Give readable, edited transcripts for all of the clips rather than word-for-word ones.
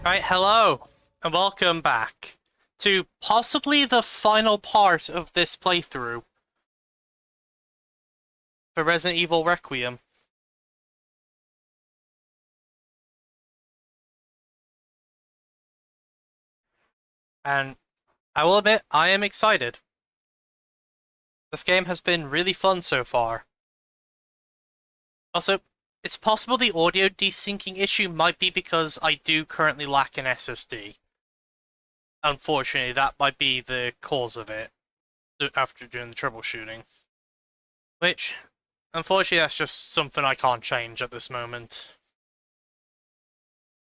Right, hello, and welcome back to possibly the final part of this playthrough for Resident Evil Requiem. And I will admit, I am excited. This game has been really fun so far. Also, it's possible the audio desyncing issue might be because I do currently lack an SSD. Unfortunately, that might be the cause of it after doing the troubleshooting. Which, unfortunately, that's just something I can't change at this moment.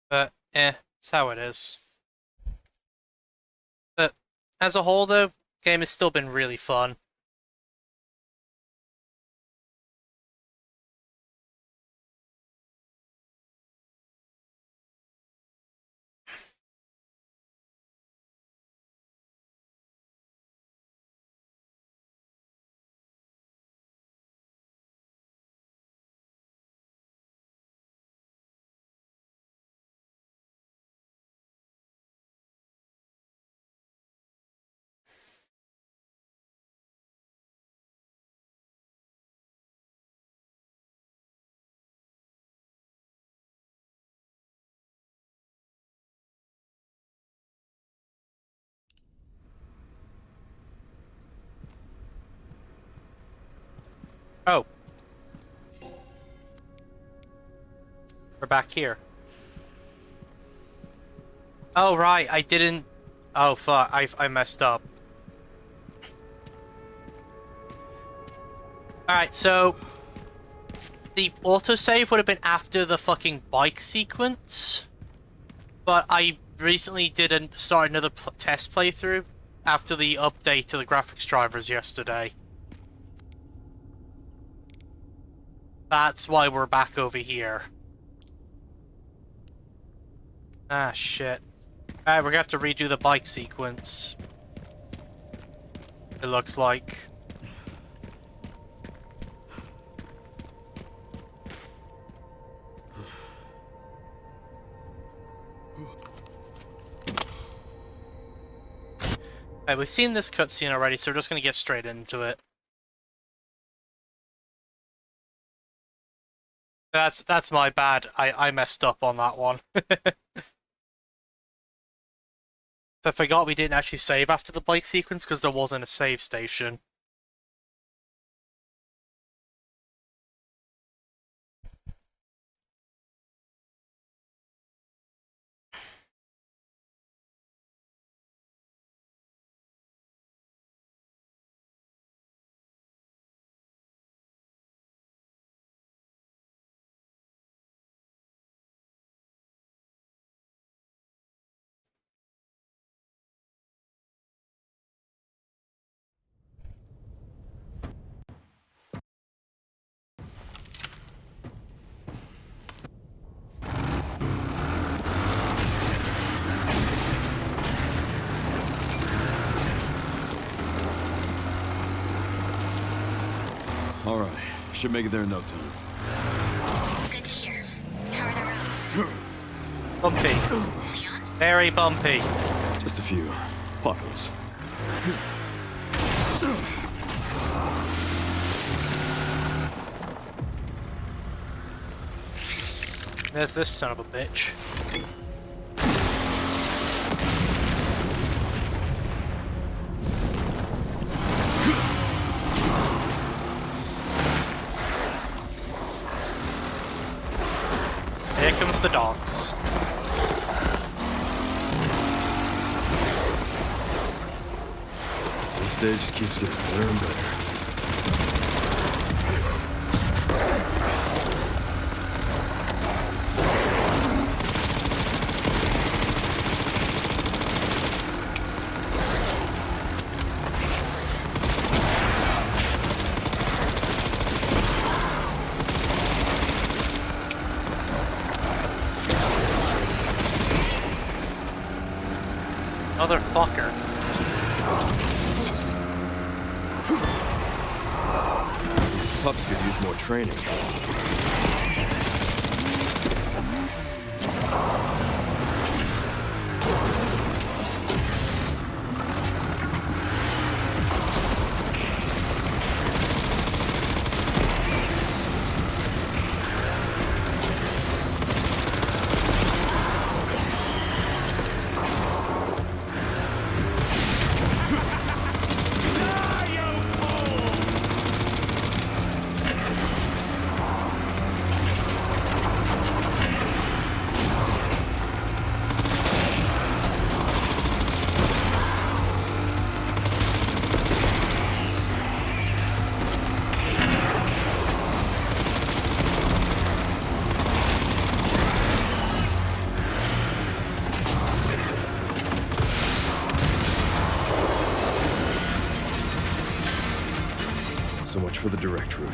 But, it's how it is. But, as a whole, though, the game has still been really fun. Oh, we're back here. Oh, right, I didn't... Oh, fuck, I messed up. Alright, so... The autosave would have been after the fucking bike sequence. But I recently start another test playthrough after the update to the graphics drivers yesterday. That's why we're back over here. Ah, shit. Alright, we're gonna have to redo the bike sequence. It looks like. Alright, we've seen this cutscene already, so we're just gonna get straight into it. That's my bad. I messed up on that one. I forgot we didn't actually save after the bike sequence because there wasn't a save station. All right, should make it there in no time. Good to hear. How are the roads? Bumpy. Leon? Very bumpy. Just a few potholes. There's this son of a bitch. Here comes the dogs. This day just keeps getting better and better. Motherfucker. Pups could use more training. So much for the direct route.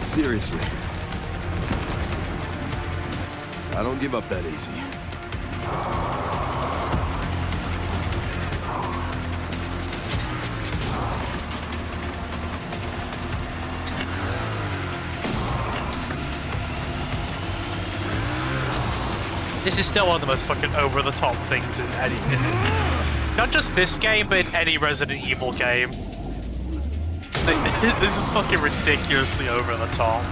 Seriously. I don't give up that easy. This is still one of the most fucking over-the-top things in any... not just this game, but in any Resident Evil game. Like, this is fucking ridiculously over the top.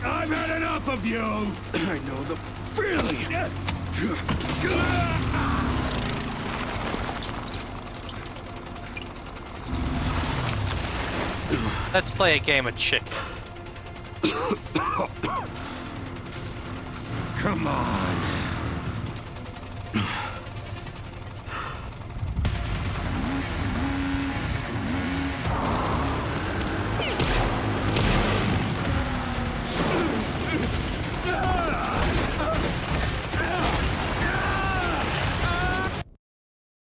I've had enough of you! I know the feeling! Let's play a game of chicken. Come on.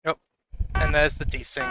Yep. And there's the desync.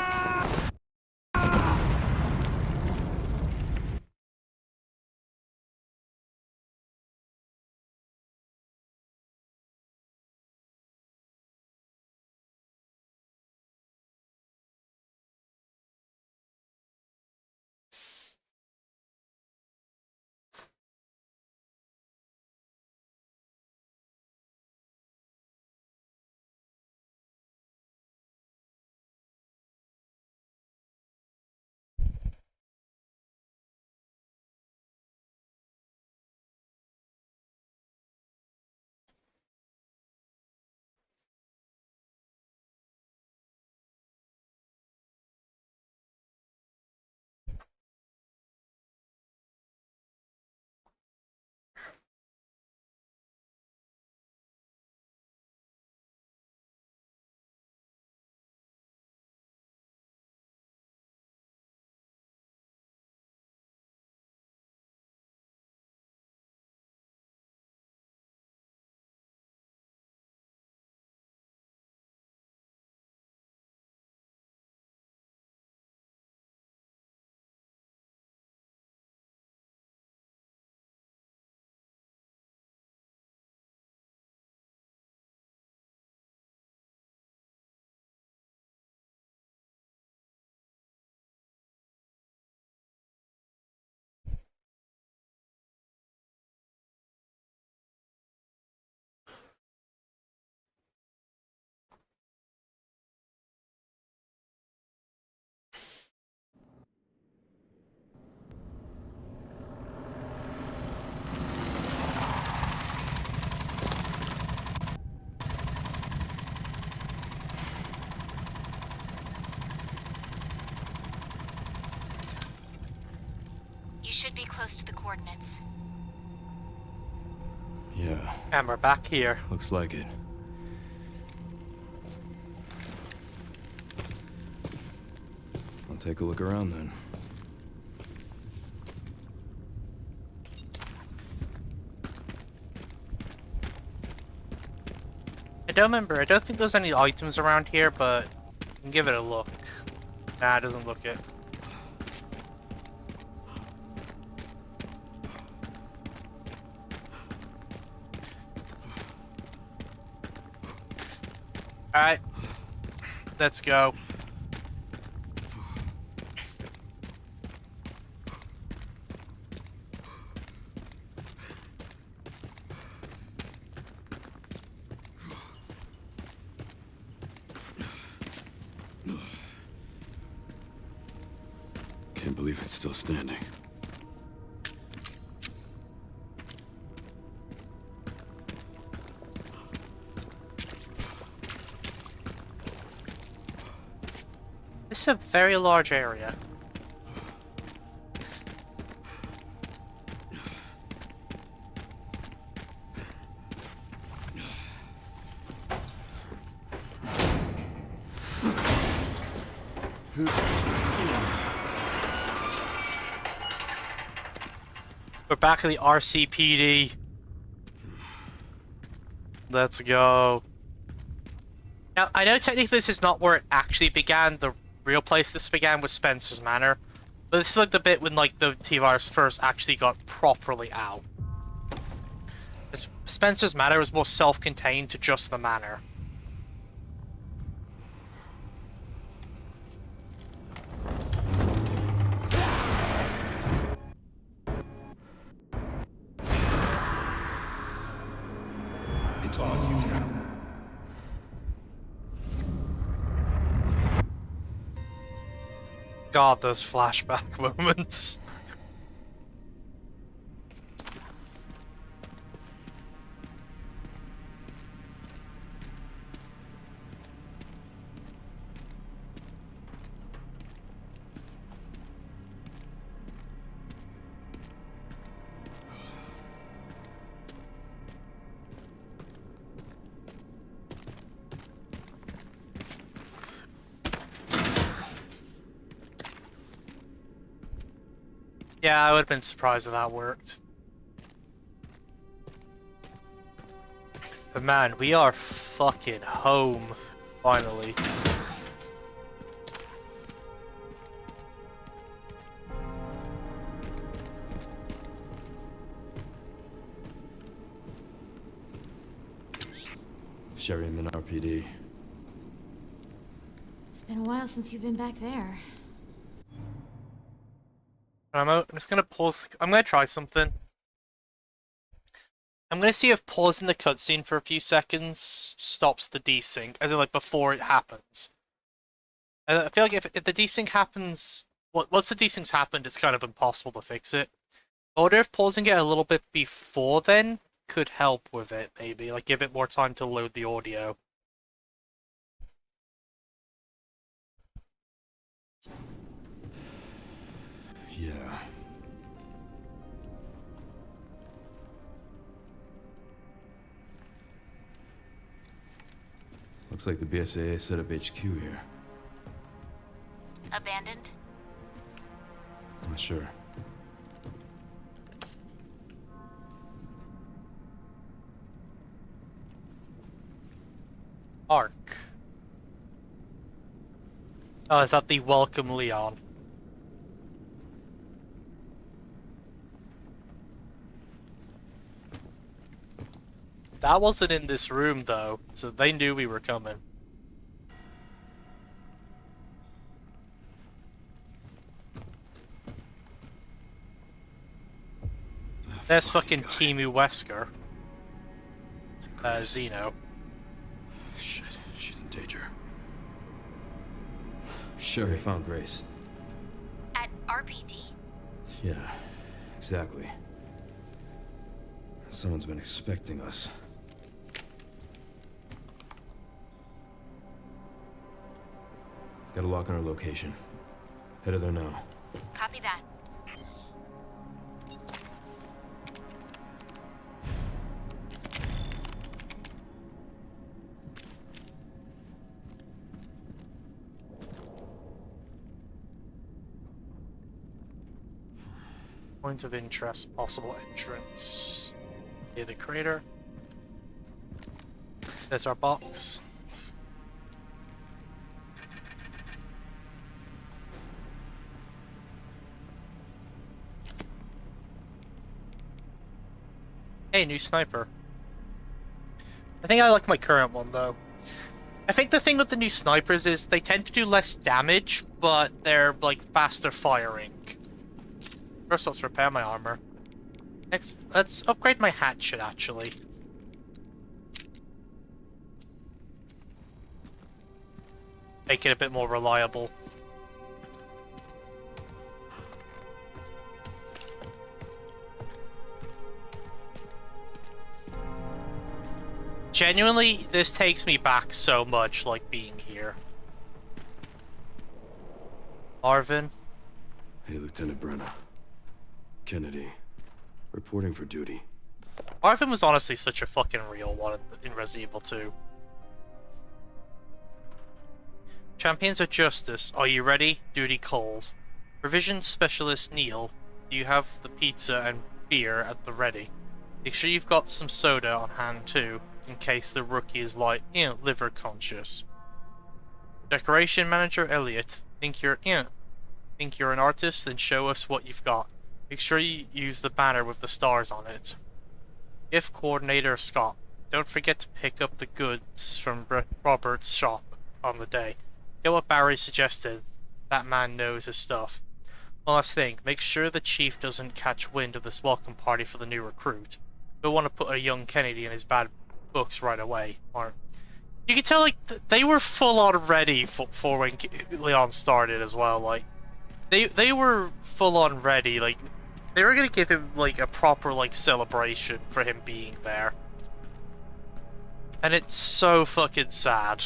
You should be close to the coordinates. Yeah, And we're back here. looks like it. I'll take a look around then. I don't remember. I don't think there's any items around here, but you can give it a look. Nah, it doesn't look it. Alright. Let's go. Can't believe it's still standing. This is a very large area. We're back at the RCPD. Let's go. Now, I know technically this is not where it actually began. The real place this began was Spencer's Manor. But this is like the bit when like the T-Virus first actually got properly out. Spencer's Manor was more self-contained to just the manor. It's on you now. God, those flashback moments. Yeah, I would have been surprised if that worked. But man, we are fucking home, finally. Sherryman RPD. It's been a while since you've been back there. I'm just gonna pause. I'm gonna try something. I'm gonna see if pausing the cutscene for a few seconds stops the desync, as in like before it happens. I feel like if the desync happens, once the desync's happened, it's kind of impossible to fix it. I wonder if pausing it a little bit before then could help with it, maybe, like give it more time to load the audio. Yeah. Looks like the BSAA set up HQ here. Abandoned? Not sure. Arc. Oh, is that the Welcome Leon? That wasn't in this room, though, so they knew we were coming. There's fucking Timu Wesker. Xeno. Shit, she's in danger. Sherry found Grace. At RPD? Yeah, exactly. Someone's been expecting us. Got a lock on our location. Headed there now. Copy that. Point of interest, possible entrance. Near the crater. There's our box. Hey, new sniper. I think I like my current one, though. I think the thing with the new snipers is they tend to do less damage, but they're, like, faster firing. First, let's repair my armor. Next, let's upgrade my hatchet, actually. Make it a bit more reliable. Genuinely, this takes me back so much, like, being here. Marvin? Hey, Lieutenant Brenna. Kennedy. Reporting for duty. Marvin was honestly such a fucking real one in Resident Evil 2. Champions of Justice, are you ready? Duty calls. Provision Specialist Neil, do you have the pizza and beer at the ready? Make sure you've got some soda on hand too, in case the rookie is like, liver conscious. Decoration Manager Elliot, think you're an artist? Then show us what you've got. Make sure you use the banner with the stars on it. Gift Coordinator Scott, don't forget to pick up the goods from Robert's shop on the day. Get what Barry suggested. That man knows his stuff. One last thing, make sure the chief doesn't catch wind of this welcome party for the new recruit. Don't want to put a young Kennedy in his bad books right away. Or you can tell, like, they were full on ready for when Leon started as well. Like, they were full on ready. Like, they were gonna give him like a proper like celebration for him being there, and it's so fucking sad.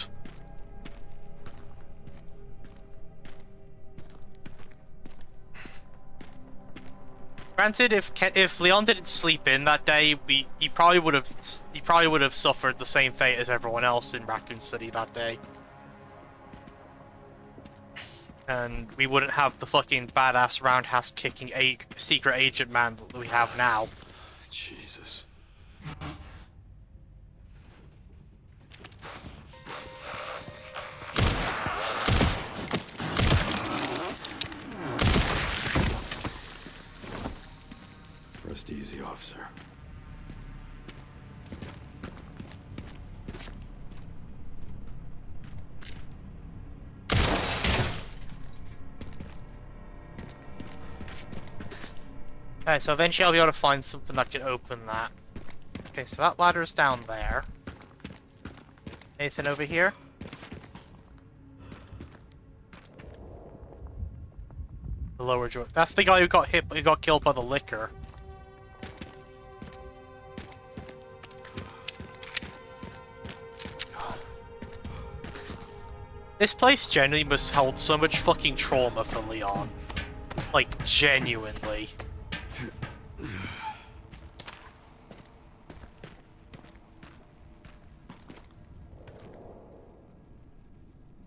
Granted, if Leon didn't sleep in that day, he probably would have suffered the same fate as everyone else in Raccoon City that day, and we wouldn't have the fucking badass roundhouse kicking secret agent man that we have now. Jesus. Rest easy, officer. Okay, so eventually I'll be able to find something that can open that. Okay, so that ladder's down there. Anything over here? The lower drawer. That's the guy who got killed by the liquor. This place genuinely must hold so much fucking trauma for Leon. Like, genuinely.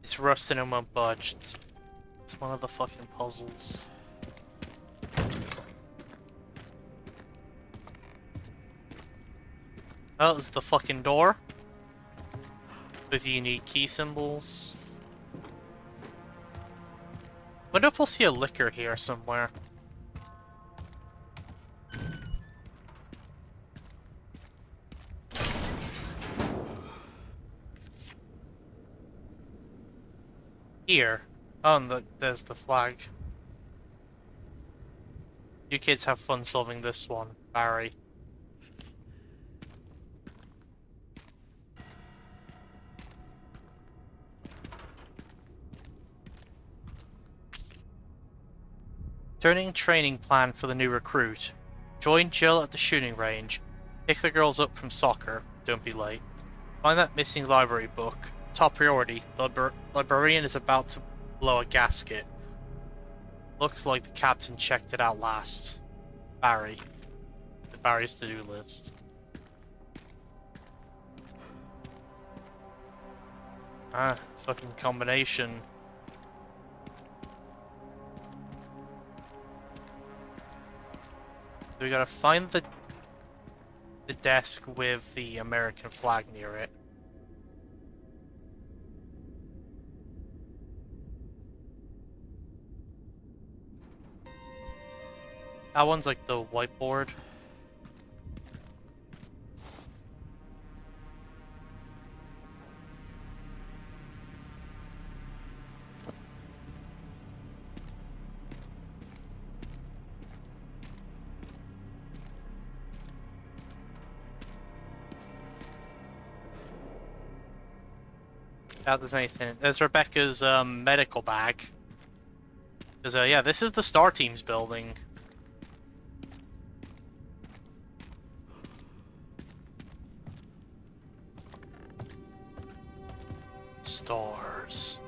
It's rusting and won't budge. It's one of the fucking puzzles. Oh, it's the fucking door. With the unique key symbols. Wonder if we'll see a liquor here somewhere. Here. Oh, and there's the flag. You kids have fun solving this one, Barry. Turning training plan for the new recruit. Join Jill at the shooting range. Pick the girls up from soccer. Don't be late. Find that missing library book. Top priority. The librarian is about to blow a gasket. Looks like the captain checked it out last. Barry. Barry's to-do list. Ah, fucking combination. So we gotta find the desk with the American flag near it. That one's like the whiteboard. Doubt there's anything. There's Rebecca's medical bag. Because yeah, this is the Star Team's building. Stars.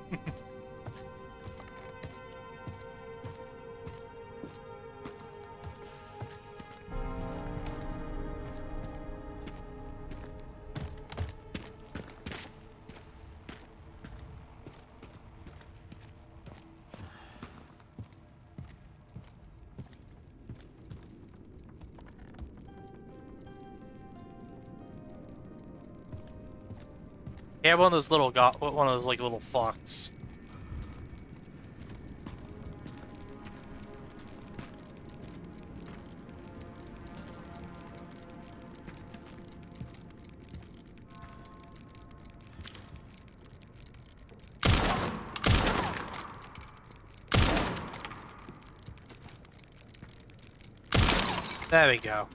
Yeah, one of those little one of those like little fox. There we go.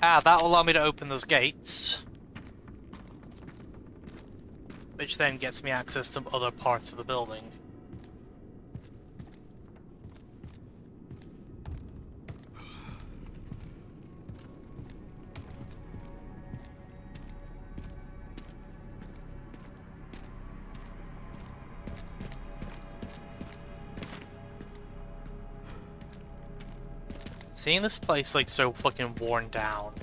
Ah, that'll allow me to open those gates. Which then gets me access to other parts of the building. Seeing this place like so fucking worn down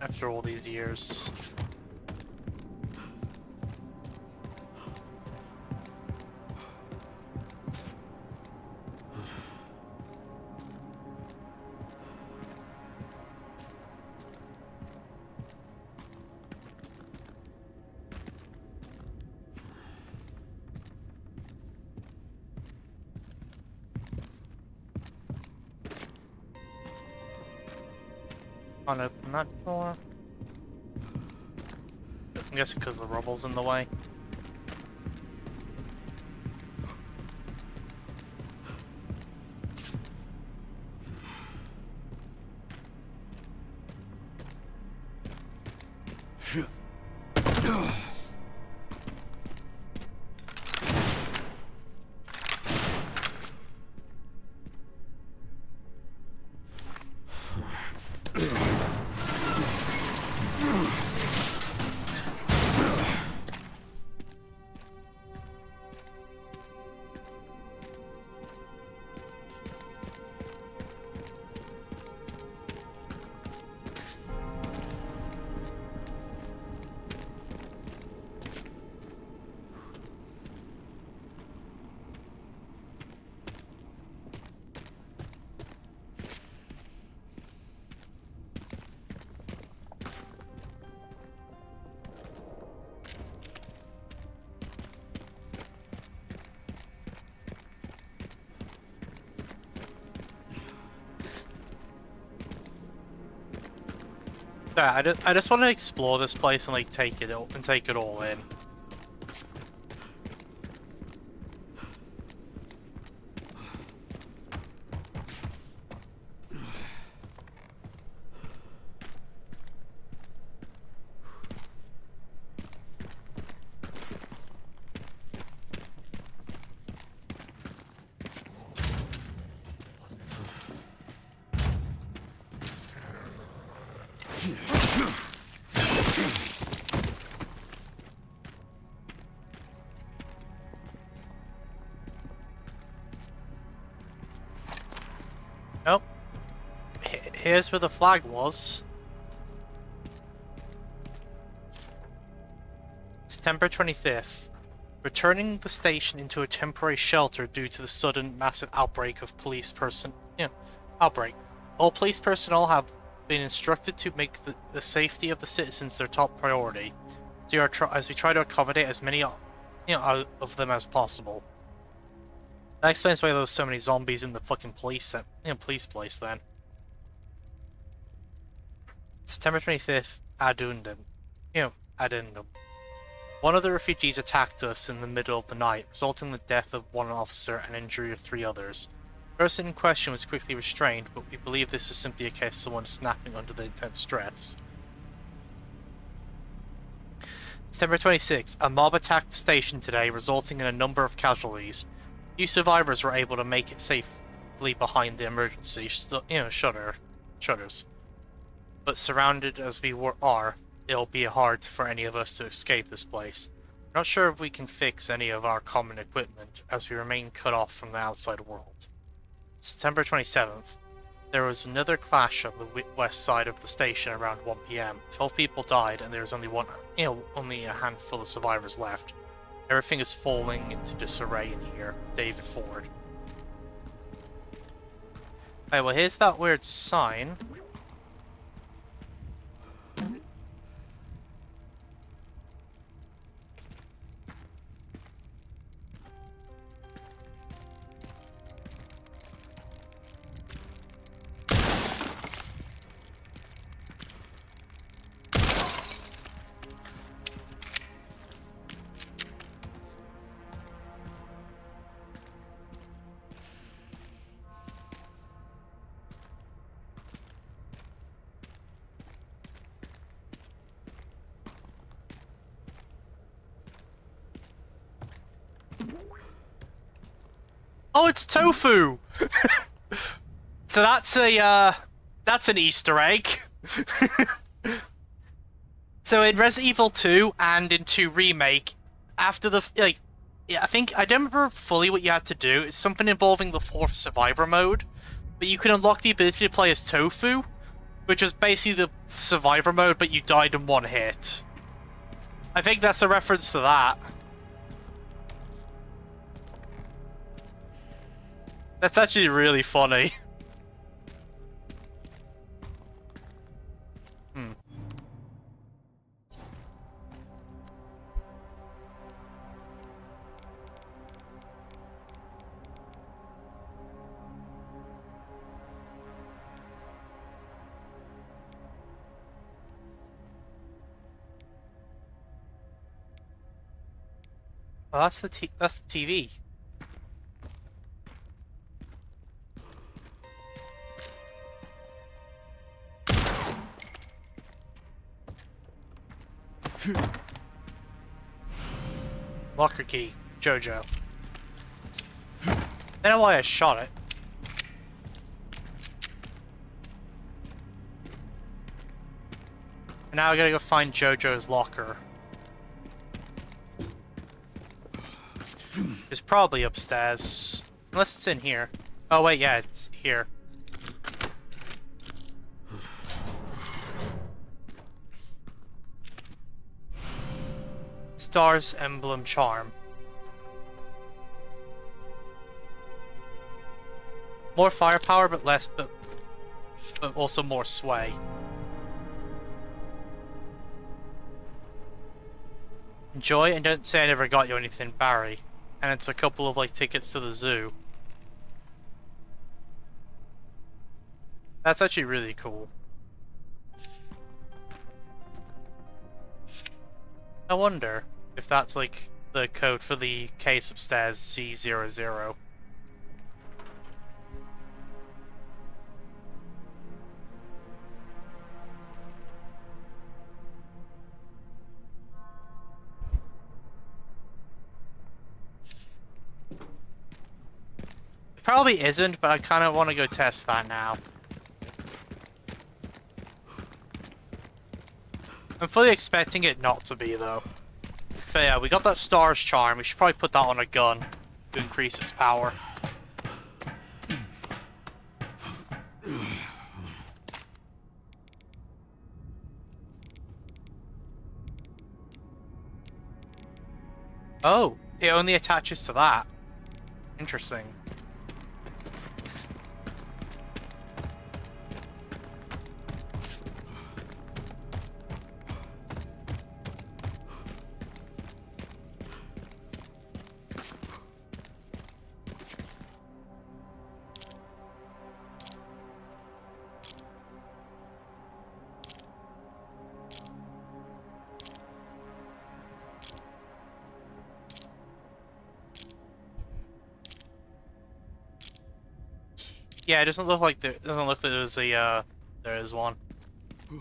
after all these years. Can't open that door. I'm guessing because the rubble's in the way. Yeah, I just want to explore this place and like take it all in. Oh, here's where the flag was. September 25th. Returning the station into a temporary shelter due to the sudden massive outbreak of outbreak. All police personnel have been instructed to make the safety of the citizens their top priority. As we try to accommodate as many of them as possible. That explains why there was so many zombies in the fucking police place then. September 25th, Adundum. Adundum. One of the refugees attacked us in the middle of the night, resulting in the death of one officer and injury of 3 others. The person in question was quickly restrained, but we believe this is simply a case of someone snapping under the intense stress. September 26th, a mob attacked the station today, resulting in a number of casualties. Few survivors were able to make it safely behind the emergency shutters. But surrounded as we are, it'll be hard for any of us to escape this place. We're not sure if we can fix any of our common equipment, as we remain cut off from the outside world. September 27th. There was another clash on the west side of the station around 1 PM. 12 people died, and there was only a handful of survivors left. Everything is falling into disarray in here. David Ford. Okay, well here's that weird sign. Oh, it's tofu! So that's that's an Easter egg. So in Resident Evil 2 and in 2 Remake, after the, I think, I don't remember fully what you had to do. It's something involving the 4th survivor mode, but you can unlock the ability to play as Tofu, which is basically the survivor mode, but you died in 1 hit. I think that's a reference to that. That's actually really funny. Oh, that's the TV. Locker key, Jojo. I don't know why I shot it. And now I gotta go find Jojo's locker. It's probably upstairs. Unless it's in here. Oh wait, yeah, it's here. Star's Emblem Charm. More firepower, but less, but also more sway. Enjoy, and don't say I never got you anything, Barry. And it's a couple of, like, tickets to the zoo. That's actually really cool. I wonder if that's, like, the code for the case upstairs, C00. It probably isn't, but I kind of want to go test that now. I'm fully expecting it not to be, though. But yeah, we got that Star's Charm. We should probably put that on a gun to increase its power. Oh, it only attaches to that. Interesting. Yeah, it doesn't look like there's a there is one. Hmm.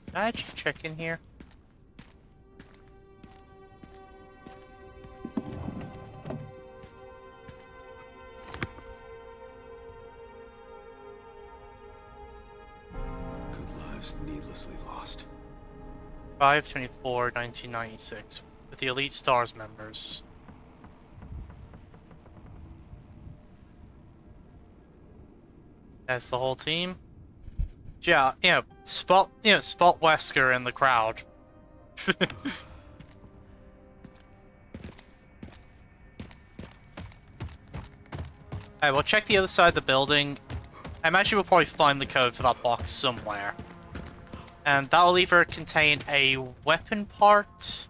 Can I actually check in here? Good lives needlessly lost. 5/24/1996 with the Elite Stars members. That's the whole team. Yeah, spot Wesker in the crowd. Alright, we'll check the other side of the building. I imagine we'll probably find the code for that box somewhere. And that'll either contain a weapon part,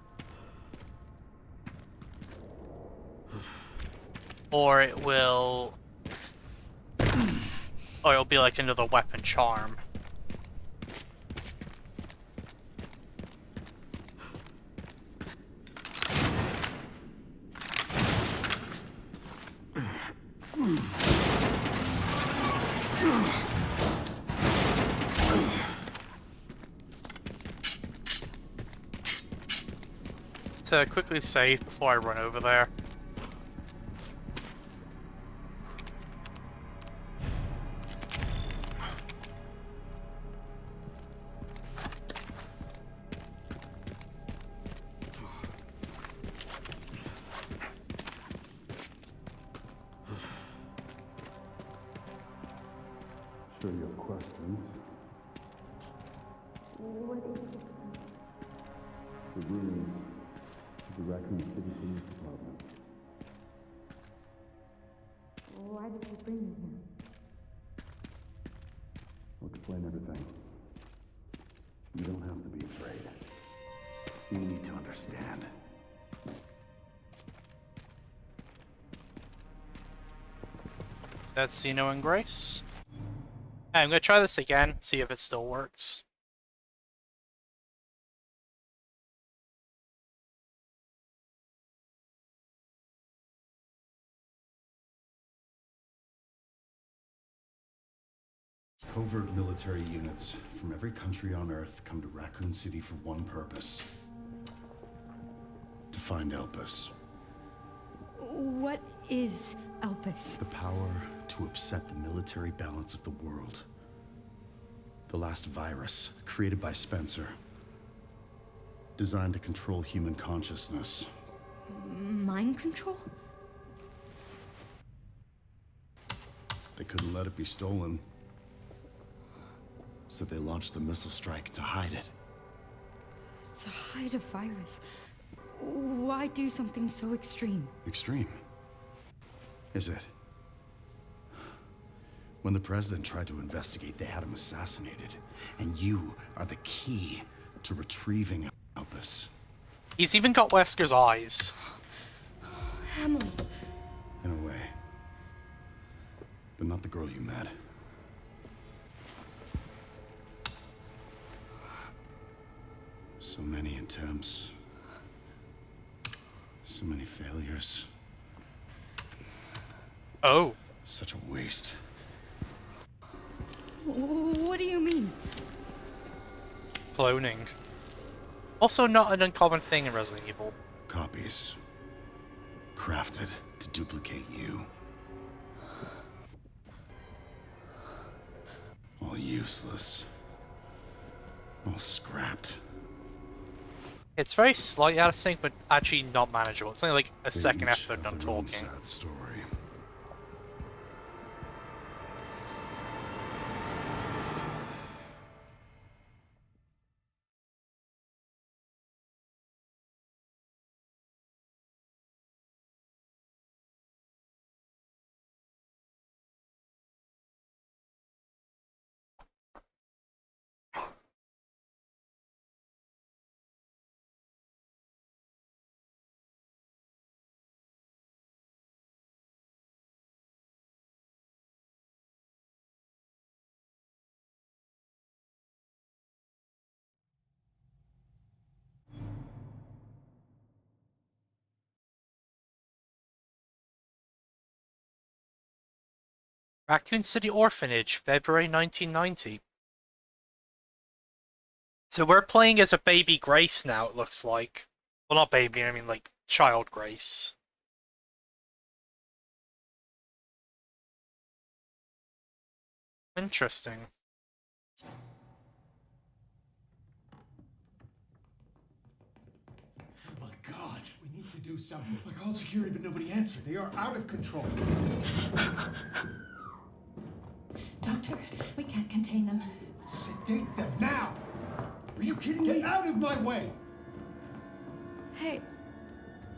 or it'll be like another weapon charm. To quickly save before I run over there. Sure you have questions. The ruins of the Raccoon City Police Department. Why did you bring me here? I'll explain everything. You don't have to be afraid. You need to understand. That's Zeno and Grace. I'm gonna try this again, see if it still works. Covert military units from every country on Earth come to Raccoon City for one purpose. To find Elpis. What is Elpis? The power to upset the military balance of the world. The last virus, created by Spencer. Designed to control human consciousness. Mind control? They couldn't let it be stolen. So they launched the missile strike to hide it. To hide a virus. Why do something so extreme? Extreme? Is it? When the president tried to investigate, they had him assassinated. And you are the key to retrieving Elpis. He's even got Wesker's eyes. Emily. In a way. But not the girl you met. So many attempts. So many failures. Oh. Such a waste. What do you mean? Cloning. Also not an uncommon thing in Resident Evil. Copies. Crafted to duplicate you. All useless. All scrapped. It's very slightly out of sync, but actually not manageable. It's only like a They second each after they're have done their own talking. sad story. Raccoon City Orphanage, February 1990. So we're playing as a baby Grace now, it looks like. Well, not baby, I mean like child Grace. Interesting. My God, we need to do something. I called security, but nobody answered. They are out of control. Doctor, we can't contain them. Sedate them now! Are you kidding me? Get out of my way! Hey,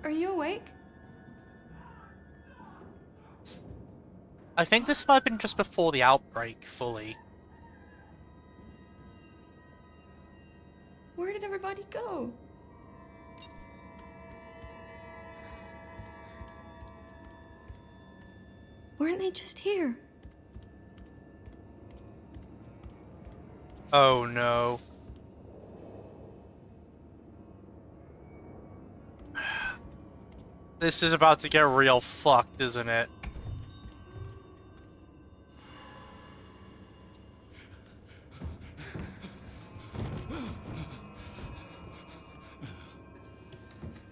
are you awake? I think this might have been just before the outbreak, fully. Where did everybody go? Weren't they just here? Oh no. This is about to get real fucked, isn't it?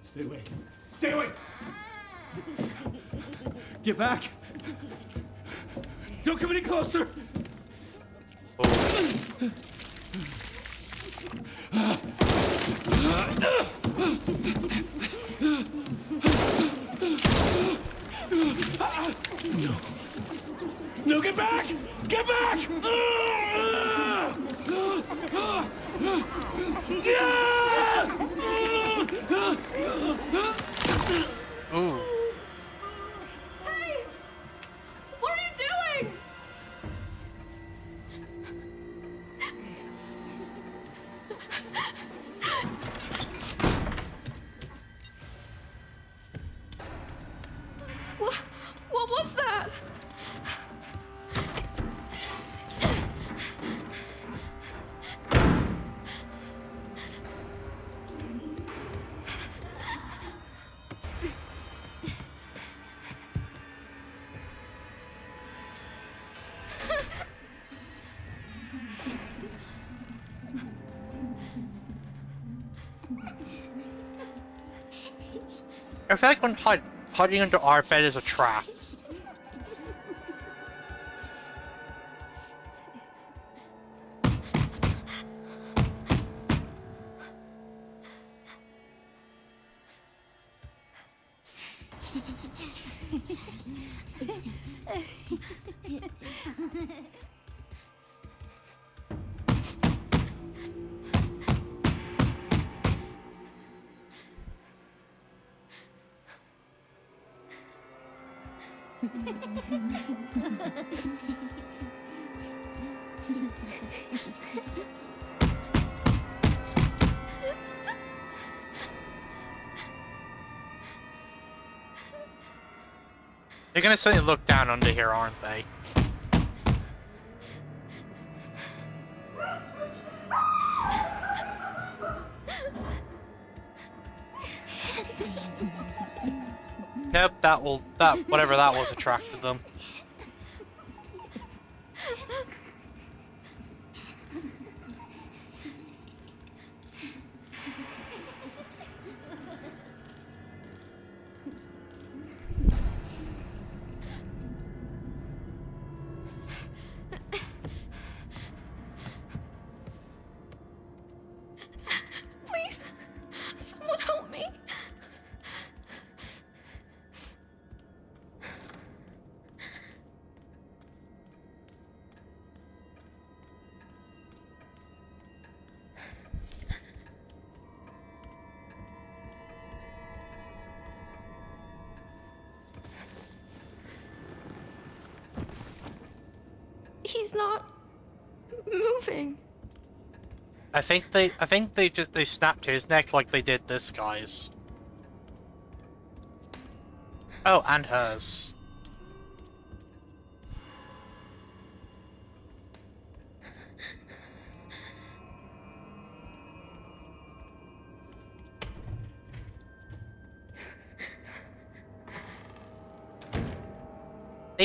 Stay away. Stay away! Get back! Don't come any closer! No. No, get back! Get back! Ooh. Hey! What are you doing? What was that? I feel like when hiding under our bed is a trap. They're gonna certainly look down under here, aren't they? Nope, whatever that was attracted them. Please, someone help me. He's not moving. I think they snapped his neck like they did this guy's. Oh, and hers.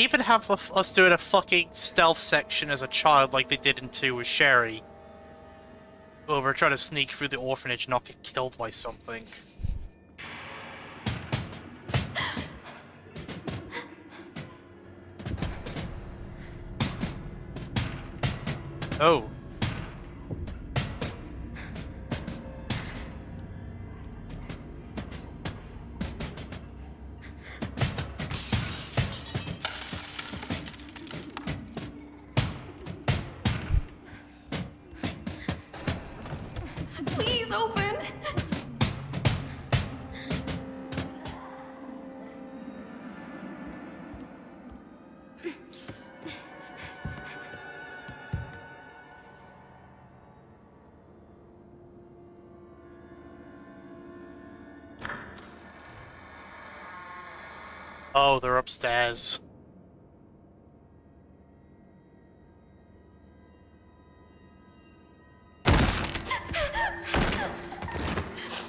They even have us doing a fucking stealth section as a child like they did in 2 with Sherry. Where we're trying to sneak through the orphanage and not get killed by something. Oh. Please open! Oh, they're upstairs.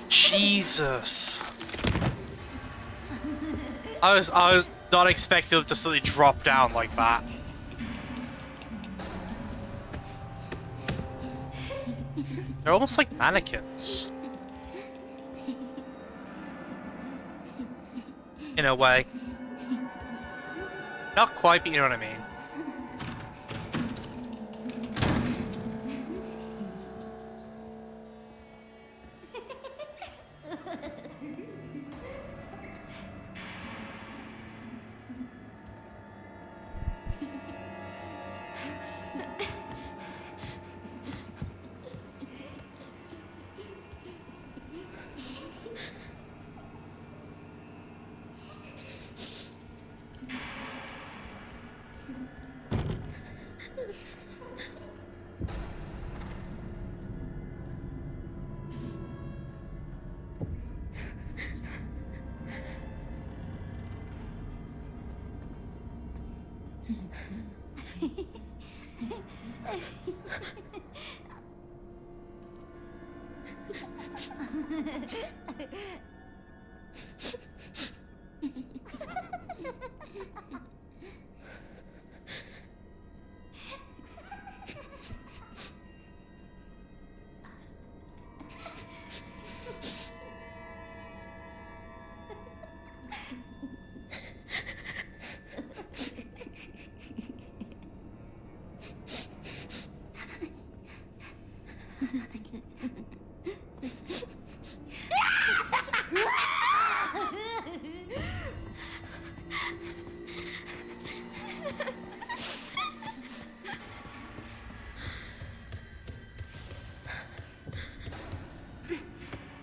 Jesus. I was not expecting them to suddenly drop down like that. They're almost like mannequins. In a way. Not quite, but you know what I mean.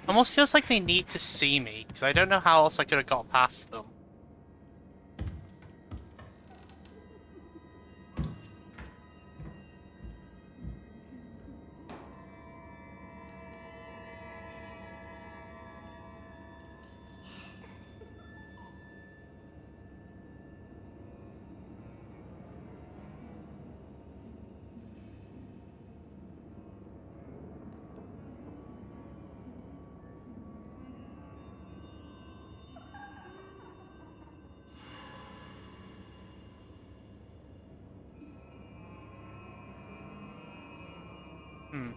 Almost feels like they need to see me, because I don't know how else I could have got past them. Hmm.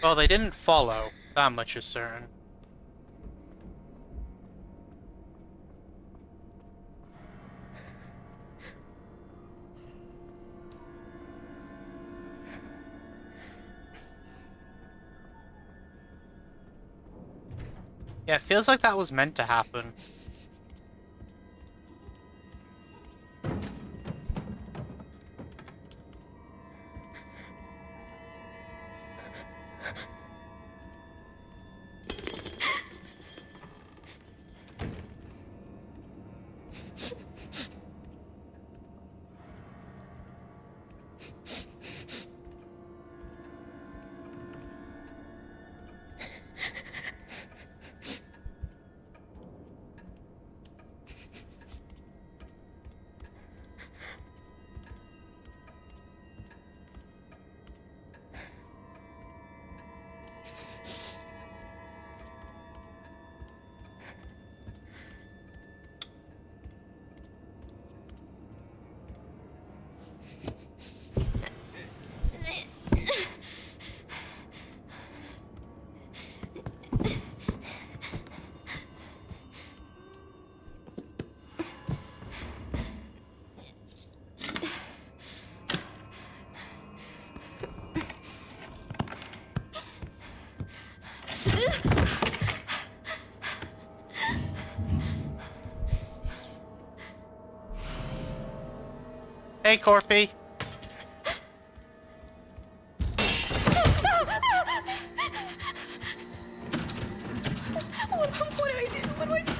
Well, they didn't follow. That much is certain. Yeah, it feels like that was meant to happen. okay, Corpy? What do I do? What do I do?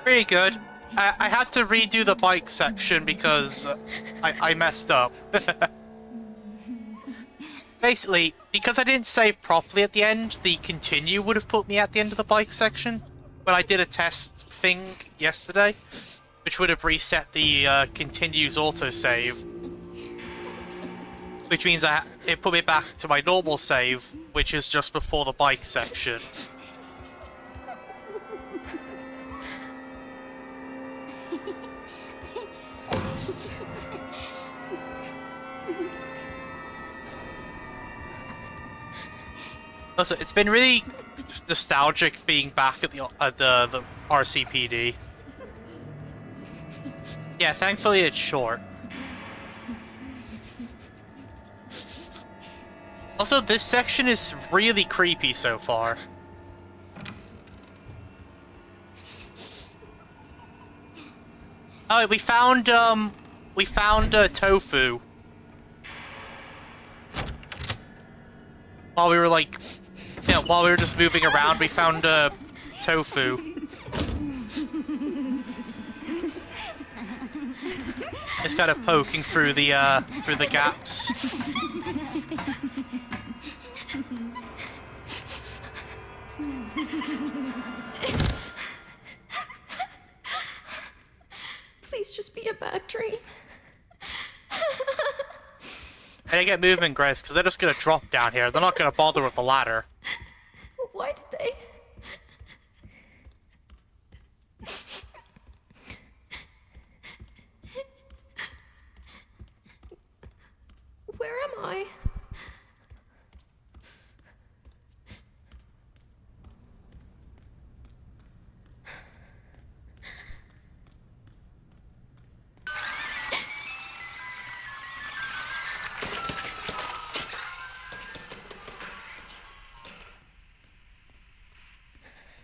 Pretty good. I had to redo the bike section because I messed up. Basically, because I didn't save properly at the end, the continue would have put me at the end of the bike section. But I did a test thing yesterday, which would have reset the continues autosave. Which means it put me back to my normal save, which is just before the bike section. Also, it's been really nostalgic being back at the RCPD. Yeah, thankfully it's short. Also, this section is really creepy so far. Oh, we found tofu. While we were like, while we were just moving around, we found tofu. It's kind of poking through the gaps. Please just be a bad dream. And I get movement, Grace, because they're just gonna drop down here. They're not gonna bother with the ladder. Why did they? Where am I?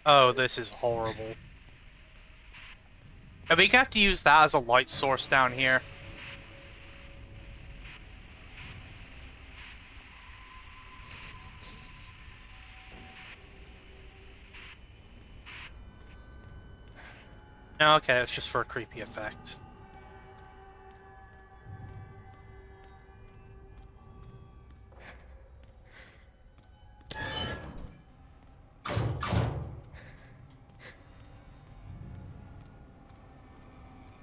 Oh, this is horrible. And we have to use that as a light source down here. No, okay, it's just for a creepy effect.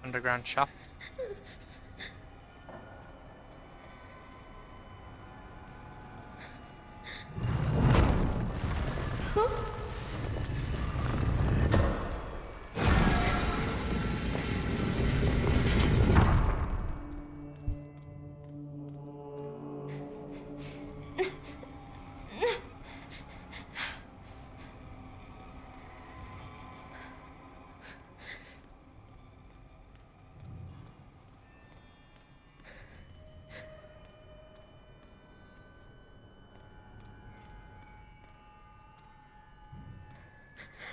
Underground shop.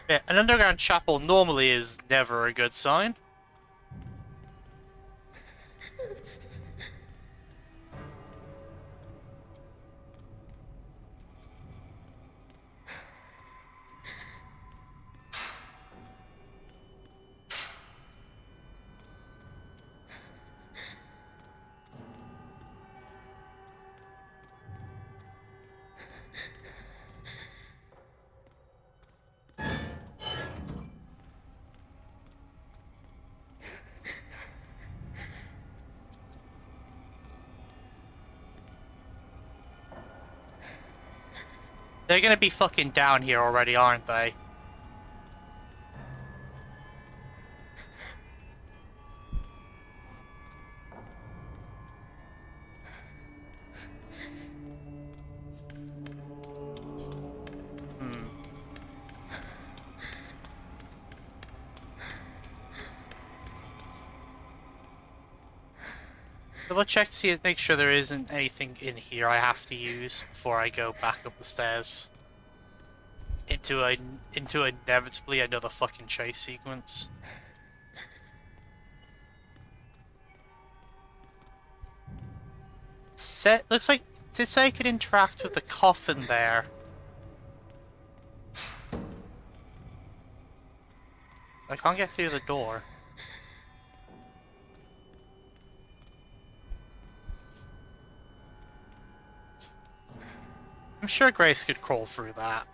Yeah, an underground chapel normally is never a good sign. They're gonna be fucking down here already, aren't they? Double check to see, make sure there isn't anything in here I have to use before I go back up the stairs. Into inevitably another fucking chase sequence. Looks like it say I could interact with the coffin there. I can't get through the door. I'm sure Grace could crawl through that.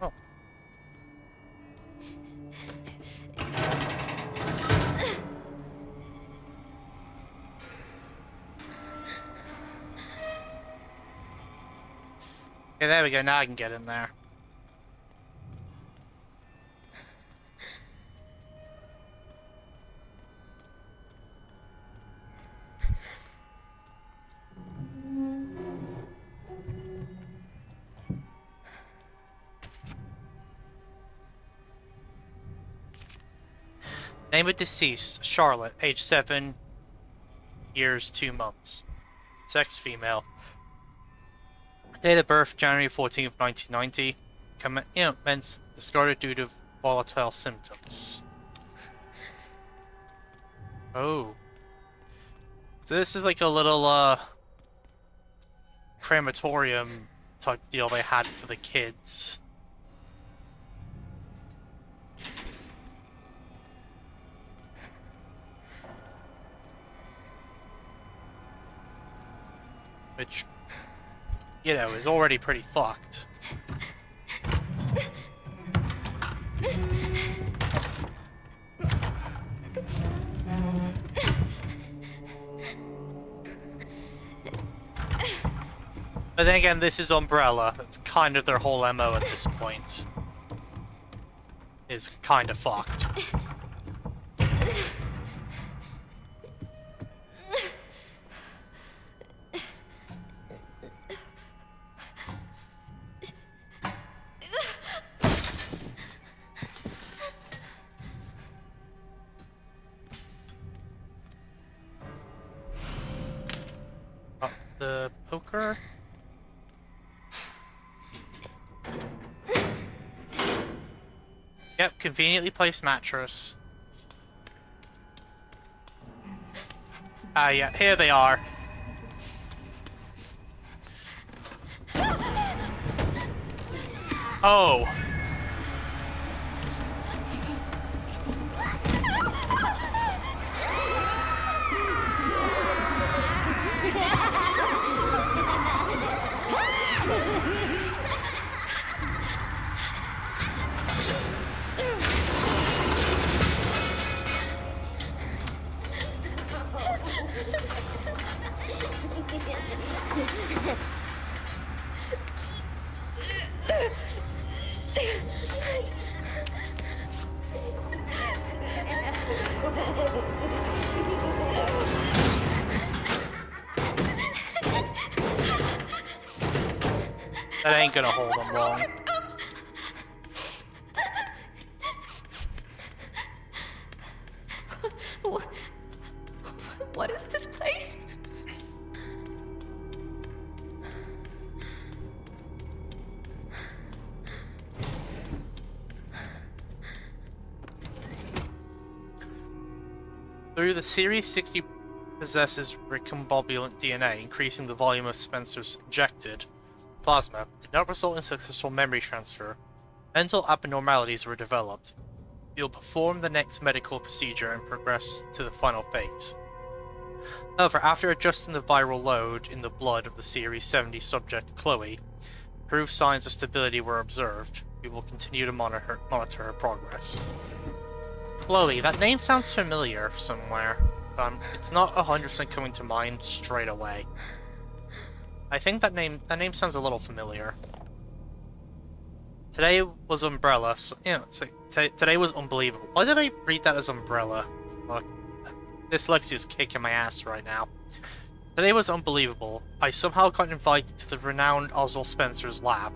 Oh. Okay, there we go. Now I can get in there. Name of deceased, Charlotte, age 7 years, 2 months. Sex, female. Date of birth, January 14th, 1990. Commitments, discarded due to volatile symptoms. Oh. So this is like a little, crematorium type deal they had for the kids. Which, you know, is already pretty fucked. But then again, this is Umbrella. That's kind of their whole MO at this point. Is kind of fucked. The poker? Yep, conveniently placed mattress. Ah, yeah, here they are. Oh. That ain't gonna hold them long. What is this place? Through the Series 60 possesses recombobulent DNA, increasing the volume of Spencer's injected plasma did not result in successful memory transfer. Mental abnormalities were developed. You'll perform the next medical procedure and progress to the final phase. However, after adjusting the viral load in the blood of the Series 70 subject Chloe, improved signs of stability were observed. We will continue to monitor her progress. Chloe, that name sounds familiar somewhere. It's not 100% coming to mind straight away. I think that name sounds a little familiar. Today was Umbrella. So, it's like, today was unbelievable. Why did I read that as Umbrella? Look, dyslexia's kicking my ass right now. Today was unbelievable. I somehow got invited to the renowned Oswald Spencer's lab.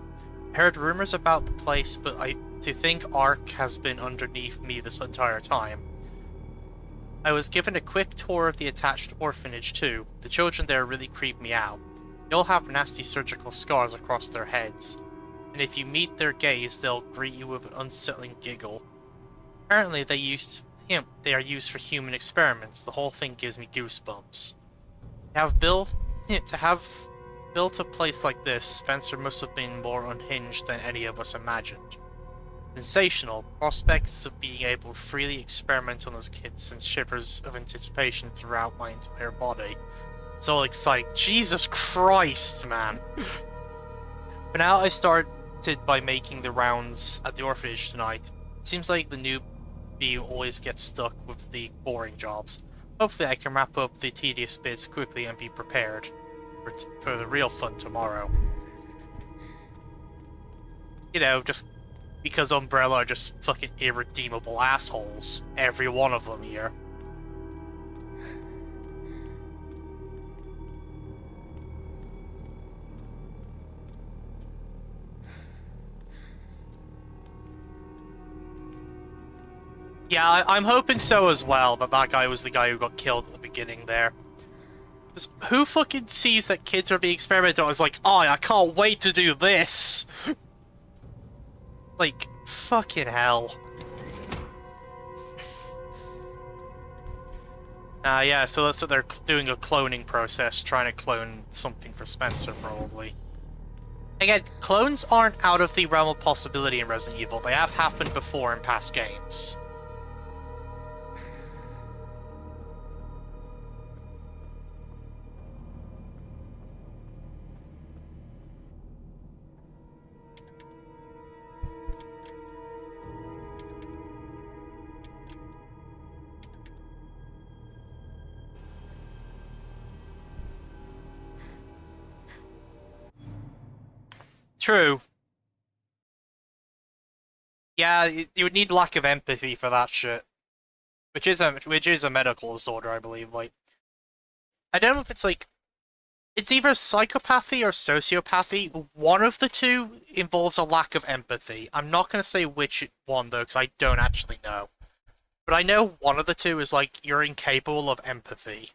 I heard rumors about the place, but to think Ark has been underneath me this entire time. I was given a quick tour of the attached orphanage too. The children there really creep me out. They all have nasty surgical scars across their heads, and if you meet their gaze, they'll greet you with an unsettling giggle. Apparently they are used for human experiments. The whole thing gives me goosebumps. To have built a place like this, Spencer must have been more unhinged than any of us imagined. Sensational. Prospects of being able to freely experiment on those kids sends shivers of anticipation throughout my entire body. It's all exciting. Jesus Christ, man. For now, I started by making the rounds at the orphanage tonight. It seems like the newbie always gets stuck with the boring jobs. Hopefully I can wrap up the tedious bits quickly and be prepared for the real fun tomorrow. You know, just because Umbrella are just fucking irredeemable assholes. Every one of them here. Yeah, I'm hoping so as well, that guy was the guy who got killed at the beginning there. Who fucking sees that kids are being experimented on? It's like, oh, I can't wait to do this! Like, fucking hell. Yeah, so they're doing a cloning process, trying to clone something for Spencer, probably. Again, clones aren't out of the realm of possibility in Resident Evil. They have happened before in past games. True. Yeah, you would need lack of empathy for that shit. Which is a medical disorder, I believe. Like, I don't know if it's like, it's either psychopathy or sociopathy. One of the two involves a lack of empathy. I'm not going to say which one, though, because I don't actually know. But I know one of the two is, like, you're incapable of empathy.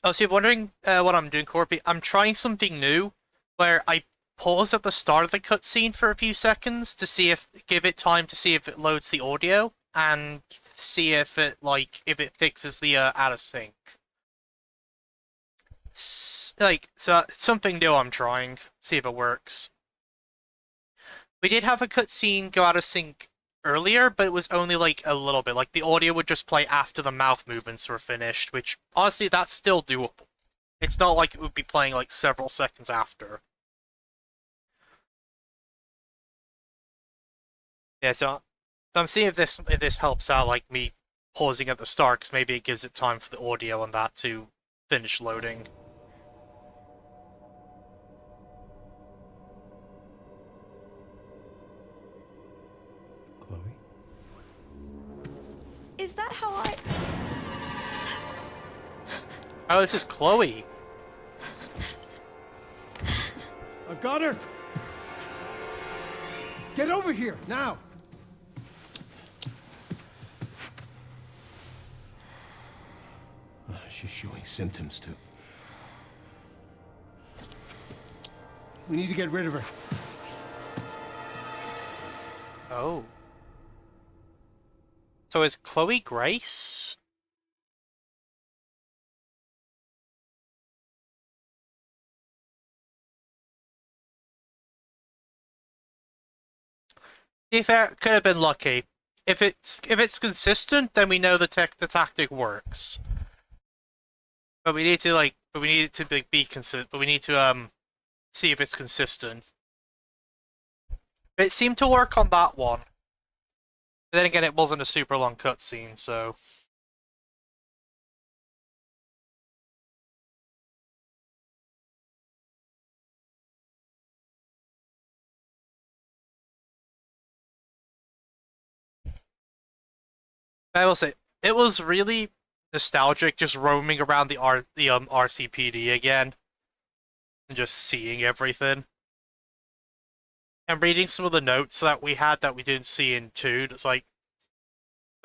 Oh, so you're wondering what I'm doing, Corby? I'm trying something new, where I pause at the start of the cutscene for a few seconds to give it time to see if it loads the audio, and see if it fixes the out of sync. So it's something new I'm trying. See if it works. We did have a cutscene go out of sync earlier, but it was only like a little bit. Like the audio would just play after the mouth movements were finished, which honestly that's still doable. It's not like it would be playing like several seconds after. Yeah, so I'm seeing if this helps out, like me pausing at the start, because maybe it gives it time for the audio and that to finish loading. Chloe? Is that how I... Oh, this is Chloe. I've got her! Get over here, now! She's showing symptoms too. We need to get rid of her. Oh. So is Chloe Grace? If it could have been lucky. If it's consistent, then we know the tactic works. But we need to be consistent. But we need to see if it's consistent. It seemed to work on that one. But then again, it wasn't a super long cutscene, so I will say, it was really nostalgic just roaming around the RCPD again and just seeing everything. And reading some of the notes that we had that we didn't see in 2, it's like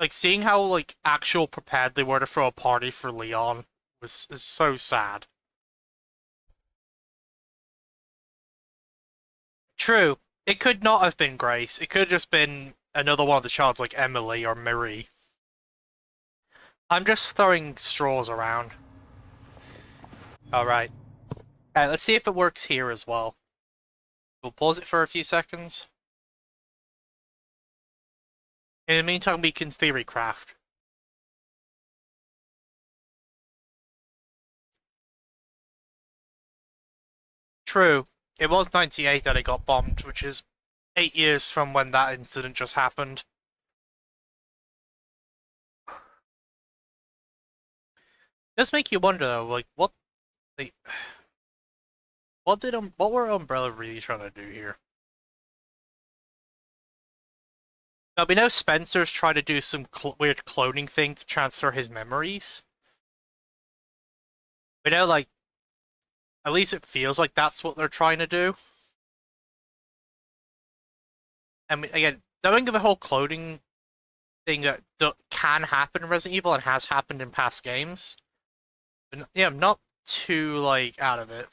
seeing how like actual prepared they were to throw a party for Leon is so sad. True, it could not have been Grace. It could have just been another one of the childs like Emily or Marie. I'm just throwing straws around. Alright. Alright, let's see if it works here as well. We'll pause it for a few seconds. In the meantime, we can theory craft. True, it was 98 that it got bombed, which is 8 years from when that incident just happened. It does make you wonder though, like what were Umbrella really trying to do here? Now we know Spencer's trying to do some weird cloning thing to transfer his memories. We know, like, at least it feels like that's what they're trying to do. And again, knowing the whole cloning thing that can happen in Resident Evil and has happened in past games, but yeah, I'm not too like out of it.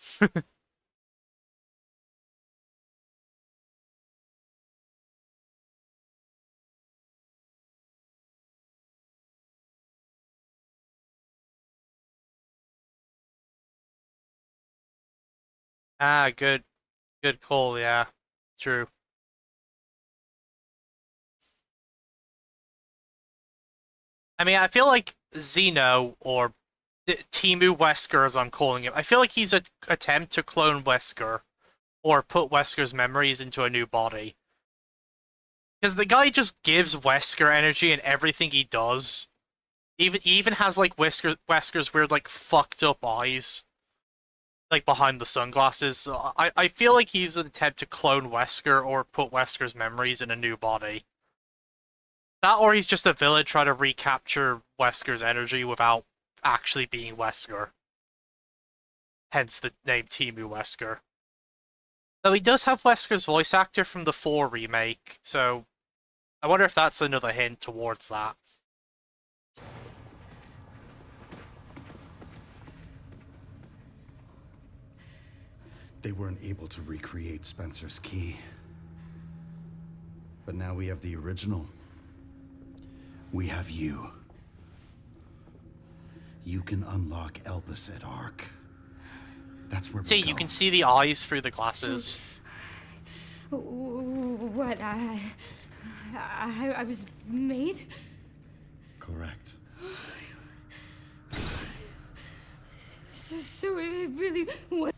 Ah, good call, yeah. True. I mean, I feel like Xeno, or Timu Wesker as I'm calling him, I feel like he's an attempt to clone Wesker, or put Wesker's memories into a new body. Because the guy just gives Wesker energy in everything he does. He even has like Wesker's weird like fucked up eyes, like behind the sunglasses. So I feel like he's an attempt to clone Wesker or put Wesker's memories in a new body. That, or he's just a villain trying to recapture Wesker's energy without actually being Wesker. Hence the name Timu Wesker. Though he does have Wesker's voice actor from the 4 remake, so I wonder if that's another hint towards that. They weren't able to recreate Spencer's key. But now we have the original. We have you. You can unlock Elpis at Ark. That's where we See, go. you can see the eyes through the glasses. What, I was made? Correct. So it really was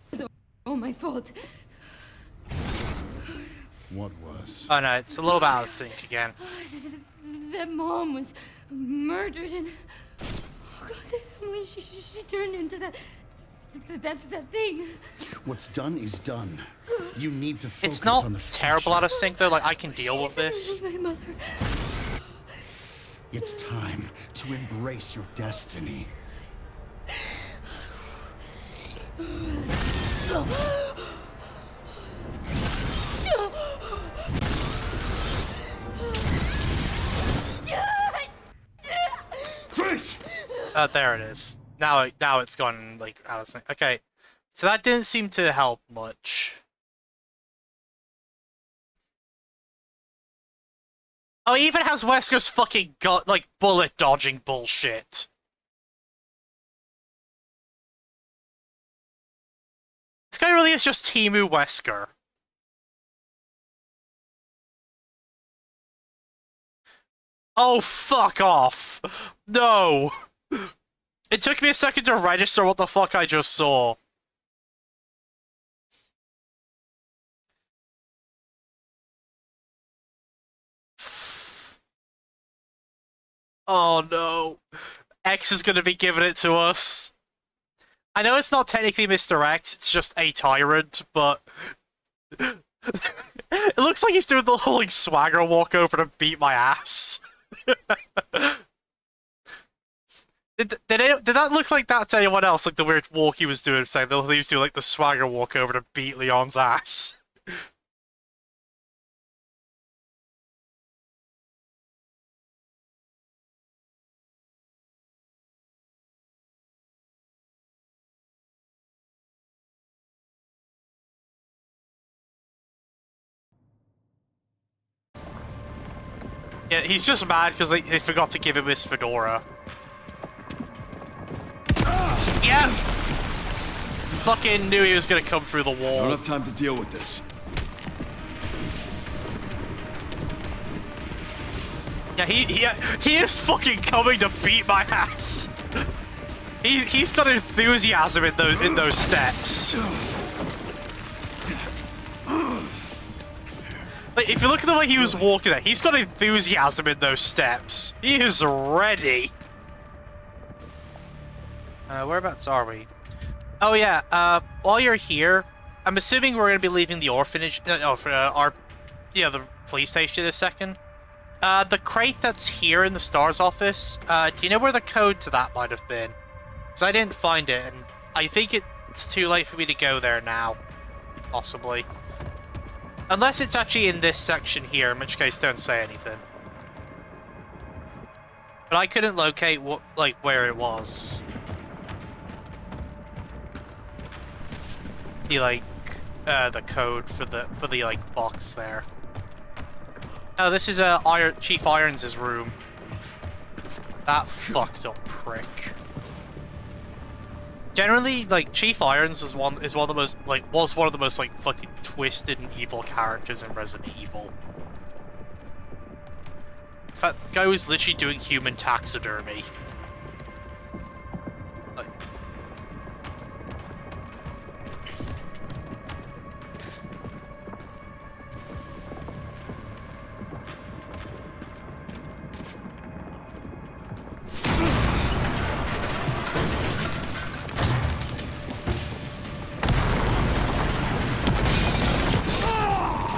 all my fault. What was? Oh no, it's a little bit out of sync again. That mom was murdered, and oh God, Emily, she turned into that thing. What's done is done. You need to focus It's not on the terrible future. out of sync though, like I can deal with this. My mother. It's time to embrace your destiny. Grace! There it is. Now it's gone like out of sync. Okay, so that didn't seem to help much. Oh, he even has Wesker's fucking gut like bullet dodging bullshit. This guy really is just Timu Wesker. Oh, fuck off. No. It took me a second to register what the fuck I just saw. Oh no. X is gonna be giving it to us. I know it's not technically Mr. X, it's just a tyrant, but... It looks like he's doing the whole like, swagger walk over to beat my ass. Did that look like that to anyone else? Like the weird walk he was doing, saying that he was doing like the swagger walk over to beat Leon's ass. Yeah, he's just mad because they forgot to give him his fedora. Yeah! Fucking knew he was gonna come through the wall. Don't have time to deal with this. Yeah, he is fucking coming to beat my ass. He's got enthusiasm in those steps. Like, if you look at the way he was walking there, he's got enthusiasm in those steps. He is ready. Whereabouts are we? Oh yeah, while you're here, I'm assuming we're gonna be leaving the orphanage, the police station in a second. The crate that's here in the STARS office, do you know where the code to that might have been? Because I didn't find it, and I think it's too late for me to go there now. Possibly. Unless it's actually in this section here, in which case don't say anything. But I couldn't locate where it was. The code for the box there. Oh, this is Chief Irons' room. That fucked up prick. Generally, Chief Irons was one of the most fucking twisted and evil characters in Resident Evil. In fact, the guy was literally doing human taxidermy.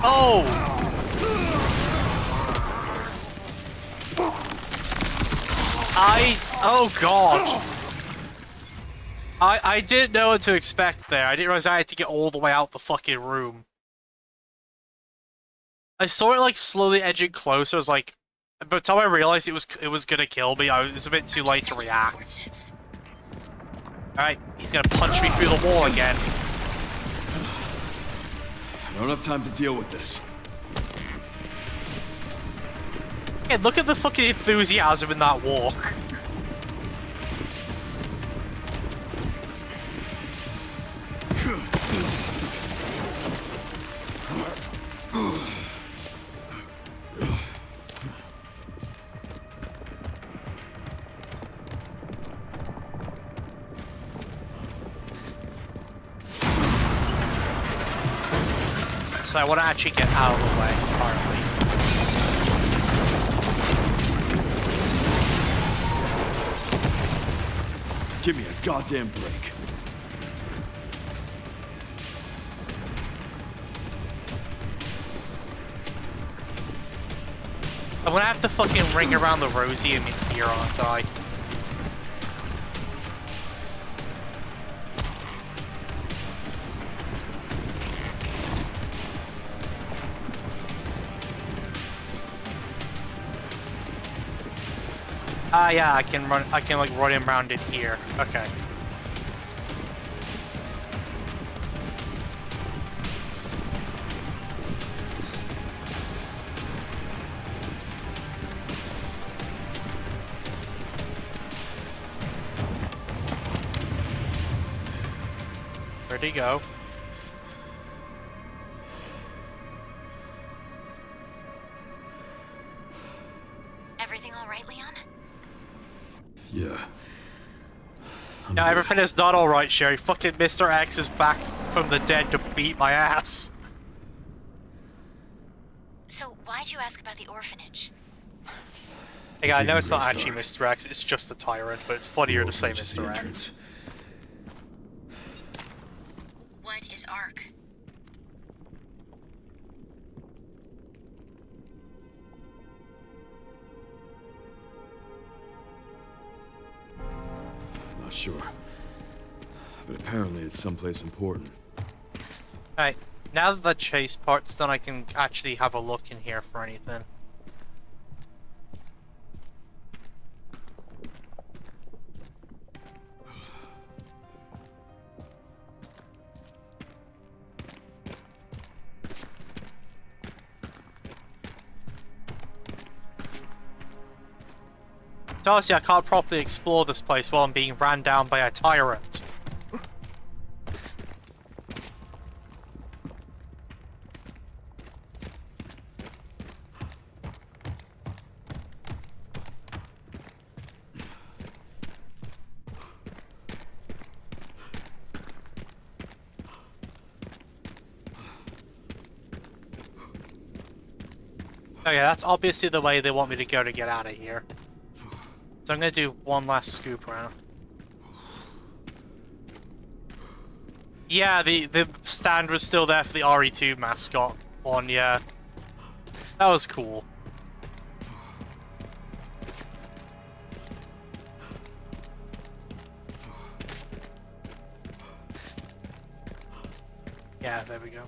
Oh! Oh god! I didn't know what to expect there. I didn't realize I had to get all the way out the fucking room. I saw it slowly edging closer. I was like, by the time I realized it was gonna kill me, I was a bit too late to react. Alright, he's gonna punch me through the wall again. I don't have time to deal with this. Yeah, look at the fucking enthusiasm in that walk. So I want to actually get out of the way entirely. Give me a goddamn break. I'm gonna have to fucking ring around the Rosie and here, aren't I? Ah, yeah, I can run him around in here. Okay. Where'd he go? Everything all right, Leon? Yeah. Yeah, everything is not alright, Sherry. Fucking Mr. X is back from the dead to beat my ass. So why'd you ask about the orphanage? Hey, I know Didn't it's not restart. actually Mr. X, it's just a tyrant, but it's funnier to say Orphanage is the Mr. X. entrance. What is ARC? sure. But apparently it's someplace important. Alright, now that the chase part's done, I can actually have a look in here for anything. So obviously I can't properly explore this place while I'm being ran down by a tyrant. Okay, that's obviously the way they want me to go to get out of here. So I'm gonna do one last scoop around. Yeah, the stand was still there for the RE2 mascot one, yeah. That was cool. Yeah, there we go.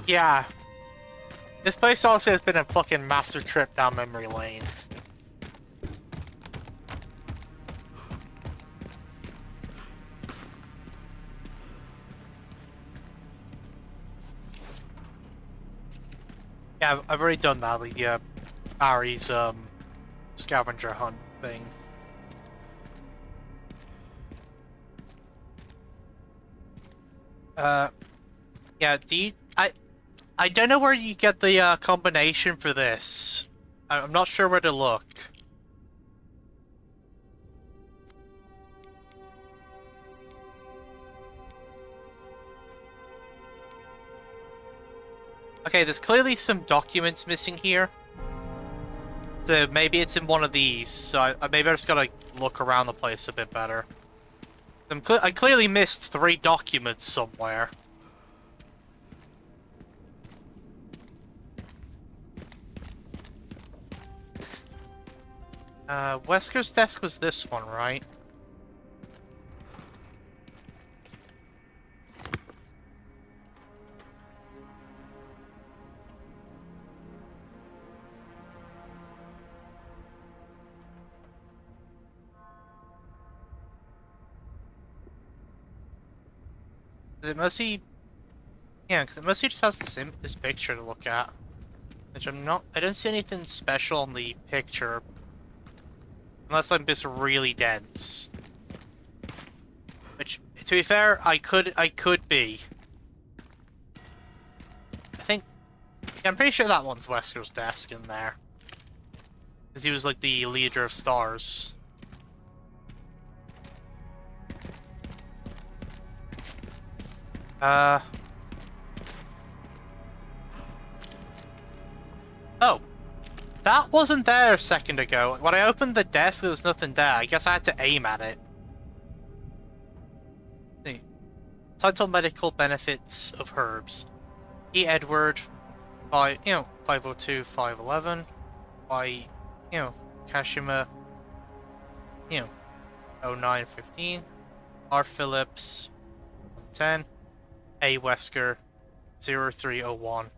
Yeah. This place also has been a fucking master trip down memory lane. Yeah, I've already done that, the Barry's scavenger hunt thing. Yeah, I don't know where you get the combination for this. I'm not sure where to look. Okay, there's clearly some documents missing here. So maybe it's in one of these. So maybe I just gotta look around the place a bit better. I clearly missed 3 documents somewhere. Wesker's desk was this one, right? Is it mostly... Yeah, because it mostly just has this picture to look at. Which I don't see anything special on the picture. Unless I'm just really dense. Which, to be fair, I could be. Yeah, I'm pretty sure that one's Wesker's desk in there. Because he was like the leader of stars. Oh. That wasn't there a second ago. When I opened the desk, there was nothing there. I guess I had to aim at it. See. Total medical benefits of herbs. E. Edward, 502, 511. By, Kashima, 0915. R. Phillips, 10. A. Wesker, 0301.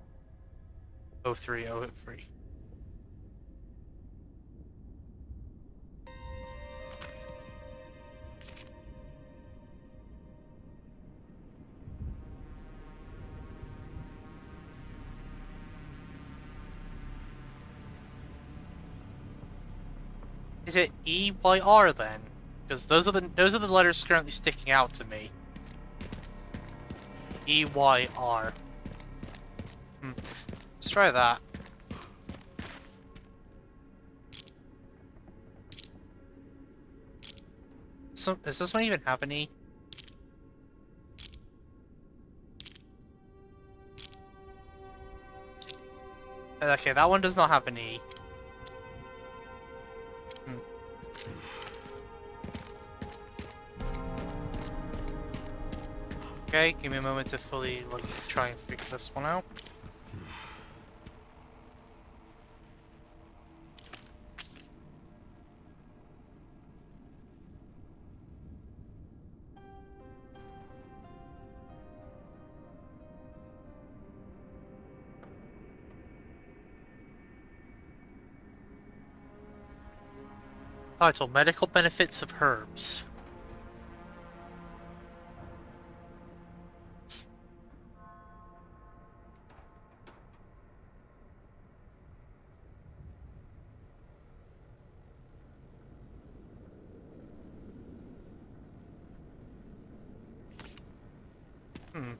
0303. Is it EYR then? Because those are the letters currently sticking out to me. EYR. Let's try that. So, does this one even have any? Okay, that one does not have an E. Hmm. Okay, give me a moment to fully try and figure this one out. Title: Medical Benefits of Herbs. Hmm.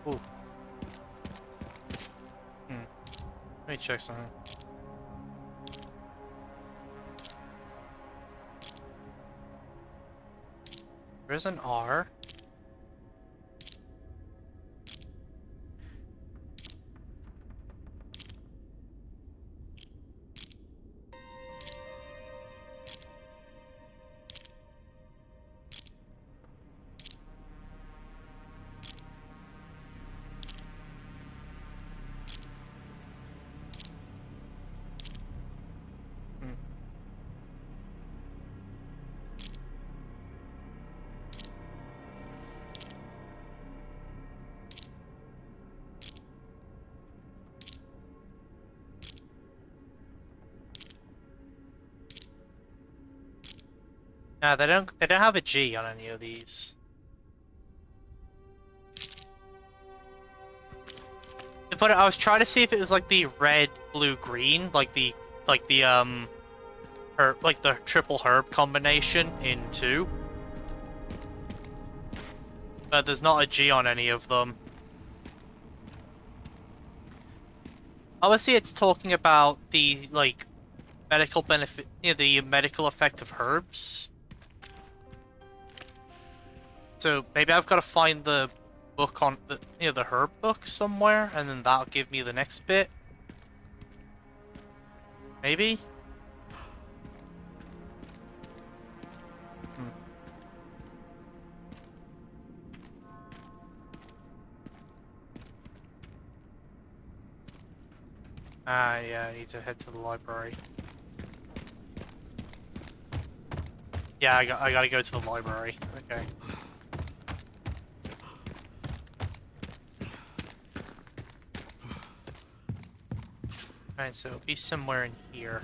Ooh. Let me check something. There's an R. Hmm. Nah, they don't have a G on any of these. But I was trying to see if it was like the red, blue, green, like the herb, like the triple herb combination in 2. But there's not a G on any of them. Obviously, it's talking about the medical benefit, the medical effect of herbs. So maybe I've got to find the book on the the herb book somewhere, and then that'll give me the next bit. Maybe. Hmm. Ah, yeah, I need to head to the library. Yeah, I gotta go to the library. Okay. Alright, so it'll be somewhere in here.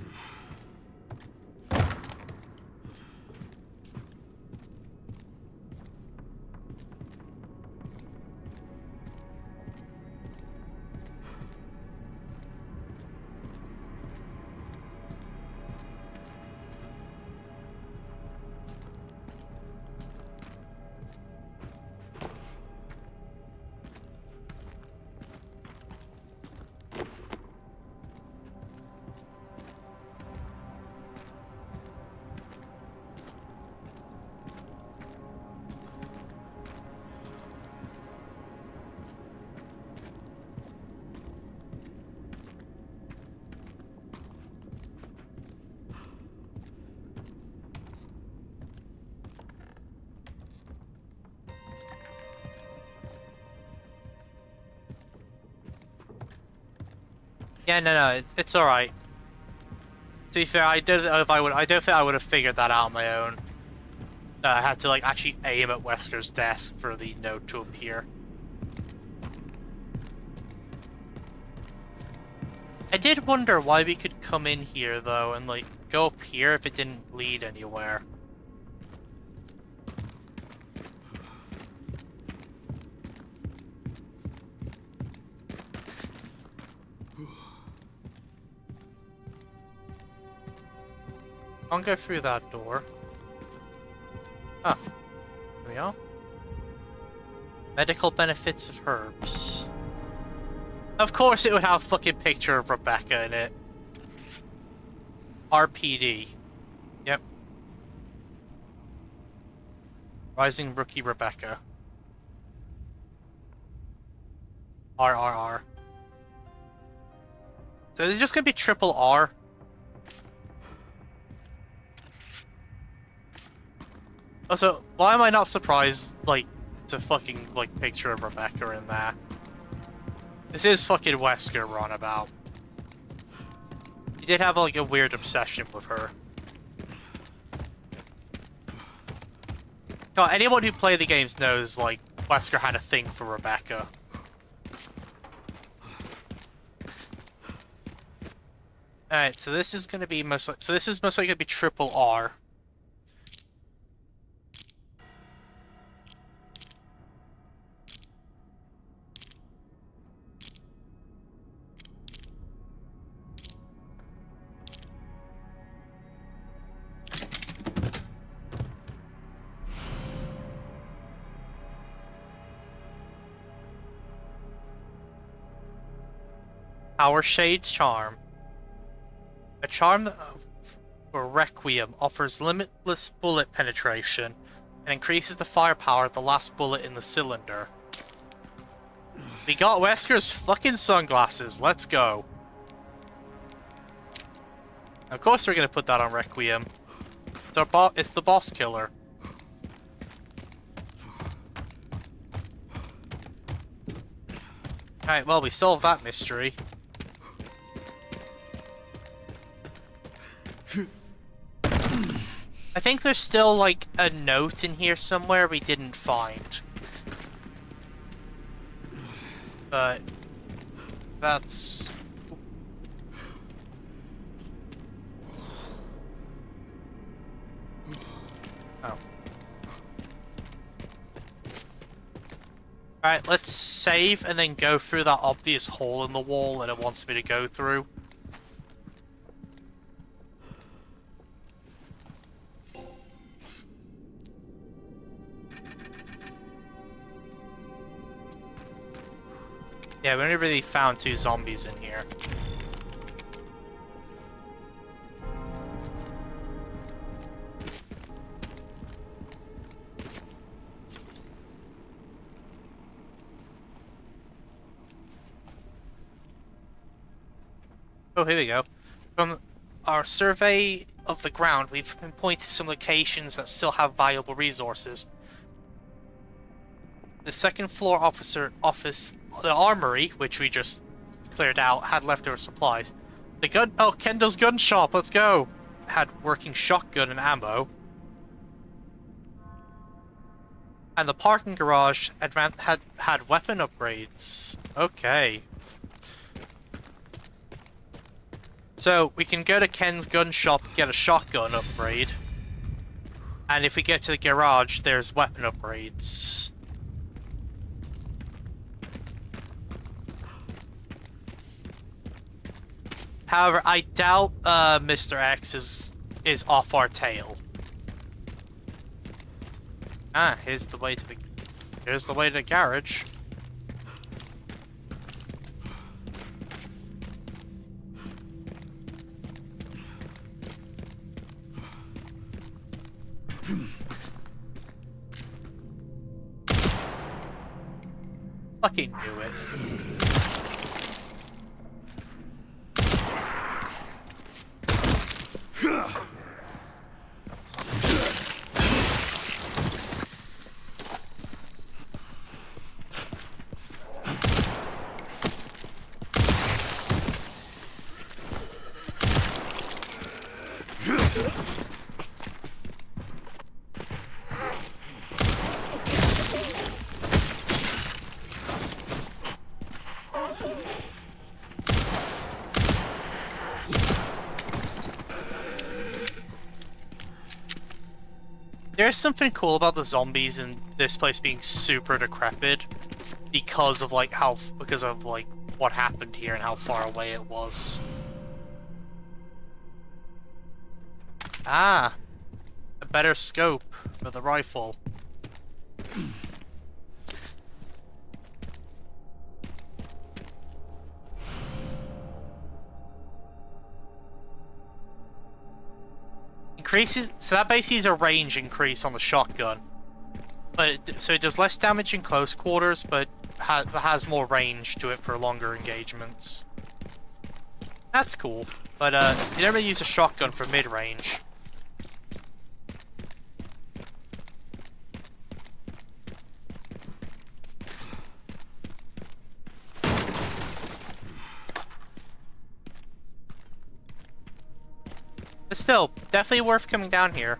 Yeah, no, it's all right. To be fair, I don't think I would have figured that out on my own. I had to actually aim at Wesker's desk for the note to appear. I did wonder why we could come in here though and go up here if it didn't lead anywhere. I'll go through that door. Ah, here we are. Medical benefits of herbs. Of course it would have a fucking picture of Rebecca in it. RPD. Yep. Rising Rookie Rebecca. RRR. So is it just gonna be triple R? Also, why am I not surprised, like, it's a fucking, like, picture of Rebecca in there? This is fucking Wesker we're on about. He did have, like, a weird obsession with her. No, anyone who played the games knows, like, Wesker had a thing for Rebecca. Alright, so this is gonna be most likely, this is most likely gonna be triple R. Power Shade Charm. A charm that, for Requiem offers limitless bullet penetration and increases the firepower of the last bullet in the cylinder. We got Wesker's fucking sunglasses. Let's go. Of course we're gonna put that on Requiem. It's the boss killer. Alright, well, we solved that mystery. I think there's still, like, a note in here somewhere we didn't find. But that's... Oh. Alright, let's save and then go through that obvious hole in the wall that it wants me to go through. Yeah, we only really found 2 zombies in here. Oh, here we go. From our survey of the ground, we've pinpointed some locations that still have valuable resources. The second floor office, the armory, which we just cleared out, had leftover supplies. The Kendall's gun shop, let's go! Had working shotgun and ammo. And the parking garage had weapon upgrades. Okay. So, we can go to Ken's gun shop, get a shotgun upgrade. And if we get to the garage, there's weapon upgrades. However, I doubt Mr. X is off our tail. Ah, here's the way to the garage. Fucking knew it. There's something cool about the zombies in this place being super decrepit because of like what happened here and how far away it was. Ah, a better scope for the rifle. Increases, so that basically is a range increase on the shotgun. But so it does less damage in close quarters, but has more range to it for longer engagements. That's cool. But you don't really use a shotgun for mid-range. But still, definitely worth coming down here.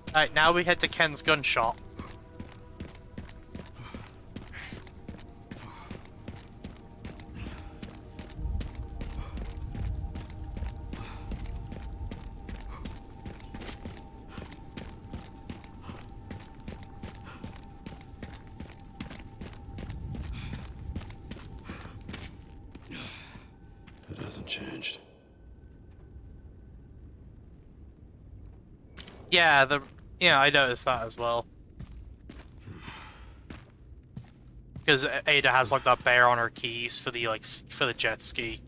Alright, now we head to Ken's gun shop. It hasn't changed. Yeah, I noticed that as well. Because Ada has like that bear on her keys for the for the jet ski.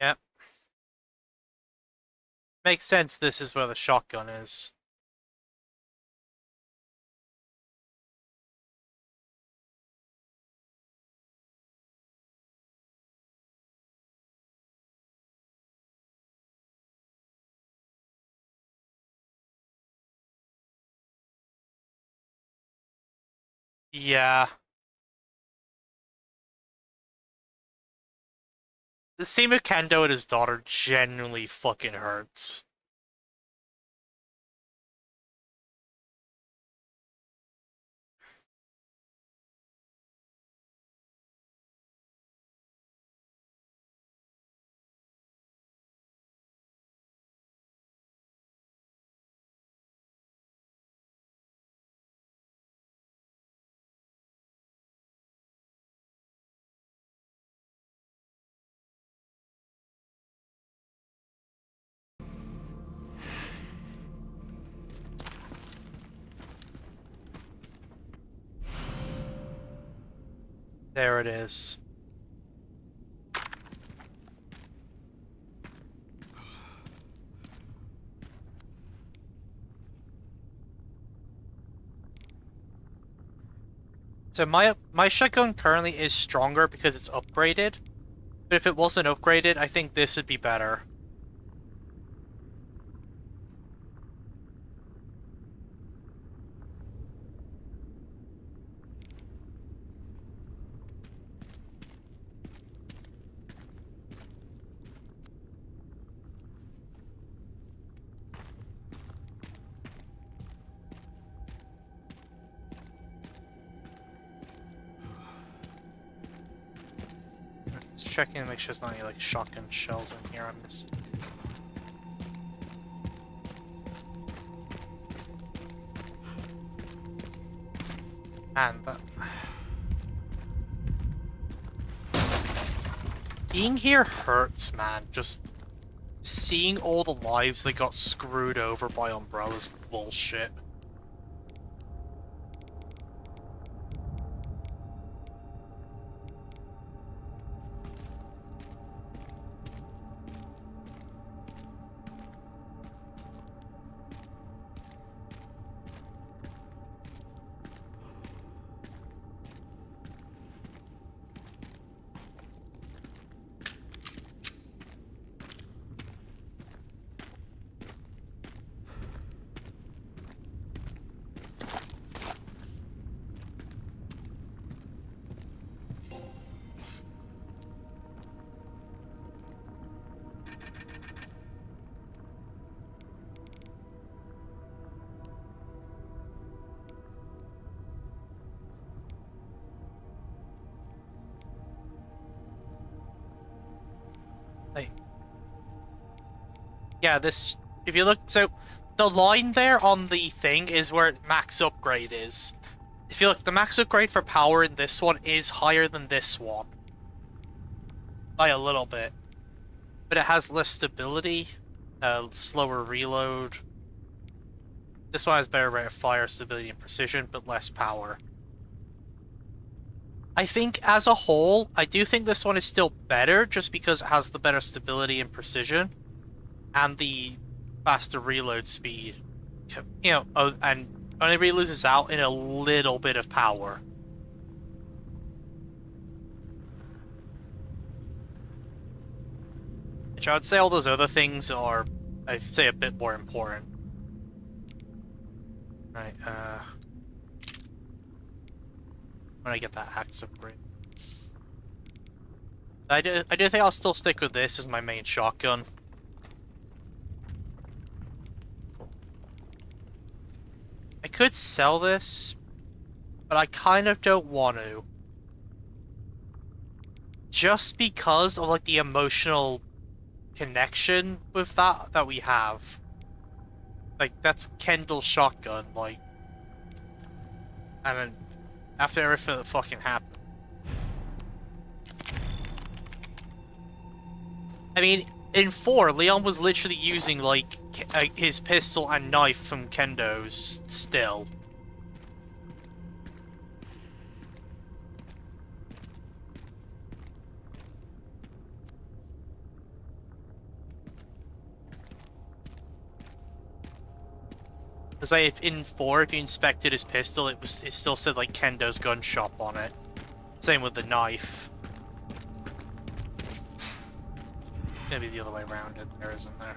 Yep. Makes sense this is where the shotgun is. Yeah. The scene with Kendo and his daughter genuinely fucking hurts. There it is. So my shotgun currently is stronger because it's upgraded. But if it wasn't upgraded, I think this would be better. Just checking to make sure there's not any like shotgun shells in here I'm missing. And that... Being here hurts, man. Just seeing all the lives that got screwed over by Umbrella's bullshit. Like, yeah, this. If you look, so the line there on the thing is where max upgrade is. If you look, the max upgrade for power in this one is higher than this one by a little bit, but it has less stability, slower reload. This one has better rate of fire, stability, and precision, but less power. I think, as a whole, I do think this one is still better, just because it has the better stability and precision, and the faster reload speed. You know, and only really loses out in a little bit of power. Which I would say all those other things are, I'd say, a bit more important. Right, when I get that axe upgrade. I do think I'll still stick with this as my main shotgun. I could sell this, but I kind of don't want to. Just because of, like, the emotional connection with that we have. Like, that's Kendall's shotgun, like... And then, after everything that fucking happened. I mean, in 4, Leon was literally using, like, his pistol and knife from Kendo's still. Because, like, in 4, if you inspected his pistol, it still said, like, Kendo's gun shop on it. Same with the knife. Maybe the other way around it, there isn't there.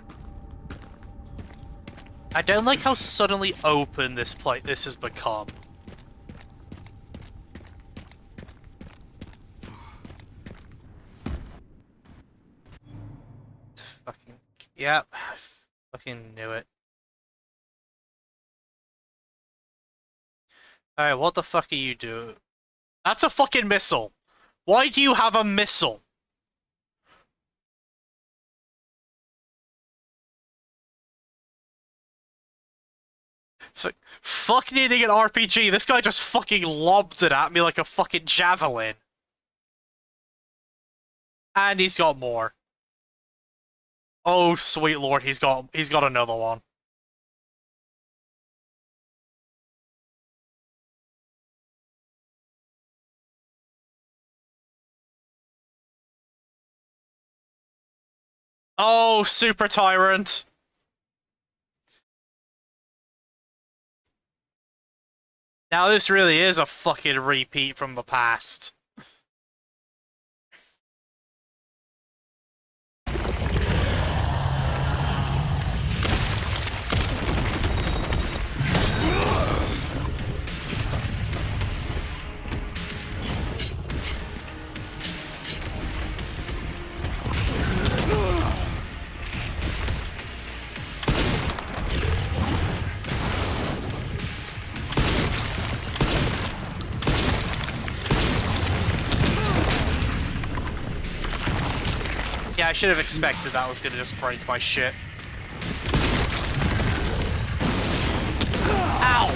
I don't like how suddenly open this has become. Fucking... Yep. I fucking knew it. Alright, what the fuck are you doing? That's a fucking missile! Why do you have a missile? Fuck needing an RPG, this guy just fucking lobbed it at me like a fucking javelin. And he's got more. Oh, sweet lord, he's got another one. Oh, Super Tyrant! Now this really is a fucking repeat from the past. Yeah, I should have expected that was gonna just break my shit. Ow!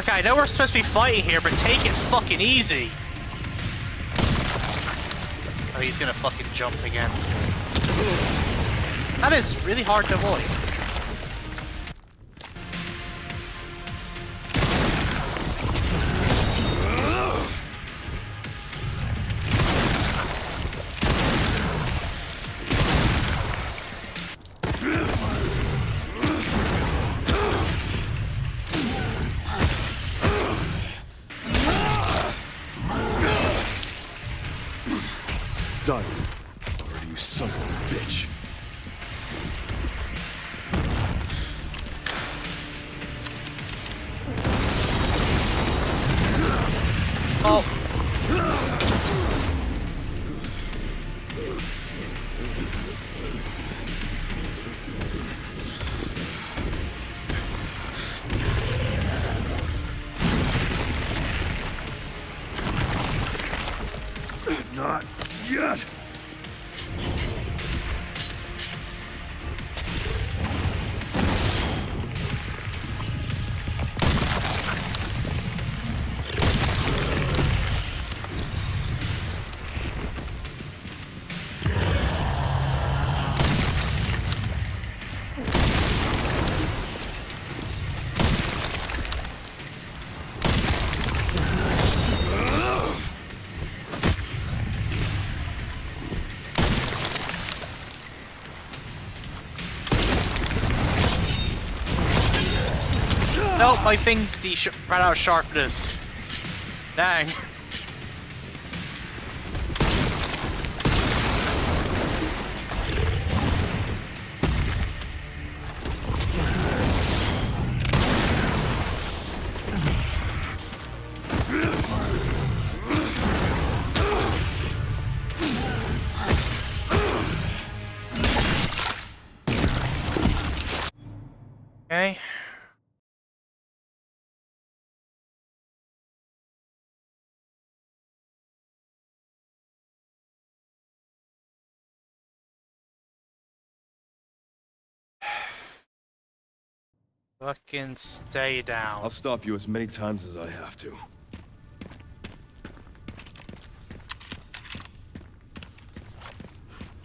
I know we're supposed to be fighting here, but take it fucking easy. Oh, he's gonna fucking jump again. That is really hard to avoid. done. Or you son of a bitch. Oh. Not yet. No, my thing ran out of sharpness. Dang. Okay. Fucking stay down. I'll stop you as many times as I have to.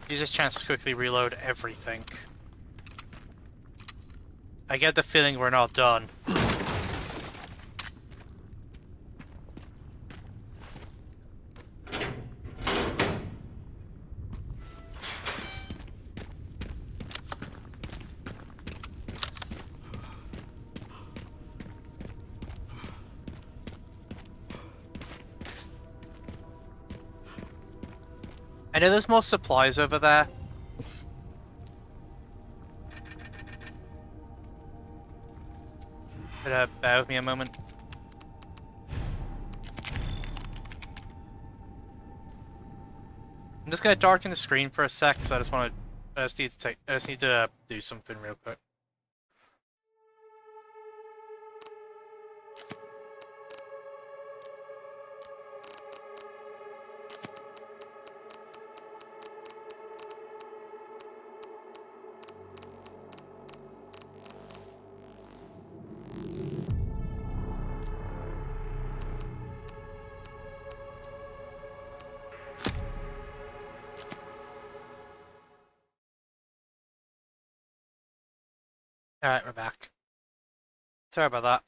Use this chance to quickly reload everything. I get the feeling we're not done. I know there's more supplies over there. But bear with me a moment. I'm just gonna darken the screen for a sec, because I just want to. I just need to do something real quick. Alright, we're back. Sorry about that.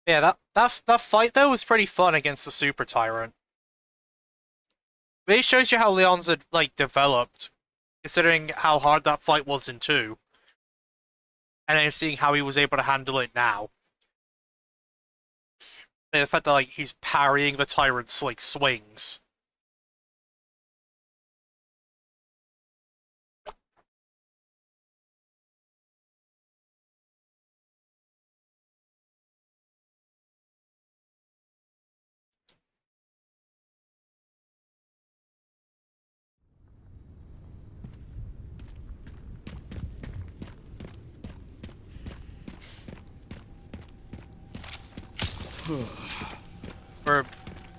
Yeah, that fight though was pretty fun against the Super Tyrant. Really shows you how Leon's had like developed, considering how hard that fight was in 2. And then seeing how he was able to handle it now. And the fact that like he's parrying the Tyrant's like swings.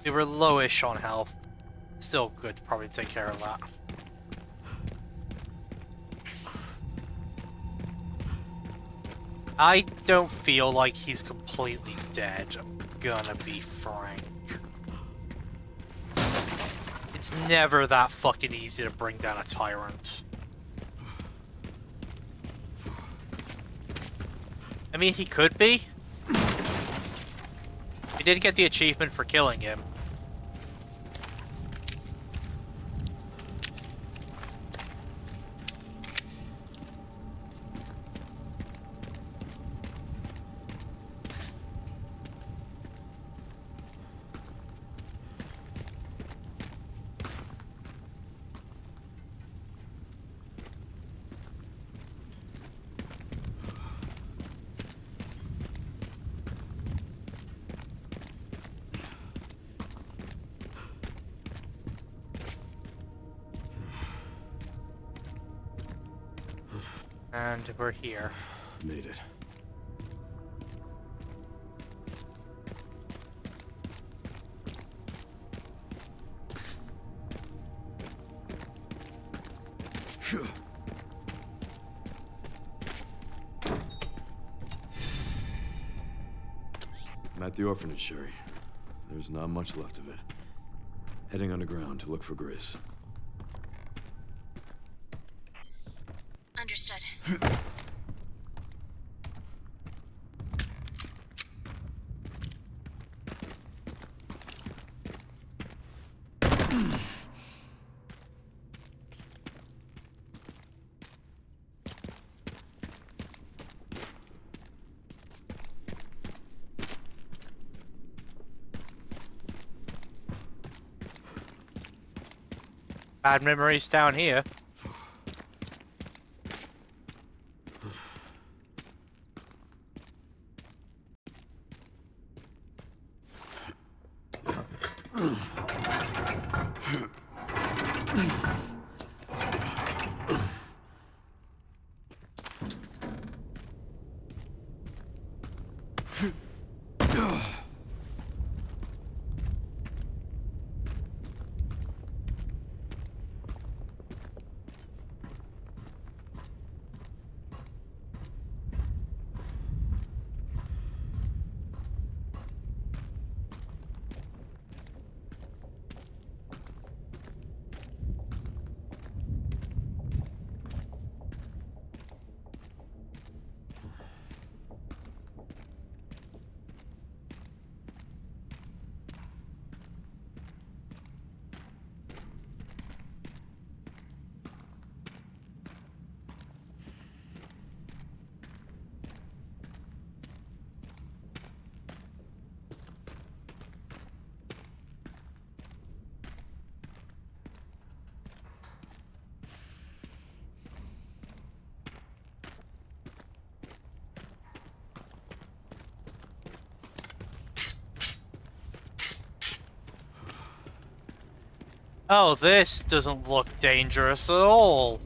We were lowish on health. Still good to probably take care of that. I don't feel like he's completely dead, I'm gonna be frank. It's never that fucking easy to bring down a tyrant. I mean, he could be. He did get the achievement for killing him. And we're here. Made it. I'm at the orphanage, Sherry. There's not much left of it. Heading underground to look for Grace. Understood. Bad memories down here. Oh, this doesn't look dangerous at all.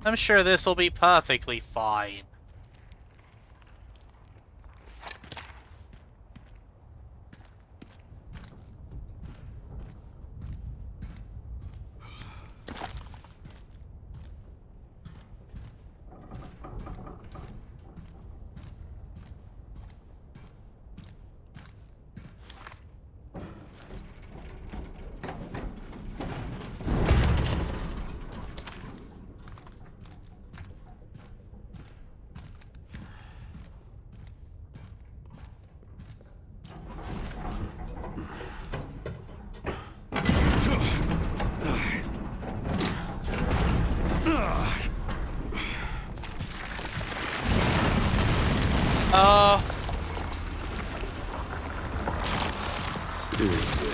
I'm sure this will be perfectly fine. Seriously.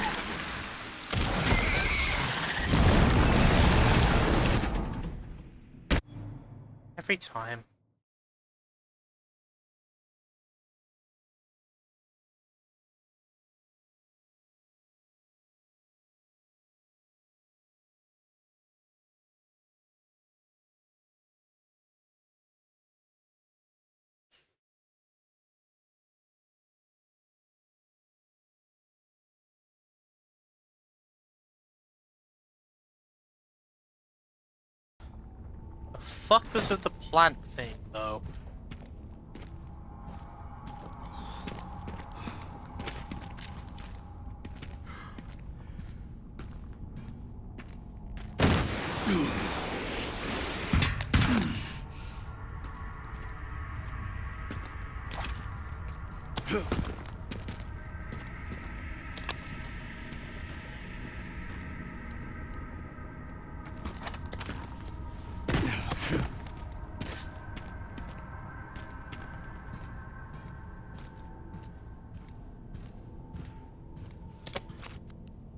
Every time. The fuck was with the plant thing, though?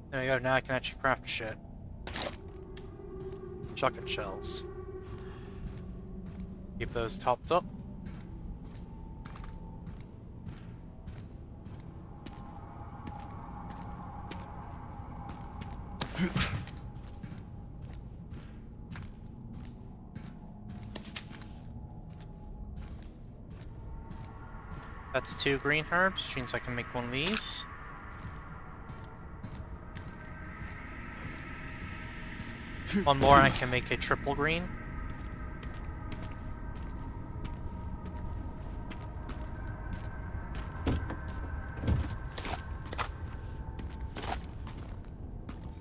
There we go, now I can actually craft shit. Shotgun shells. Keep those topped up. That's 2 green herbs, which means I can make one of these. One more and I can make a triple green.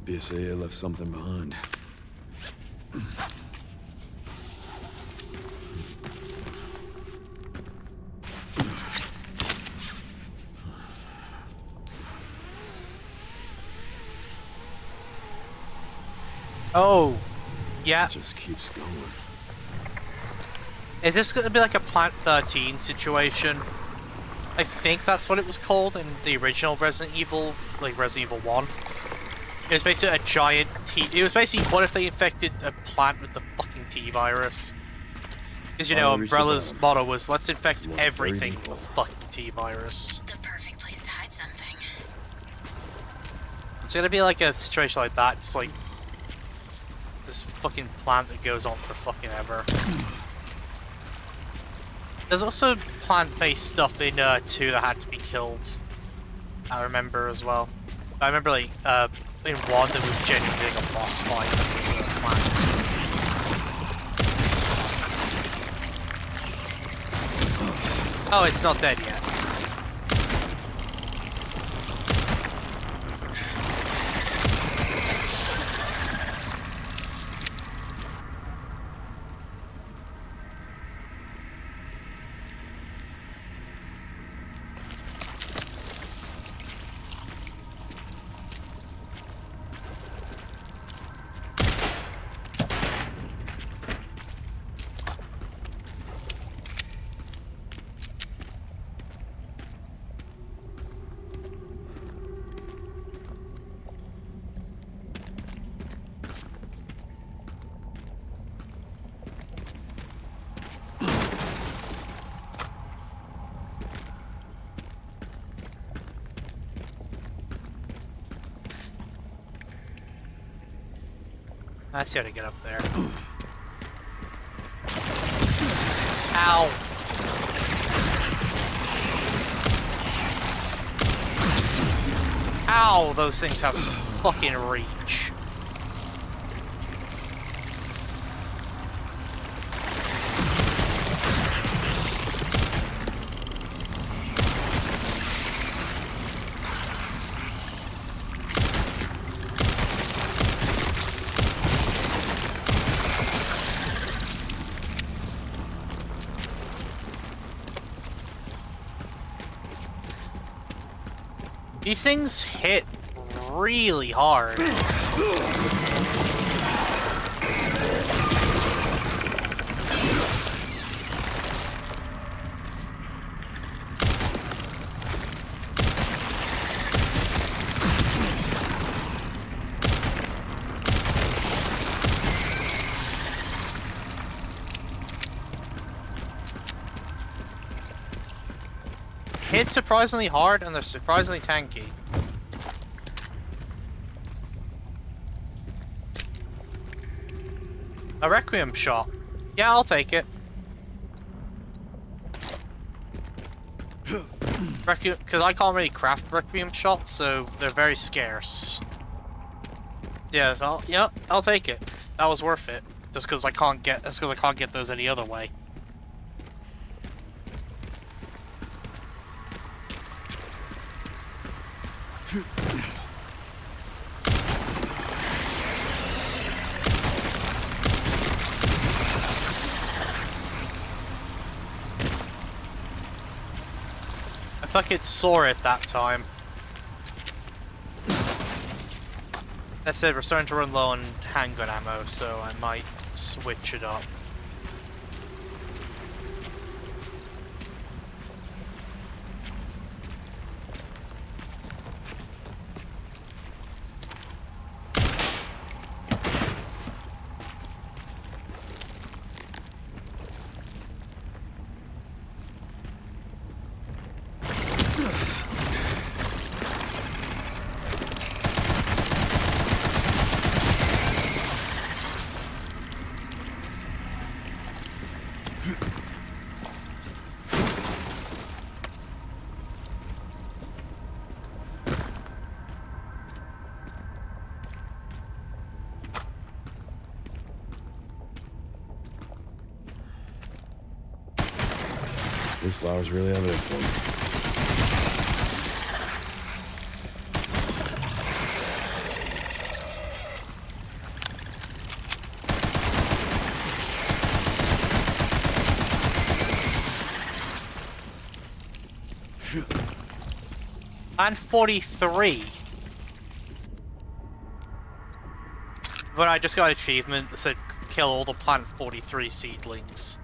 BSAA left something behind. Oh, yeah. It just keeps going. Is this going to be like a Plant 13 situation? I think that's what it was called in the original Resident Evil, like Resident Evil 1. It was basically a giant T. It was basically what if they infected a plant with the fucking T virus? Because you know, Umbrella's motto was let's infect everything with the fucking T virus. The perfect place to hide something. It's gonna be like a situation like that, just like this fucking plant that goes on for fucking ever. There's also plant-based stuff in 2 that had to be killed. I remember as well. I remember like in 1 there was genuinely like a boss fight that was plant. Oh, it's not dead yet. I see how to get up there. Ow! Ow! Those things have some fucking reach. These things hit really hard. Hit surprisingly hard and they're surprisingly tanky. A requiem shot. Yeah, I'll take it. Requiem, because I can't really craft requiem shots, so they're very scarce. Yeah, I'll take it. That was worth it. Just because I can't get those any other way. I fucking saw it that time. That said, we're starting to run low on handgun ammo, so I might switch it up. These flowers really have it in for me. And 43. But I just got an achievement that said kill all the plant 43 seedlings.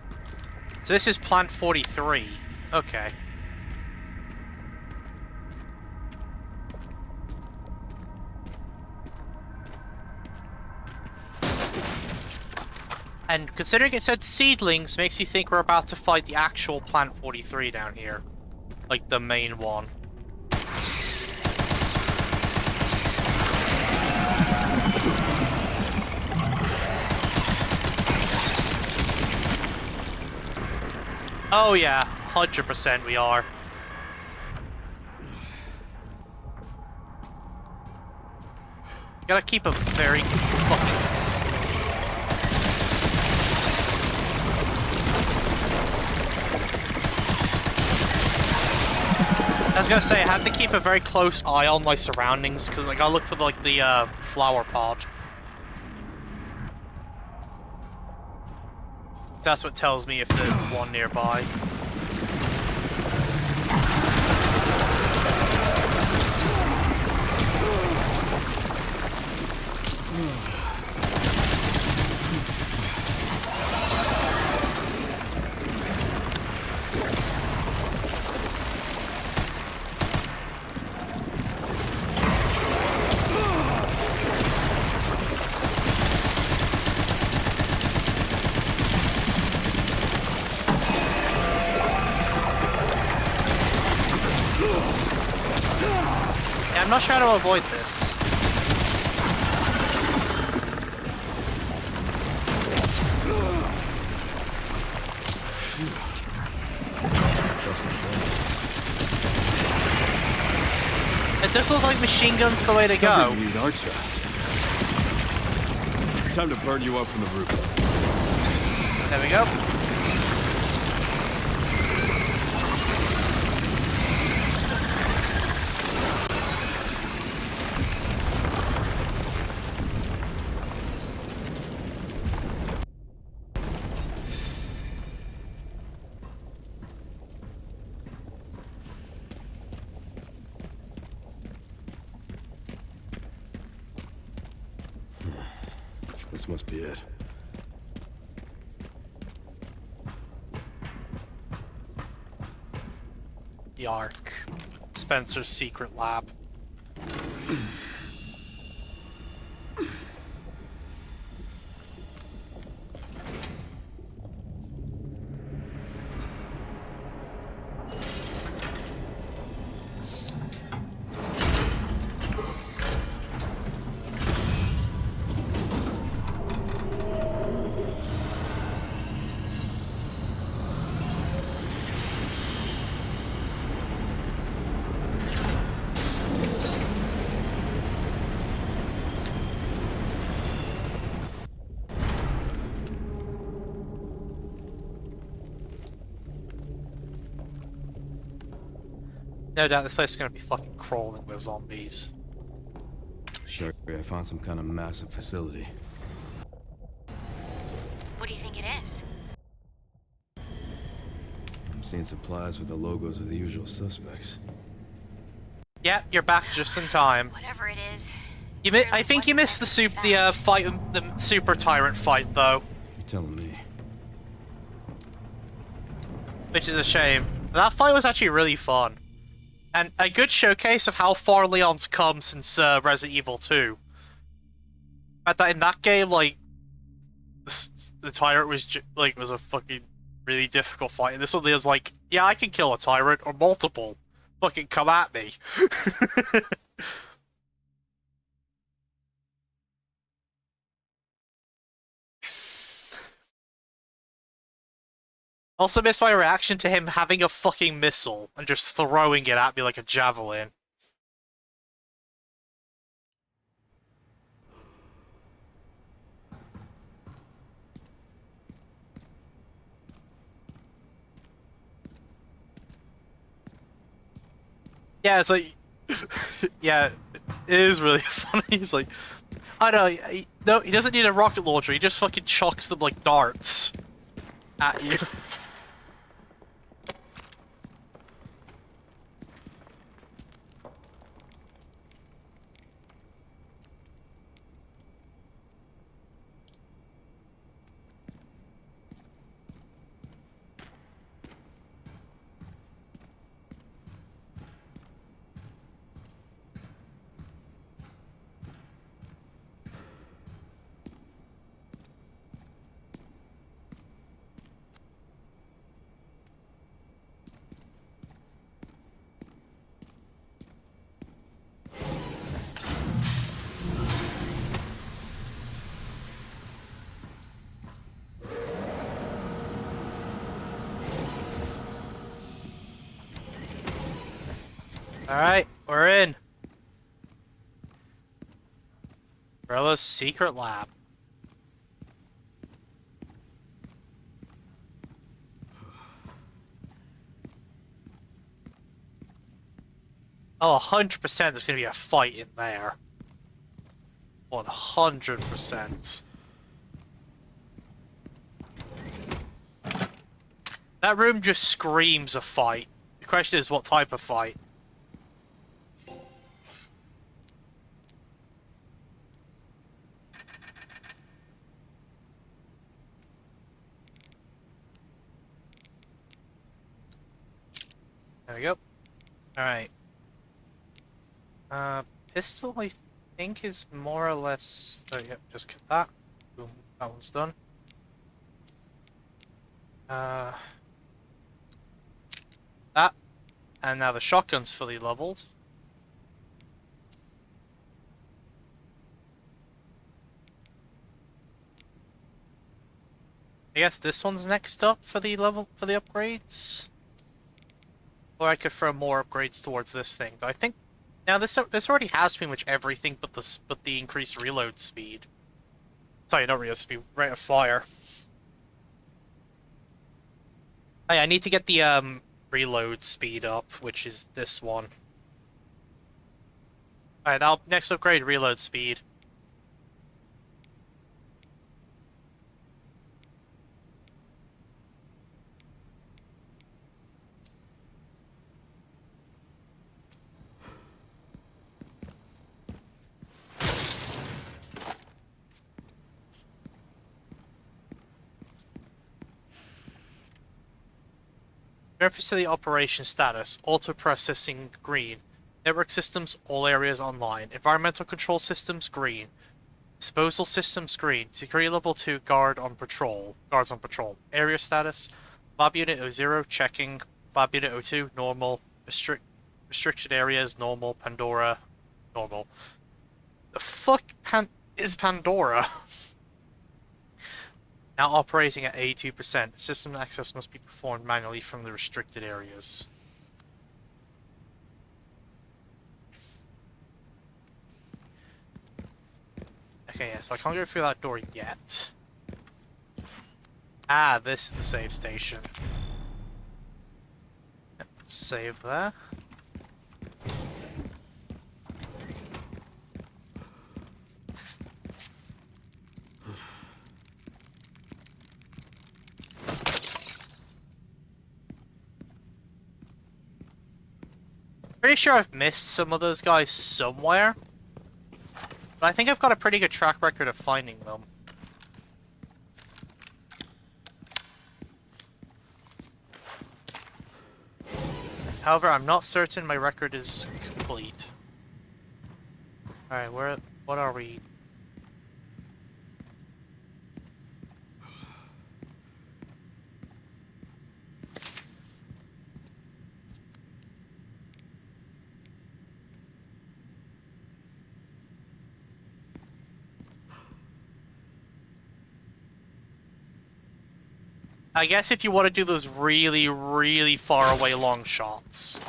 So this is plant 43. Okay. And considering it said seedlings, makes you think we're about to fight the actual plant 43 down here. Like the main one. Oh yeah, 100% we are. Gotta keep a very fucking... I was gonna say, I have to keep a very close eye on my surroundings, because I gotta look for like the flower pod. That's what tells me if there's one nearby. I'm not sure how to avoid this. It does look like machine guns the way to go. Lead, aren't you? Time to burn you up from the roof. There we go. This must be it. The Ark. Spencer's secret lab. No doubt this place is gonna be fucking crawling with zombies. Sure, I found some kind of massive facility. What do you think it is? I'm Seen supplies with the logos of the usual suspects. Yeah, you're back just in time. Whatever it is. I think you missed the fight, the super tyrant fight though, You're telling me. which is a shame. That fight was actually really fun, and a good showcase of how far Leon's come since Resident Evil 2. At that in that game, like the tyrant was was a fucking really difficult fight, and this one Leon's like, yeah, I can kill a tyrant or multiple. Fucking come at me. Also missed my reaction to him having a fucking missile and just throwing it at me like a javelin. Yeah, it's like... yeah, it is really funny. He's like... I know, no, he doesn't need a rocket launcher, he just fucking chucks them like darts at you. Alright, we're in. Umbrella's secret lab. Oh, 100% there's gonna be a fight in there. 100%. That room just screams a fight. The question is, what type of fight? There we go. Alright. Pistol, I think, is more or less... Oh, yeah, just get that. Boom, that one's done. That. And now the shotgun's fully leveled. I guess this one's next up for the upgrades. Or I could throw more upgrades towards this thing. But I think now this already has pretty much everything but the increased reload speed. Sorry, not reload speed, rate of fire. Hey, I need to get the reload speed up, which is this one. Alright, now next upgrade, reload speed. Facility operation status, auto processing green. Network systems, all areas online. Environmental control systems, green. Disposal systems, green. Security level 2, guards on patrol. Area status, lab unit 0, checking. Lab unit 02, normal. Restricted areas, normal. Pandora, normal. The fuck is Pandora? Now operating at 82%. System access must be performed manually from the restricted areas. Okay, yeah, so I can't go through that door yet. Ah, this is the save station. Yep, save there. Pretty sure I've missed some of those guys somewhere. But I think I've got a pretty good track record of finding them. However, I'm not certain my record is complete. Alright, what are we? I guess if you want to do those really, really far away long shots.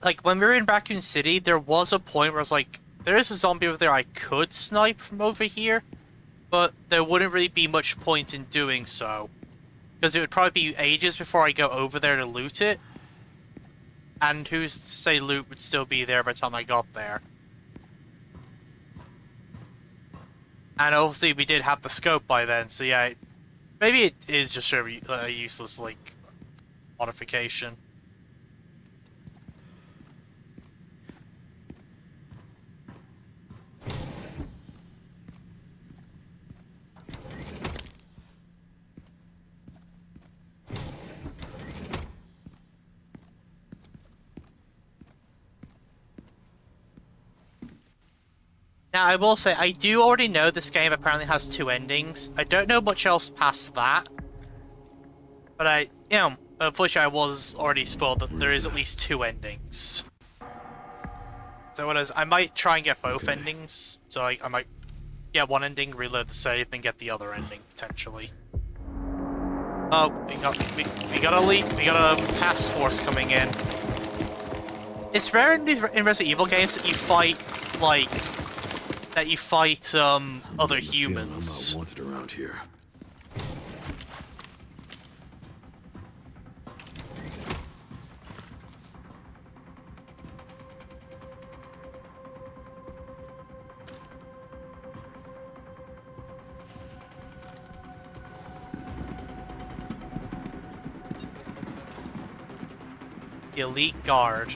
Like, when we were in Raccoon City, there was a point where I was like, there is a zombie over there I could snipe from over here, but there wouldn't really be much point in doing so. Because it would probably be ages before I go over there to loot it. And who's to say loot would still be there by the time I got there. And obviously we did have the scope by then, so yeah, maybe it is just a useless, like, modification. Now, I will say, I do already know this game apparently has 2 endings. I don't know much else past that. But unfortunately I was already spoiled that there is at least 2 endings. So what is, I might try and get both endings. So I might get one ending, reload the save, then get the other ending, potentially. Oh, we got a task force coming in. It's rare in Resident Evil games that you fight, like, other humans. I'm not wanted around here. The elite guard.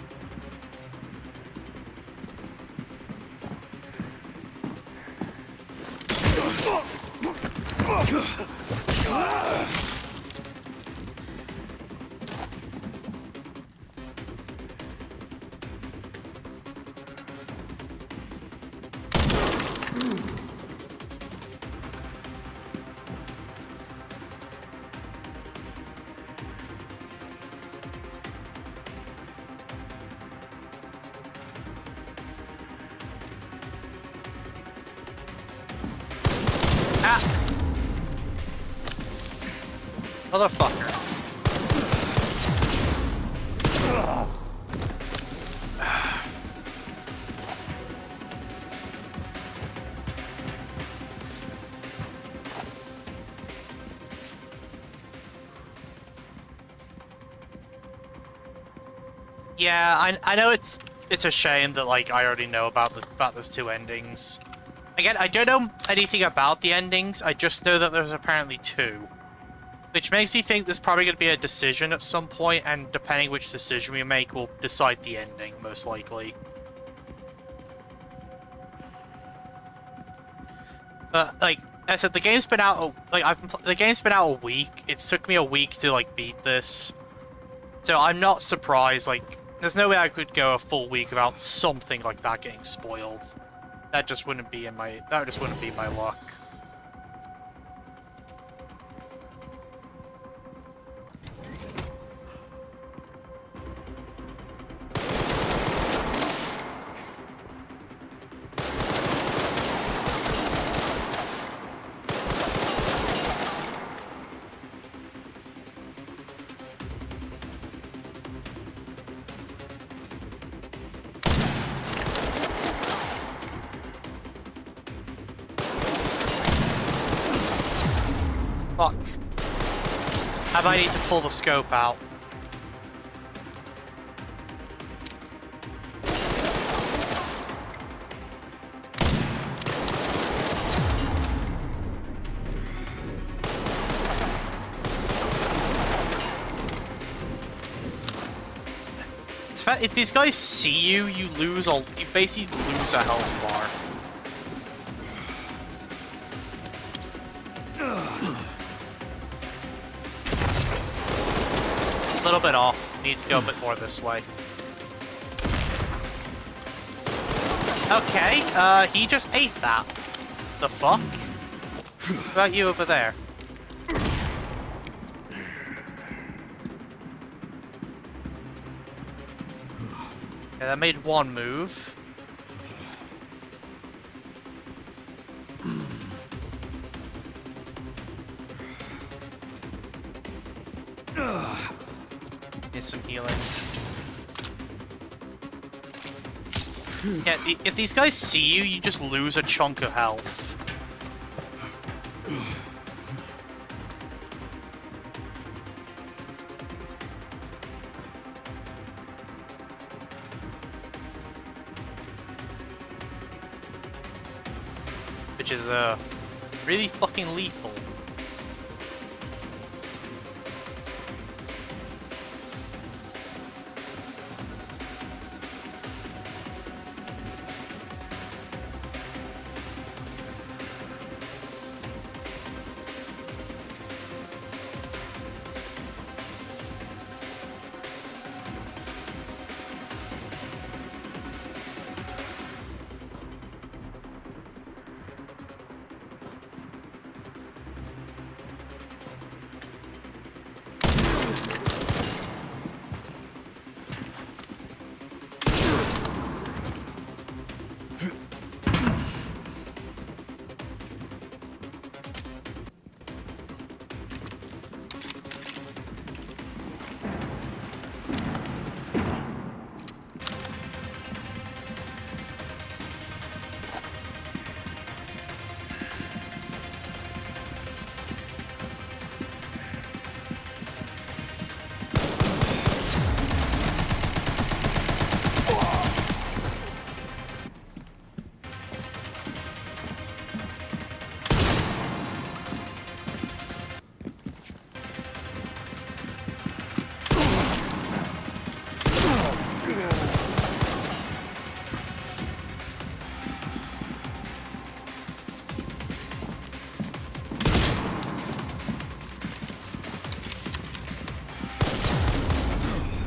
Motherfucker. Yeah, I know it's a shame that, like, I already know about those 2 endings. Again, I don't know anything about the endings, I just know that there's apparently 2. Which makes me think there's probably going to be a decision at some point, and depending which decision we make will decide the ending, most likely. But, like I said, the game's been out, the game's been out a week. It took me a week to, like, beat this. So I'm not surprised, like, there's no way I could go a full week without something like that getting spoiled. That just wouldn't be my luck. Fuck. I might need to pull the scope out. fact, if these guys see you, you basically lose a health bar. A little bit off. Need to go a bit more this way. Okay, he just ate that. The fuck? What about you over there? Yeah, that made one move. Need some healing. Yeah, if these guys see you, you just lose a chunk of health. Which is, really fucking lethal.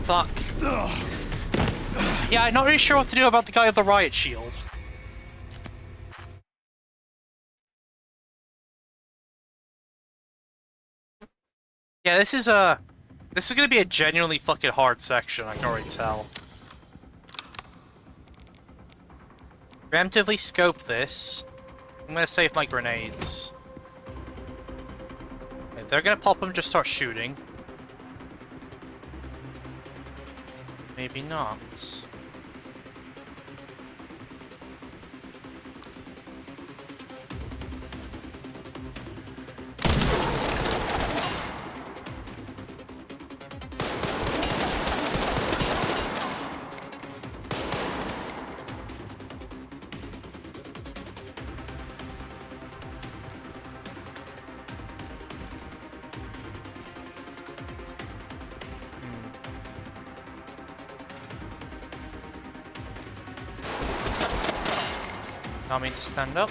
Fuck. Yeah, I'm not really sure what to do about the guy with the riot shield. Yeah, this is gonna be a genuinely fucking hard section, I can already tell. Preemptively scope this. I'm gonna save my grenades. Okay, they're gonna pop them, just start shooting. Maybe not. Not mean to stand up.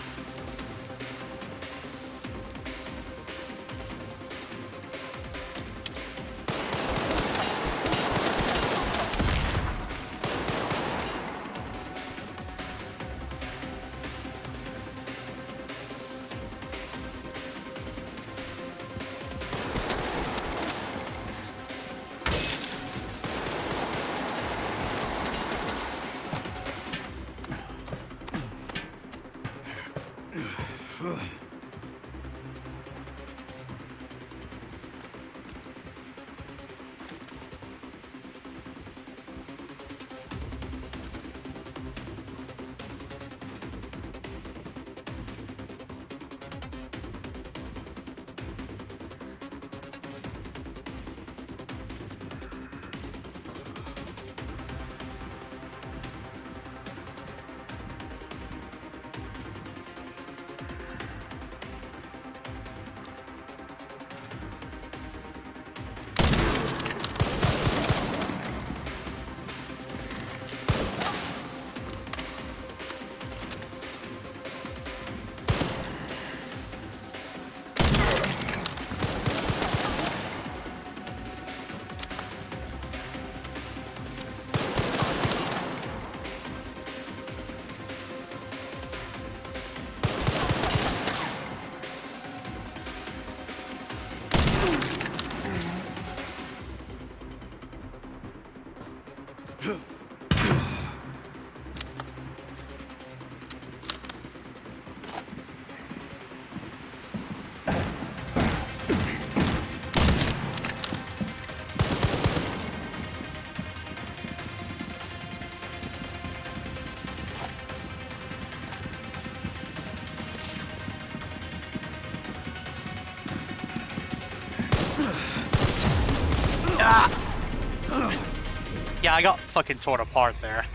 Yeah, I got fucking torn apart there.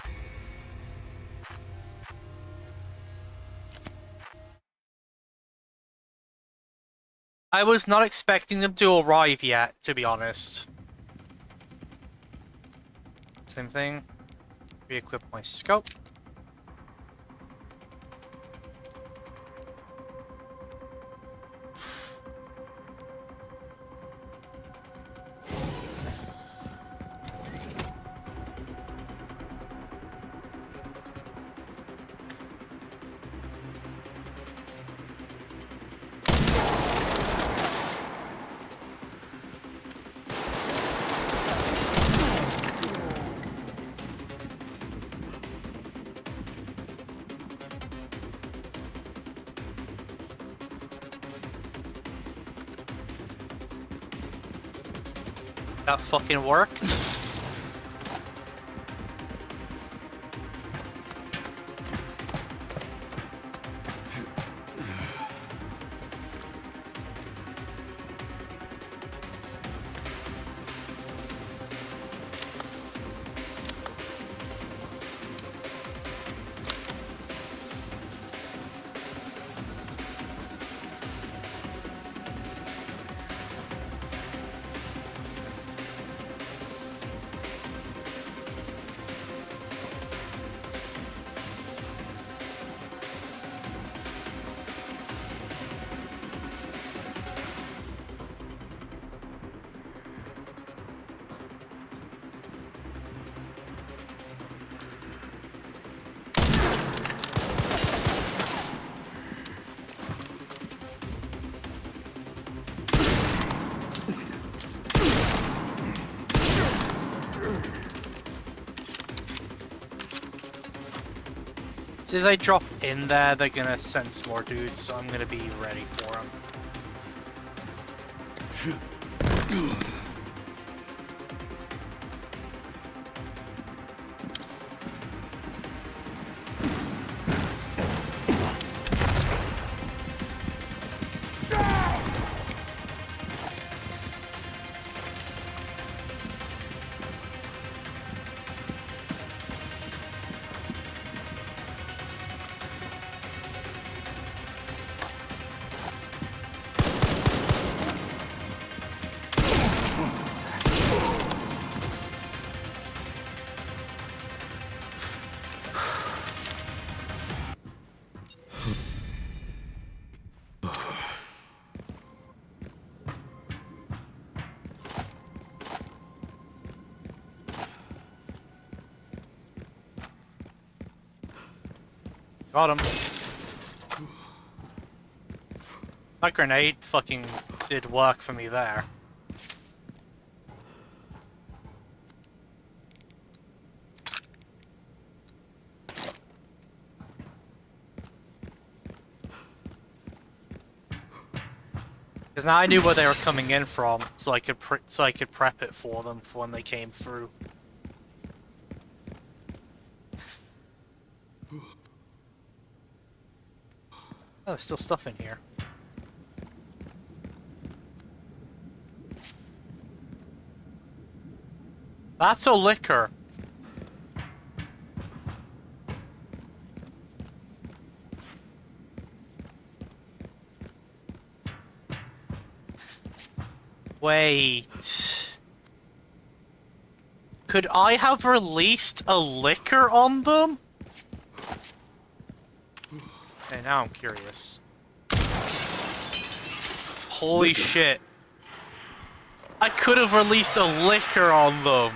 I was not expecting them to arrive yet, to be honest. Same thing. Re-equip my scope. That fucking worked. As soon as I drop in there, they're gonna sense more dudes, so I'm gonna be ready for them. Got him. That grenade fucking did work for me there. Because now I knew where they were coming in from, so I could prep it for them for when they came through. Oh, there's still stuff in here. That's a liquor. Wait. Could I have released a liquor on them? Okay, now I'm curious. Holy shit. I could have released a liquor on them.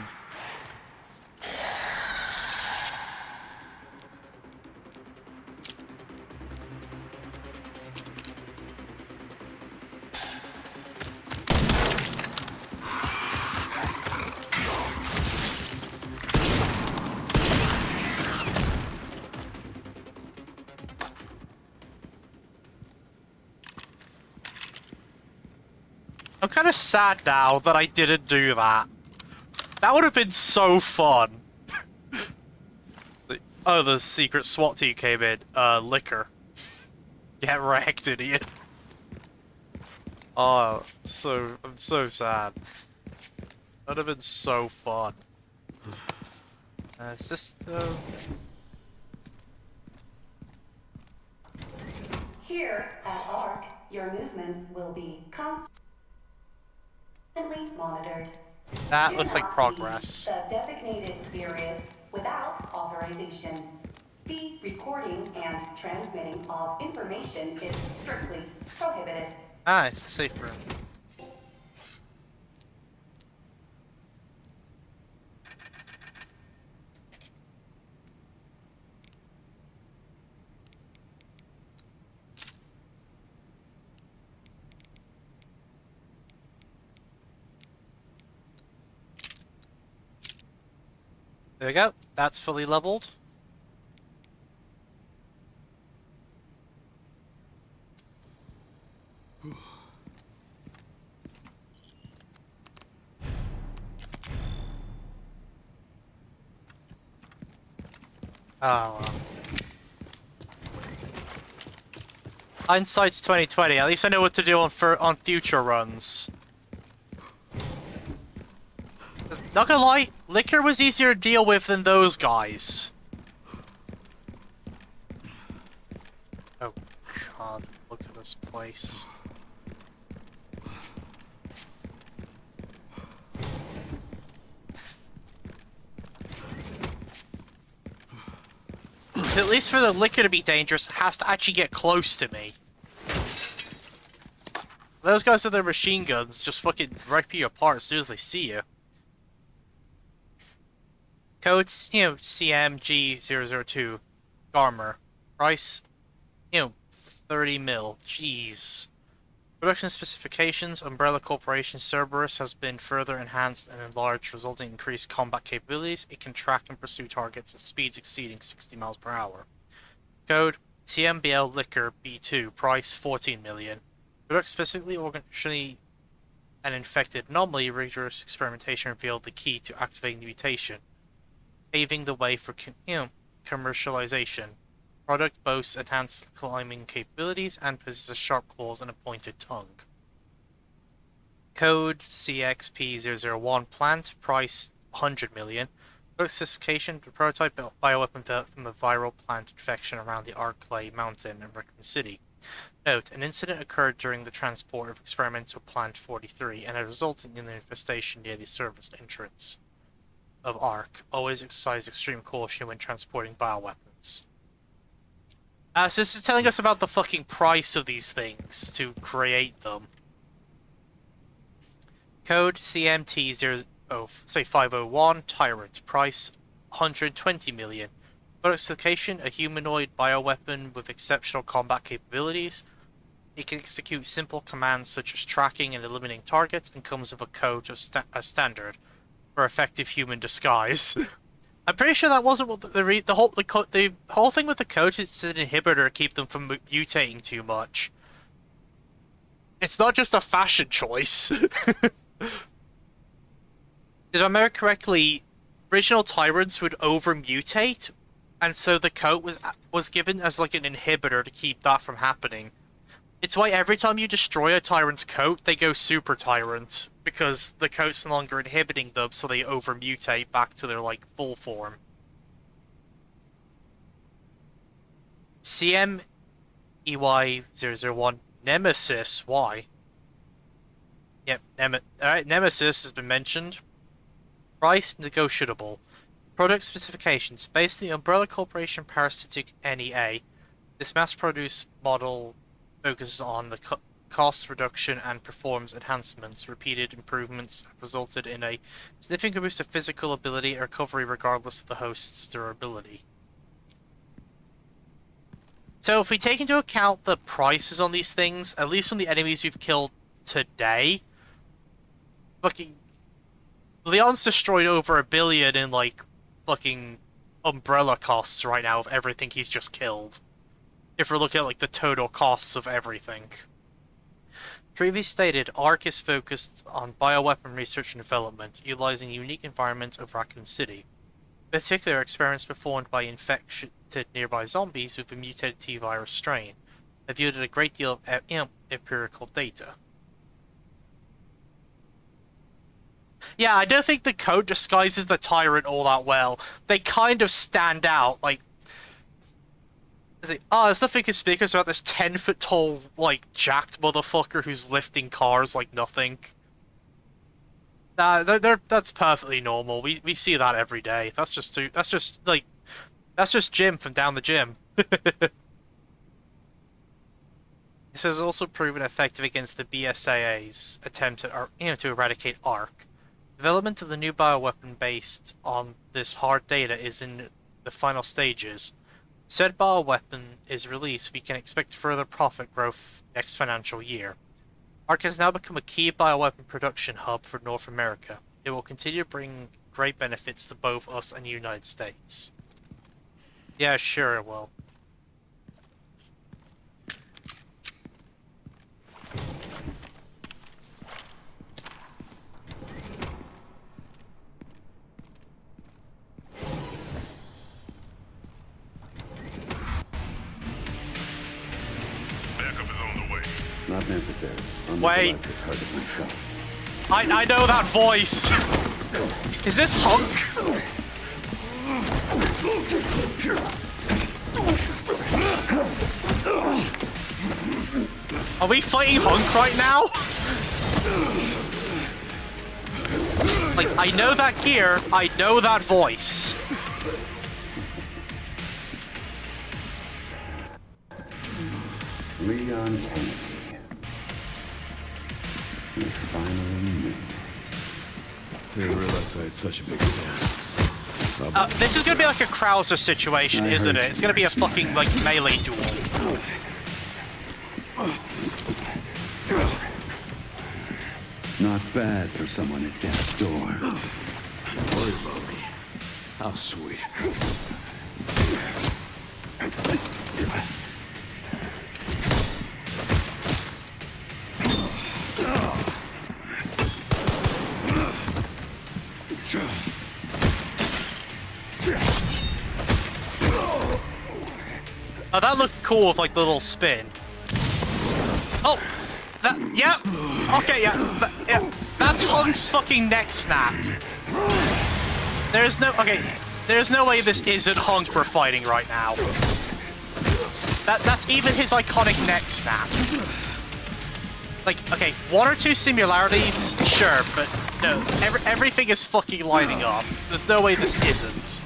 I'm kind of sad now that I didn't do that. That would have been so fun. Oh, the secret SWAT team came in. Liquor. Get wrecked, idiot. Oh, I'm so sad. That'd have been so fun. Is this the... Here at ARC, your movements will be constantly monitored. That Do looks like not progress. leave the designated areas without authorization. The recording and transmitting of information is strictly prohibited. Ah, it's the safe room. There we go. That's fully leveled. Oh, well. Hindsight's 2020. At least I know what to do on future runs. 'Cause, not gonna lie, Liquor was easier to deal with than those guys. Oh god, look at this place. At least for the Liquor to be dangerous, it has to actually get close to me. Those guys with their machine guns just fucking rip you apart as soon as they see you. Codes, CMG002, Garmer. Price, 30 mil. Jeez. Production specifications, Umbrella Corporation Cerberus has been further enhanced and enlarged, resulting in increased combat capabilities. It can track and pursue targets at speeds exceeding 60 miles per hour. Code, TMBL Liquor B2, price 14 million. Product specifically organically an infected anomaly, rigorous experimentation revealed the key to activating the mutation, paving the way for commercialization. Product boasts enhanced climbing capabilities and possesses sharp claws and a pointed tongue. Code CXP001 plant, price 100 million. Product specification, the prototype bioweapon built from a viral plant infection around the Arclay Mountain in Raccoon City. Note, an incident occurred during the transport of experimental plant 43 and resulting in an infestation near the service entrance of ARC. Always exercise extreme caution when transporting bioweapons. So this is telling us about the fucking price of these things to create them. Code CMT501 Tyrant. Price 120 million. Product specification, a humanoid bioweapon with exceptional combat capabilities. It can execute simple commands such as tracking and eliminating targets and comes with a code of standard for effective human disguise. I'm pretty sure that wasn't what the whole thing with the code is an inhibitor to keep them from mutating too much. It's not just a fashion choice. If I remember correctly, original tyrants would over-mutate, and so the coat was given as like an inhibitor to keep that from happening. It's why every time you destroy a tyrant's coat, they go super tyrant, because the coat's no longer inhibiting them, so they over-mutate back to their, like, full form. CMEY001 Nemesis, why? Yep, alright, Nemesis has been mentioned. Price, negotiable. Product specifications. Based on the Umbrella Corporation Parasitic NEA, this mass-produced model focuses on the cost reduction and performance enhancements. Repeated improvements have resulted in a significant boost of physical ability and recovery regardless of the host's durability. So if we take into account the prices on these things, at least on the enemies we've killed today, fucking Leon's destroyed over 1 billion in like fucking Umbrella costs right now of everything he's just killed. If we're looking at like the total costs of everything. Previously stated, ARC is focused on bioweapon research and development, utilizing a unique environment of Raccoon City. In particular, experiments performed by infected nearby zombies with a mutated T-virus strain have yielded a great deal of empirical data. Yeah, I don't think the code disguises the tyrant all that well. They kind of stand out, like... there's nothing conspicuous about this 10-foot tall, like, jacked motherfucker who's lifting cars like nothing. Nah, that's perfectly normal. We see that every day. That's just Jim from down the gym. This has also proven effective against the BSAA's attempt to eradicate ARC. Development of the new bioweapon based on this hard data is in the final stages. Said bioweapon is released, we can expect further profit growth next financial year. ARC has now become a key bioweapon production hub for North America. It will continue to bring great benefits to both us and the United States. Yeah, sure it will. Backup is on the way. Not necessary. I'm Wait. alive to target myself. I know that voice! Is this Hunk? Are we fighting Hunk right now? Like, I know that gear, I know that voice. Leon Kennedy. We finally meet. I didn't realize I had such a big fan. This is gonna be like a Krauser situation, I isn't heard it? It's gonna be a fucking, like, melee duel. Not bad for someone at death's door. Worry about me. How sweet. Oh, that looked cool with, like, the little spin. Oh! That, yeah! Okay, yeah, that's Hunk's fucking neck snap. There's no way this isn't Hunk we're fighting right now. That's even his iconic neck snap. Like, okay, one or two similarities, sure, but no, everything is fucking lining up. There's no way this isn't.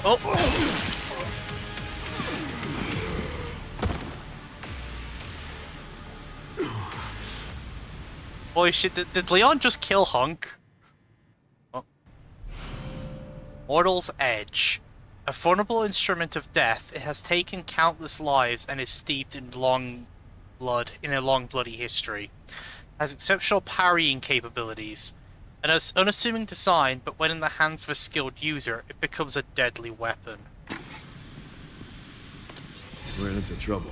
Oh! Holy shit, did Leon just kill Hunk? Oh. Mortal's Edge. A formidable instrument of death, it has taken countless lives and is steeped in a long bloody history. Has exceptional parrying capabilities. An unassuming design, but when in the hands of a skilled user, it becomes a deadly weapon. Ran into trouble.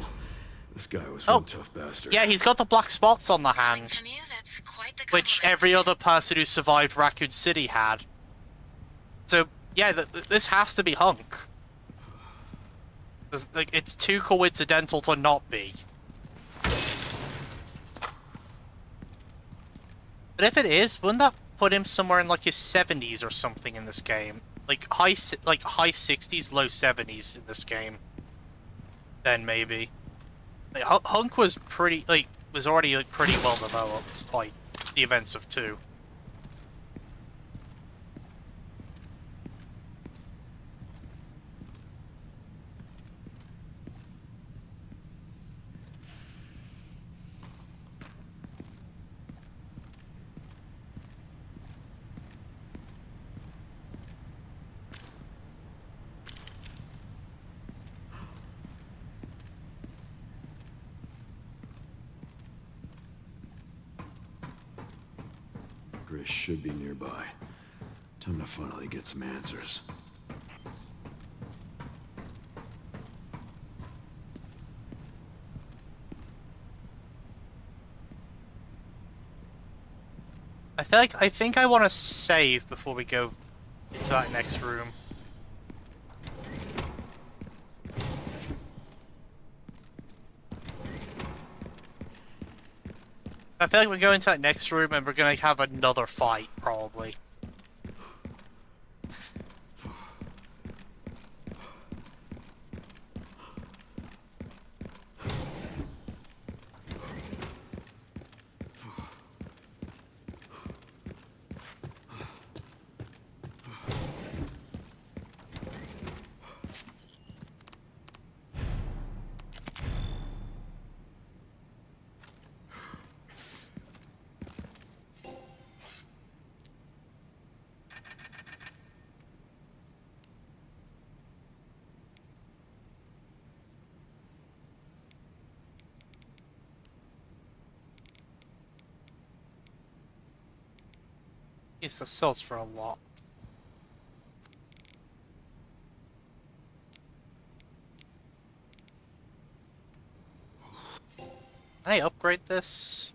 This guy was one tough bastard. Yeah, he's got the black spots on the hand, From you, that's quite the which compliment. every other person who survived Raccoon City had. So, yeah, this has to be Hunk. Like, it's too coincidental to not be. But if it is, wouldn't that put him somewhere in like his 70s or something in this game? Like high 60s, low 70s in this game. Then maybe. Like, Hunk was already like pretty well developed by the events of 2. Grace should be nearby. Time to finally get some answers. I think I want to save before we go into that next room. I feel like we go into that next room and we're gonna have another fight, probably. Yes, that sells for a lot. Can I upgrade this?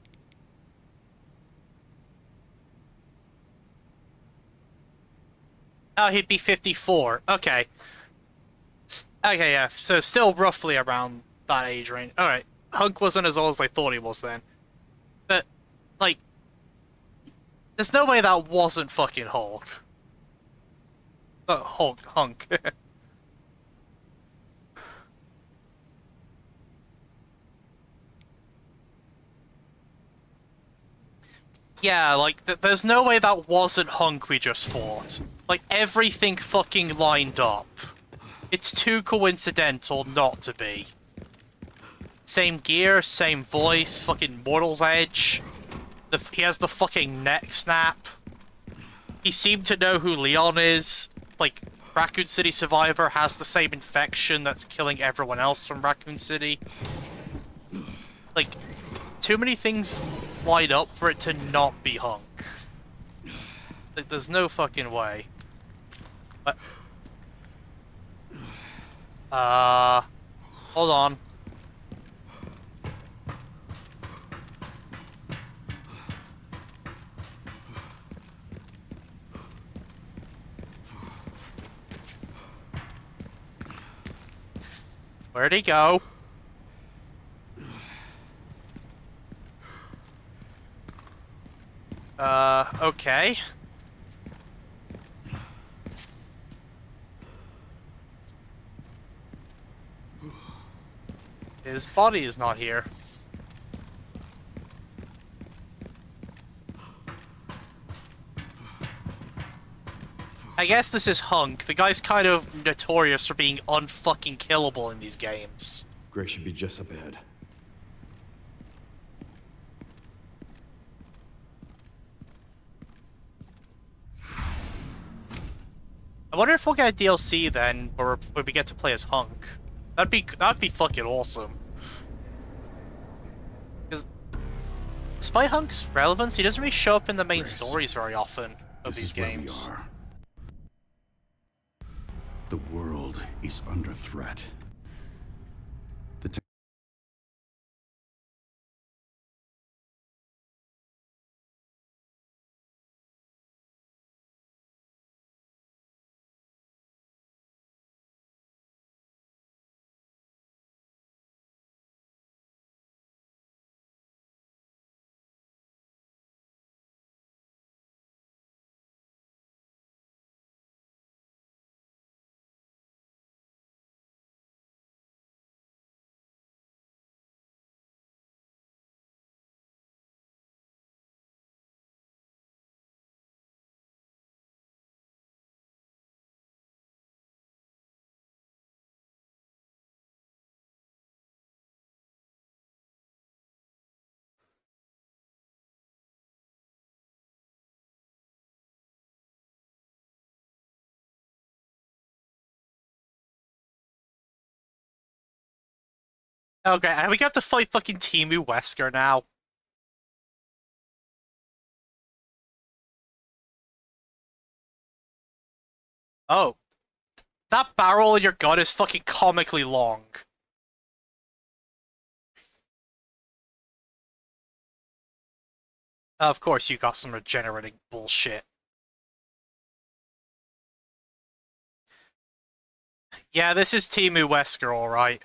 Oh, he'd be 54. Okay. Okay, yeah. So still roughly around that age range. Alright. Hunk wasn't as old as I thought he was then. But, like, there's no way that wasn't fucking Hulk. Hunk. Yeah, like, there's no way that wasn't Hunk we just fought. Like, everything fucking lined up. It's too coincidental not to be. Same gear, same voice, fucking Mortal's Edge. He has the fucking neck snap. He seemed to know who Leon is. Like, Raccoon City Survivor has the same infection that's killing everyone else from Raccoon City. Like, too many things line up for it to not be Hunk. Like, there's no fucking way. But... hold on. Where'd he go? Okay. His body is not here. I guess this is Hunk. The guy's kind of notorious for being unfucking killable in these games. Gray should be just up ahead. I wonder if we'll get a DLC then, where we get to play as Hunk. That'd be fucking awesome. Because despite Hunk's relevance, he doesn't really show up in the main stories very often of these games. Where we are. The world is under threat. The Okay, and we got to fight fucking Timu Wesker now. Oh. That barrel in your gun is fucking comically long. Of course you got some regenerating bullshit. Yeah, this is Timu Wesker, alright.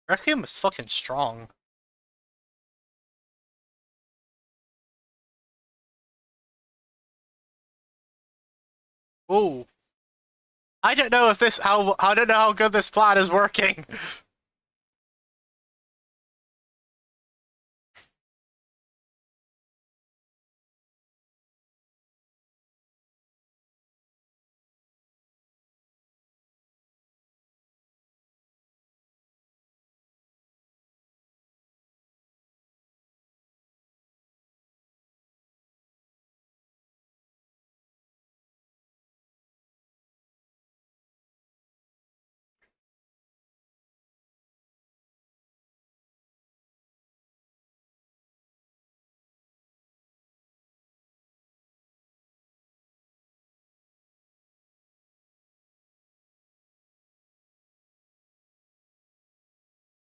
Requiem is fucking strong. Ooh. I don't know if this I don't know how good this plan is working.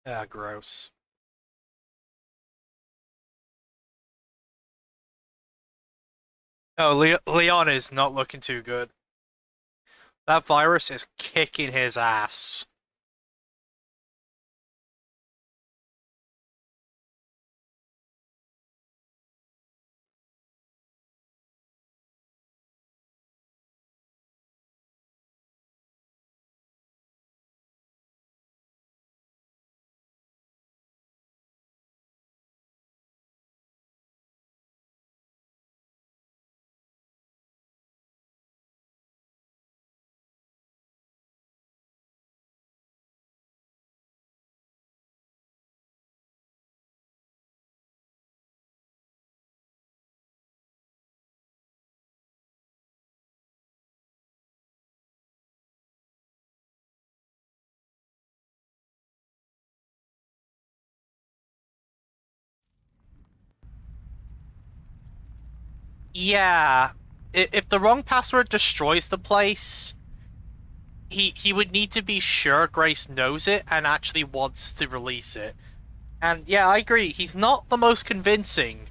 Ah, gross. Oh, Leon is not looking too good. That virus is kicking his ass. Yeah. If the wrong password destroys the place, he would need to be sure Grace knows it and actually wants to release it. And yeah, I agree. He's not the most convincing.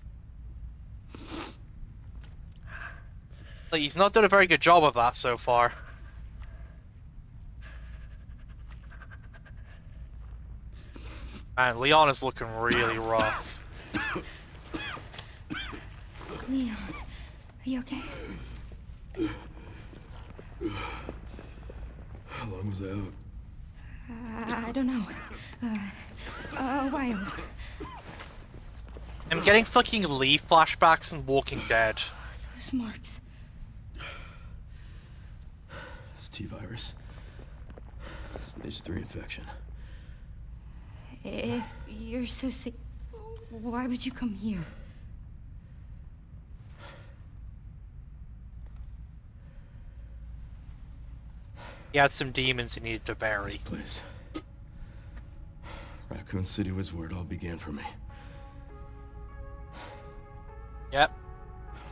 Like, he's not done a very good job of that so far. Man, Leon is looking really rough. Leon, are you okay? How long was I out? I don't know. A while. I'm getting fucking Lee flashbacks and Walking Dead. Those marks. It's T-virus. Stage 3 infection. If you're so sick, why would you come here? He had some demons he needed to This bury. place. Raccoon City was where it all began for me. Yep.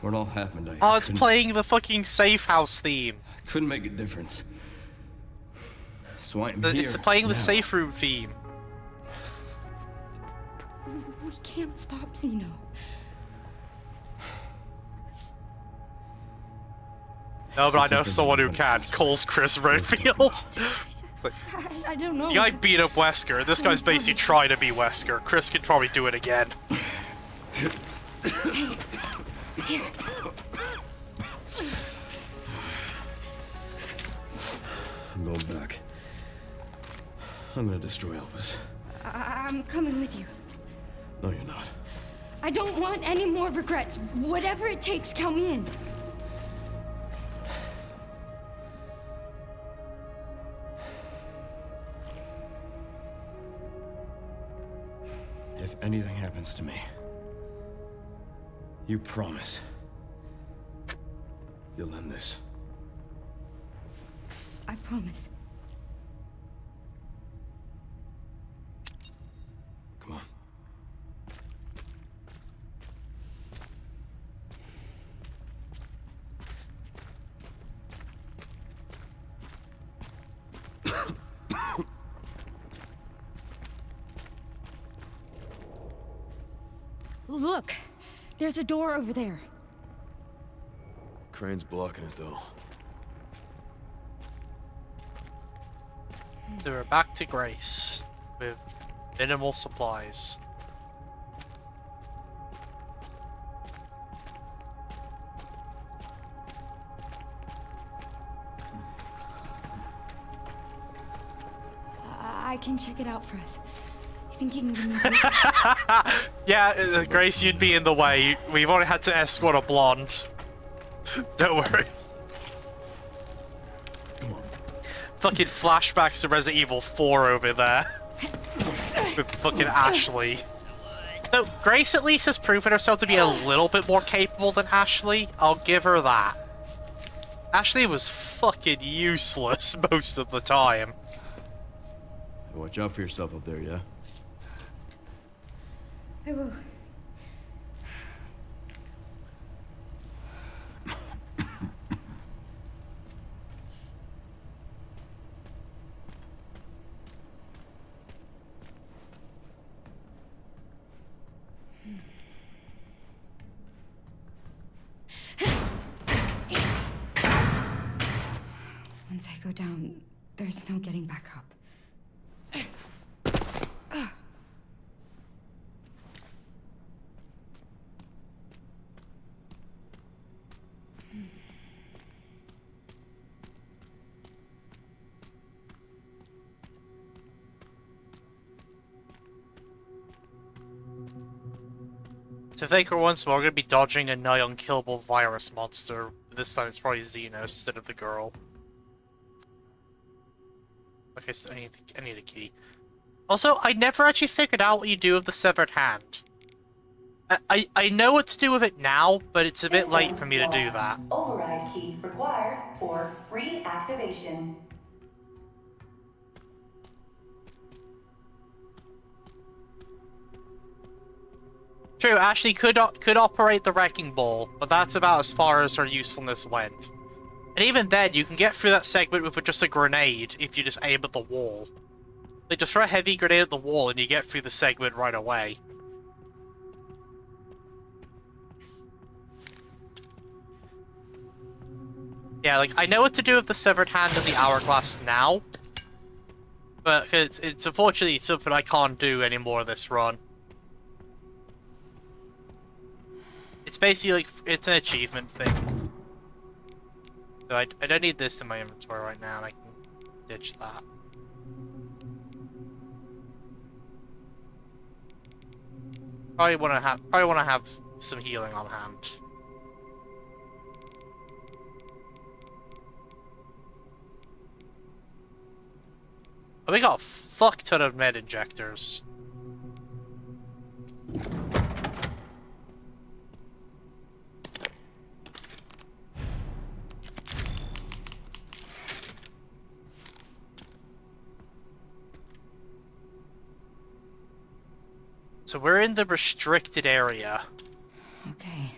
Where it all happened, Oh, it's playing the fucking safe house theme. couldn't make a difference. So I'm here It's playing the now. safe room theme. We can't stop Zeno. No, but I know Something someone who happened. can. Cole's Chris Redfield. I don't know. The guy beat up Wesker. This guy's basically trying to be Wesker. Chris could probably do it again. Here. I'm going back. I'm gonna destroy Elvis. I'm coming with you. No, you're not. I don't want any more regrets. Whatever it takes, count me in. If anything happens to me, you promise you'll end this. I promise. Come on. Look, there's a door over there. Crane's blocking it, though. So we're back to Grace with minimal supplies. I can check it out for us. You think you can give me a boost? Yeah, Grace, you'd be in the way. We've already had to escort a blonde. Don't worry. Fucking flashbacks to Resident Evil 4 over there. With fucking Ashley. So, Grace at least has proven herself to be a little bit more capable than Ashley. I'll give her that. Ashley was fucking useless most of the time. Watch out for yourself up there, yeah? I will. Once I go down, there's no getting back up. To think for once more, we're gonna be dodging a nigh unkillable virus monster. This time it's probably Xena instead of the girl. Okay, so I need a key. Also, I never actually figured out what you do with the severed hand. I know what to do with it now, but it's a bit late for me to do that. Override key required for reactivation. True, Ashley could operate the wrecking ball, but that's about as far as her usefulness went. And even then, you can get through that segment with just a grenade if you just aim at the wall. Like, just throw a heavy grenade at the wall and you get through the segment right away. Yeah, like, I know what to do with the severed hand and the hourglass now. But it's unfortunately something I can't do anymore this run. It's basically like, it's an achievement thing. So I don't need this in my inventory right now, and I can ditch that. Probably wanna have some healing on hand. But we got a fuck ton of med injectors. So we're in the restricted area. Okay,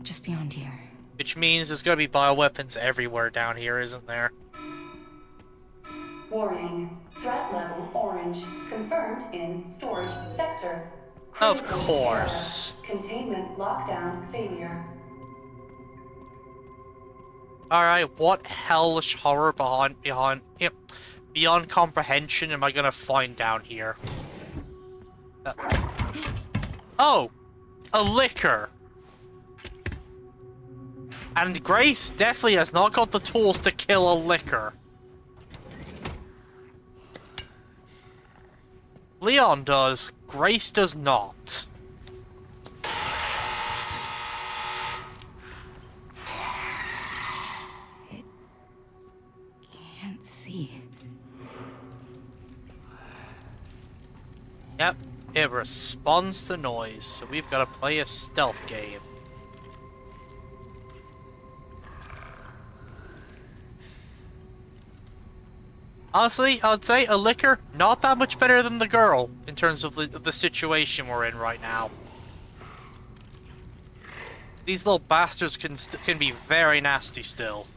just beyond here. Which means there's gonna be bioweapons everywhere down here, isn't there? Warning. Threat level orange. Confirmed in storage sector. Of Critical course. error. Containment lockdown failure. Alright, what hellish horror beyond comprehension am I gonna find down here? Oh! A liquor! And Grace definitely has not got the tools to kill a liquor. Leon does, Grace does not. Can't see. Yep, it responds to noise, so we've got to play a stealth game. Honestly, I'd say a liquor, not that much better than the girl, in terms of the situation we're in right now. These little bastards can be very nasty still.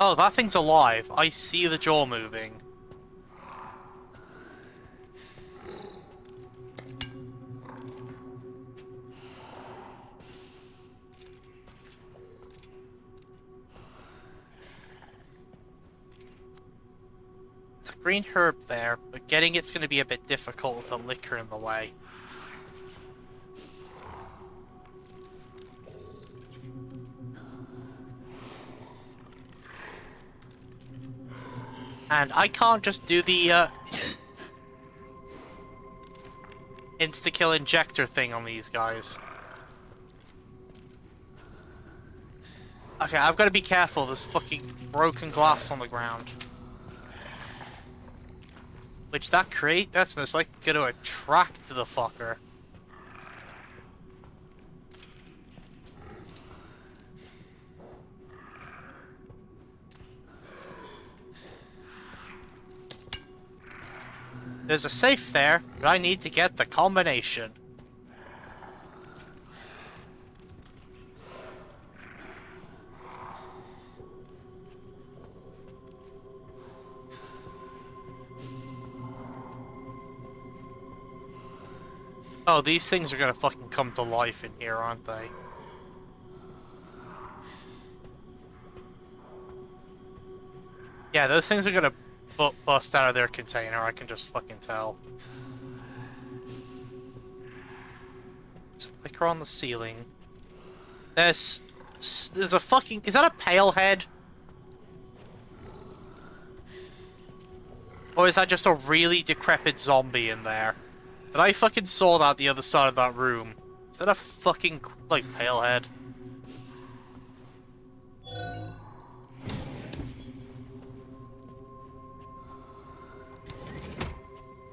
Oh, that thing's alive. I see the jaw moving. There's a green herb there, but getting it's going to be a bit difficult with the liquor in the way. And I can't just do the insta-kill injector thing on these guys. Okay, I've got to be careful. There's fucking broken glass on the ground. Which that's most likely going to attract the fucker. There's a safe there, but I need to get the combination. Oh, these things are gonna fucking come to life in here, aren't they? Yeah, those things are gonna bust out of their container, I can just fucking tell. There's a flicker on the ceiling. There's a fucking... Is that a pale head? Or is that just a really decrepit zombie in there? But I fucking saw that the other side of that room. Is that a fucking, like, pale head?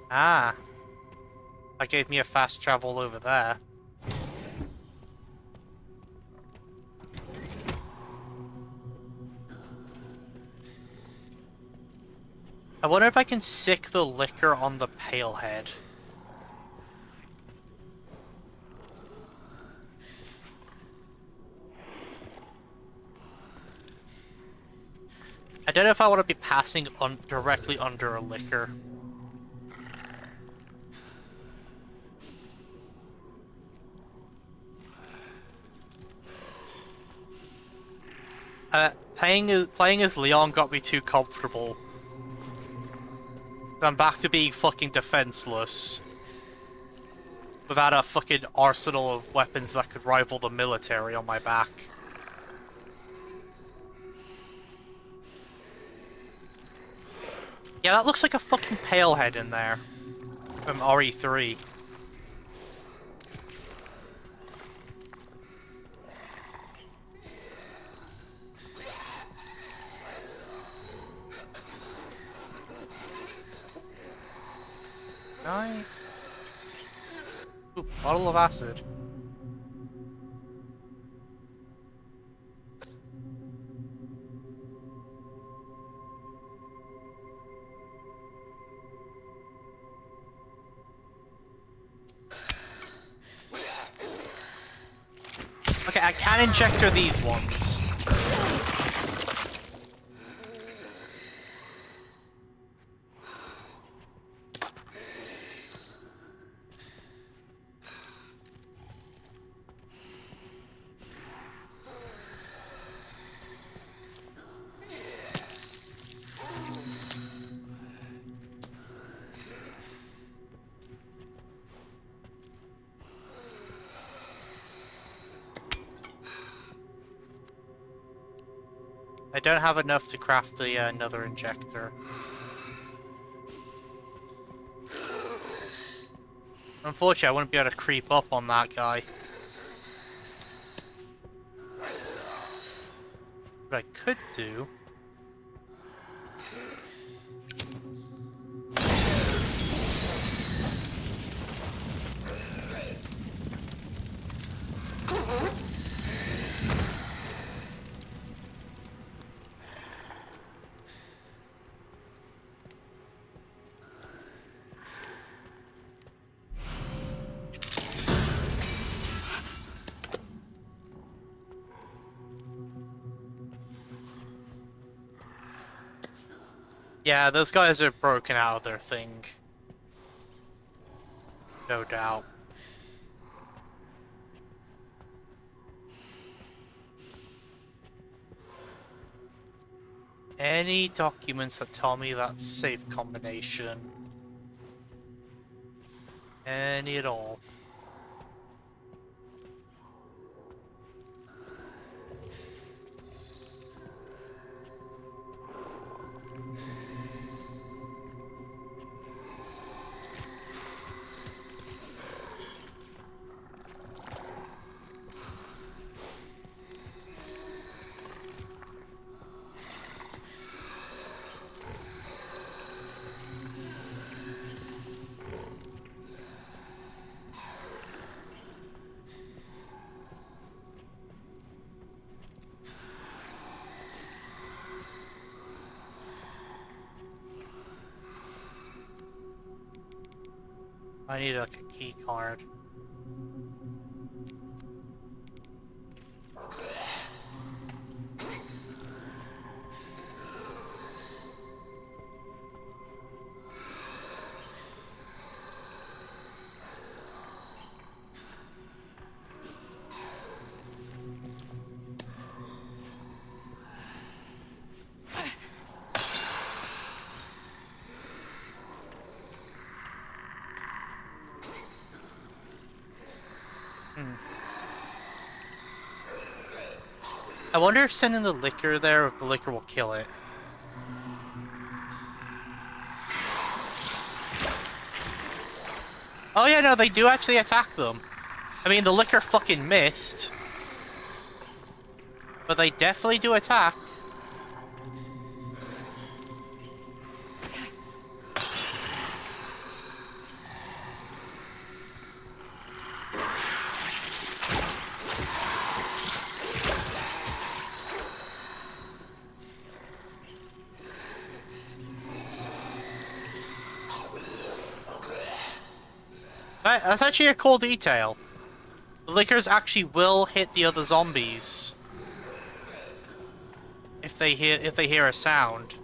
Ah. That gave me a fast travel over there. I wonder if I can sick the liquor on the pale head. I don't know if I want to be passing directly under a liquor. Playing as Leon got me too comfortable. I'm back to being fucking defenseless. Without a fucking arsenal of weapons that could rival the military on my back. Yeah, that looks like a fucking pale head in there. From RE3. Ooh, bottle of acid. Okay, I can inject her these ones. I don't have enough to craft the another injector. Unfortunately, I wouldn't be able to creep up on that guy. What I could do... Yeah, those guys are broken out of their thing. No doubt. Any documents that tell me that safe combination? Any at all? I need like a key card. I wonder if sending the liquor there, if the liquor will kill it. Oh yeah, no, they do actually attack them. I mean, the liquor fucking missed. But they definitely do attack. That's actually a cool detail. The liquors actually will hit the other zombies if they hear a sound.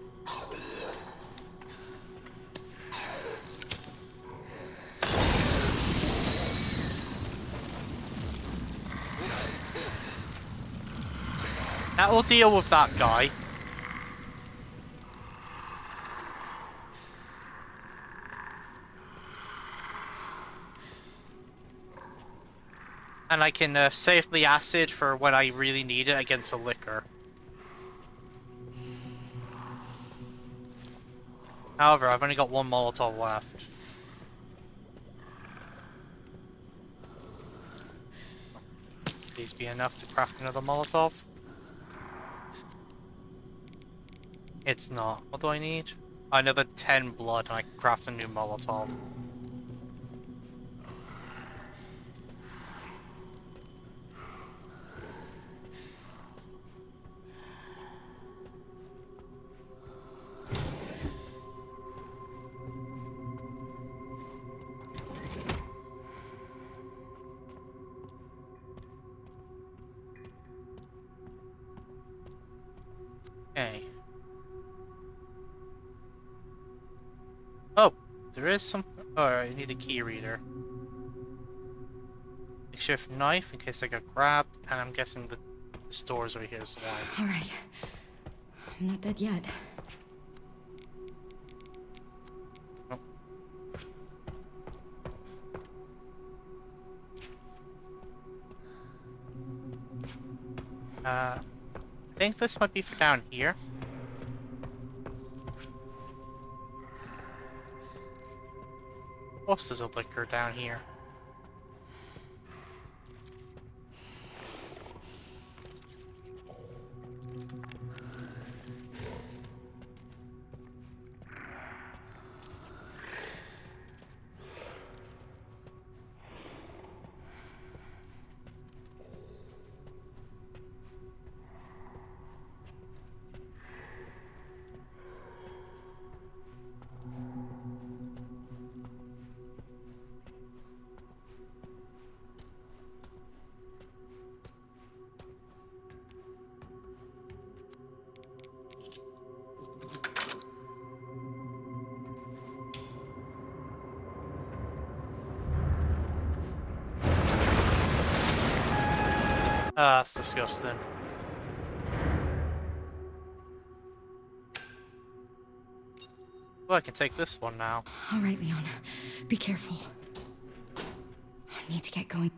That will deal with that guy. And I can save the acid for when I really need it against the liquor. However, I've only got one Molotov left. Please be enough to craft another Molotov. It's not. What do I need? Another 10 blood and I can craft a new Molotov. Okay. Oh, there is some... Oh, I need a key reader. Makeshift knife in case I get grabbed, and I'm guessing the store's over here as well. All right. I'm not dead yet. Oh. I think this might be for down here. Of course there's a liquor down here. Ah, that's disgusting. Well, I can take this one now. All right, Leon. Be careful. I need to get going.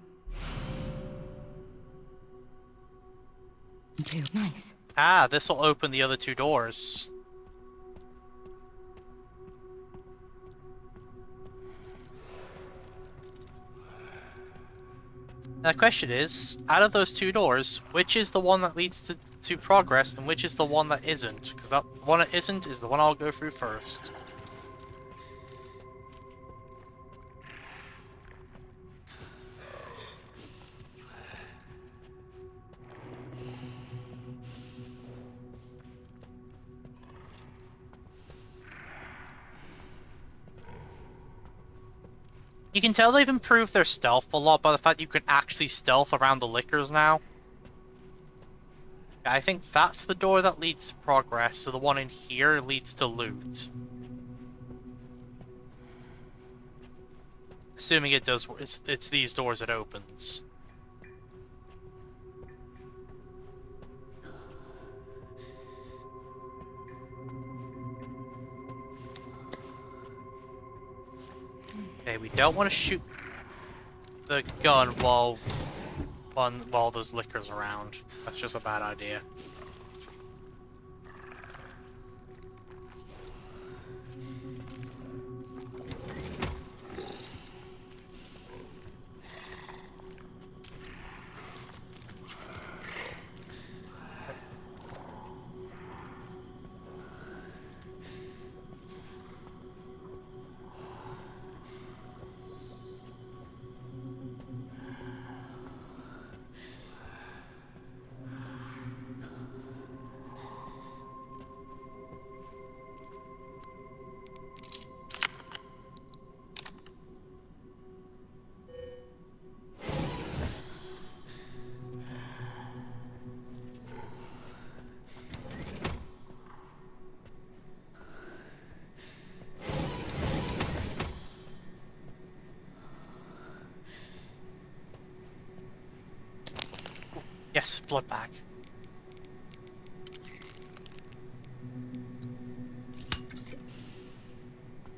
Too nice. Ah, this will open the other two doors. Now, the question is, out of those two doors, which is the one that leads to progress, and which is the one that isn't? Because that one that isn't is the one I'll go through first. You can tell they've improved their stealth a lot by the fact you can actually stealth around the liquors now. I think that's the door that leads to progress, so the one in here leads to loot. Assuming it does, it's these doors it opens. Okay, we don't want to shoot the gun while there's liquors around. That's just a bad idea. Yes, blood bag.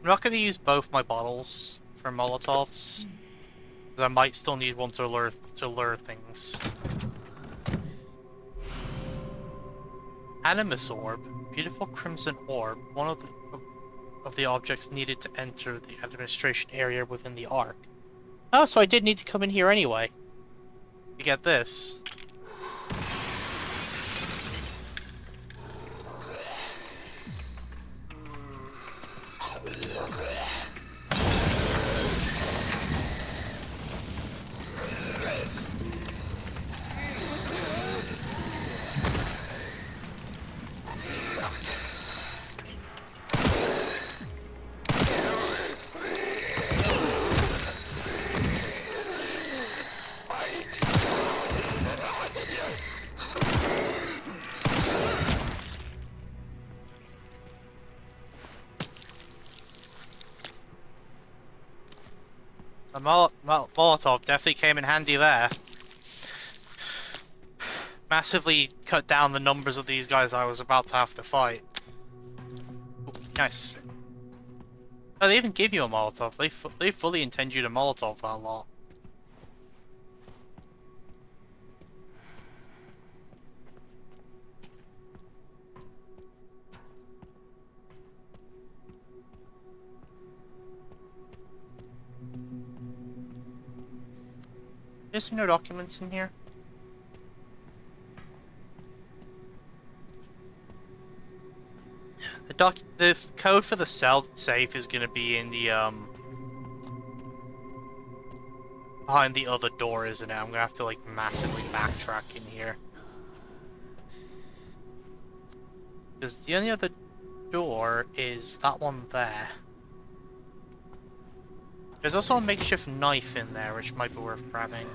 I'm not going to use both my bottles for Molotovs, because I might still need one to lure things. Animus Orb, beautiful crimson orb, one of the objects needed to enter the administration area within the Ark. Oh, so I did need to come in here anyway to get this. A Molotov definitely came in handy there. Massively cut down the numbers of these guys I was about to have to fight. Ooh, nice. Oh, they even give you a Molotov. They fully intend you to Molotov that lot. There's no documents in here. The code for the cell safe is gonna be in the behind the other door, isn't it? I'm gonna have to like massively backtrack in here. Because the only other door is that one there. There's also a makeshift knife in there, which might be worth grabbing.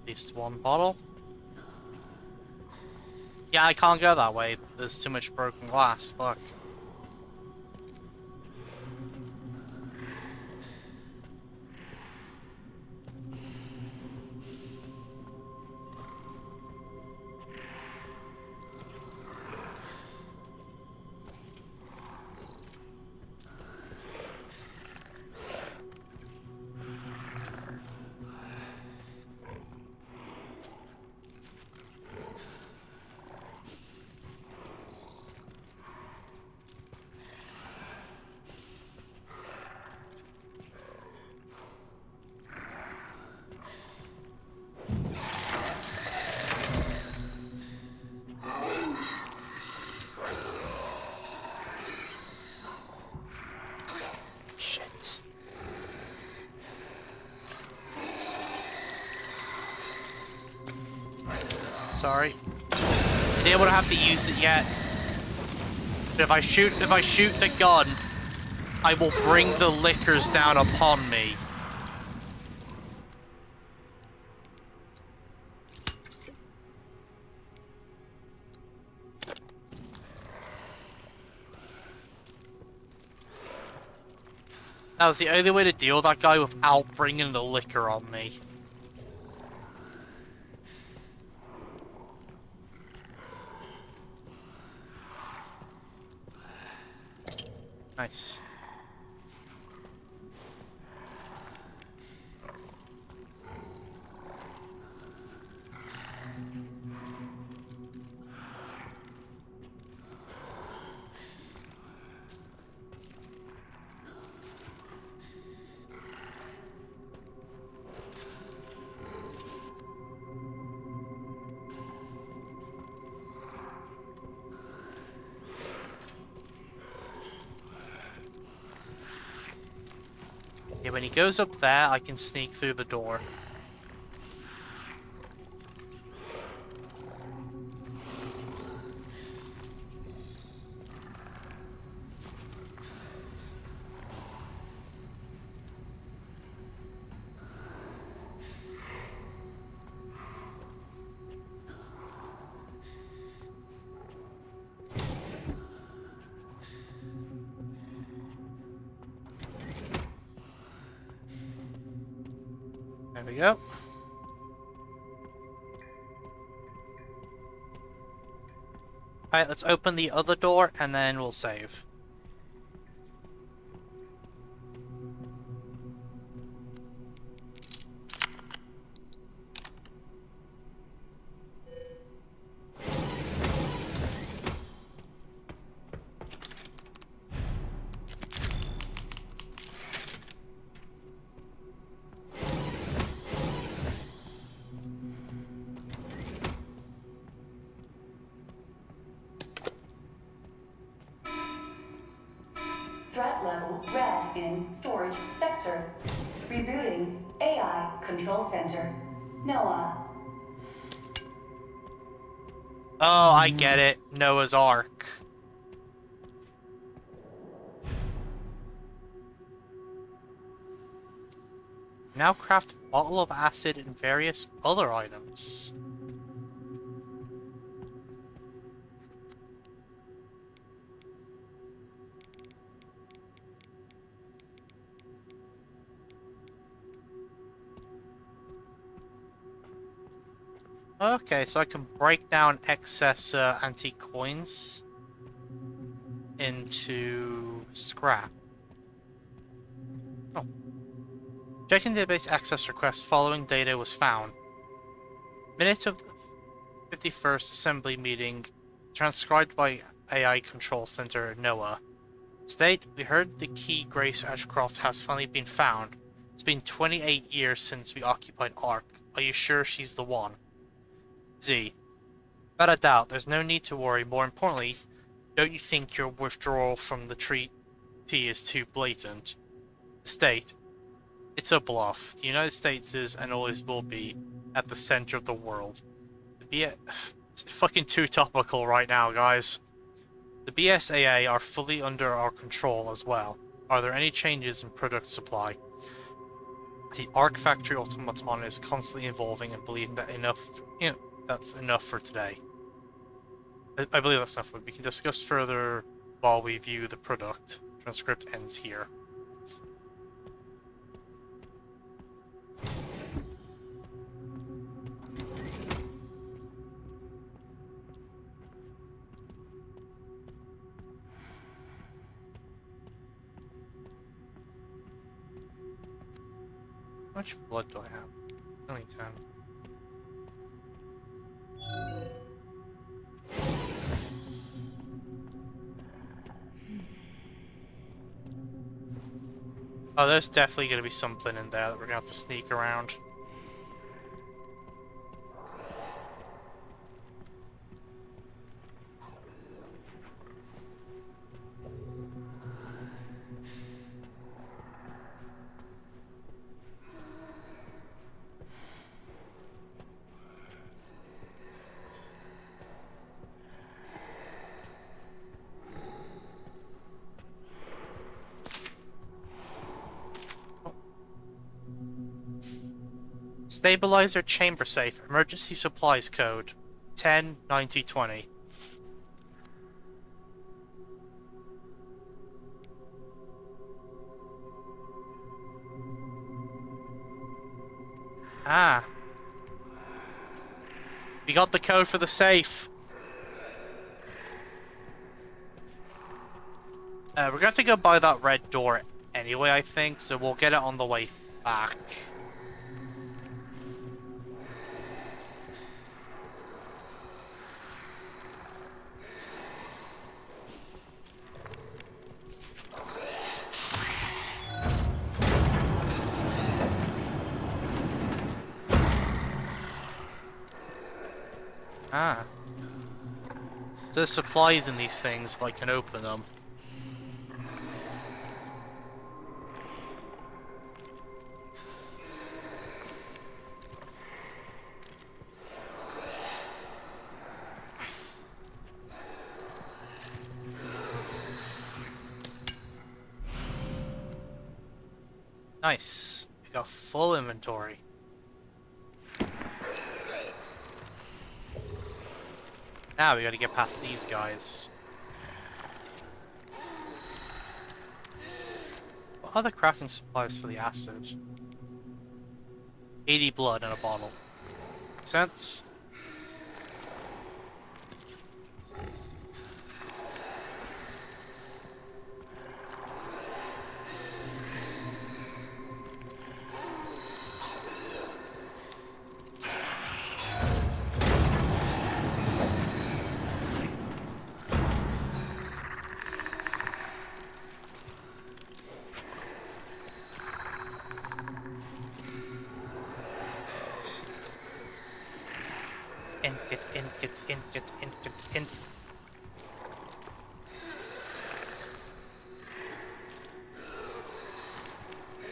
At least one bottle. Yeah, I can't go that way. There's too much broken glass. Fuck. Shit. Sorry. Didn't able to have to use it yet. But if I shoot the gun, I will bring the lickers down upon me. That was the only way to deal with that guy without bringing the liquor on me. Nice. Yeah, when he goes up there, I can sneak through the door. There we go. Alright, let's open the other door and then we'll save. Threat level red in storage sector. Rebooting AI control center. Noah. Oh, I get it. Noah's Ark. Now craft a bottle of acid and various other items. Okay, so I can break down excess antique coins into scrap. Oh. Checking database access request, following data was found. Minutes of 51st assembly meeting transcribed by AI Control Center, NOAA. State, we heard the key Grace Ashcroft has finally been found. It's been 28 years since we occupied Ark. Are you sure she's the one? Z, without a doubt, there's no need to worry. More importantly, don't you think your withdrawal from the treaty is too blatant? State, it's a bluff. The United States is, and always will be, at the center of the world. It's fucking too topical right now, guys. The BSAA are fully under our control as well. Are there any changes in product supply? The Arc Factory automaton is constantly evolving and believing that that's enough for today. I believe that's enough. We can discuss further while we view the product. Transcript ends here. How much blood do I have? Only 10. Oh, there's definitely going to be something in there that we're going to have to sneak around. Stabilizer chamber safe. Emergency supplies code 109020. Ah. We got the code for the safe. We're gonna have to go by that red door anyway, I think, so we'll get it on the way back. Ah. There's supplies in these things if I can open them. Nice. We got full inventory. Now we gotta get past these guys. What other crafting supplies for the acid? 80 blood in a bottle. Makes sense? In.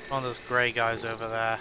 One of those grey guys over there.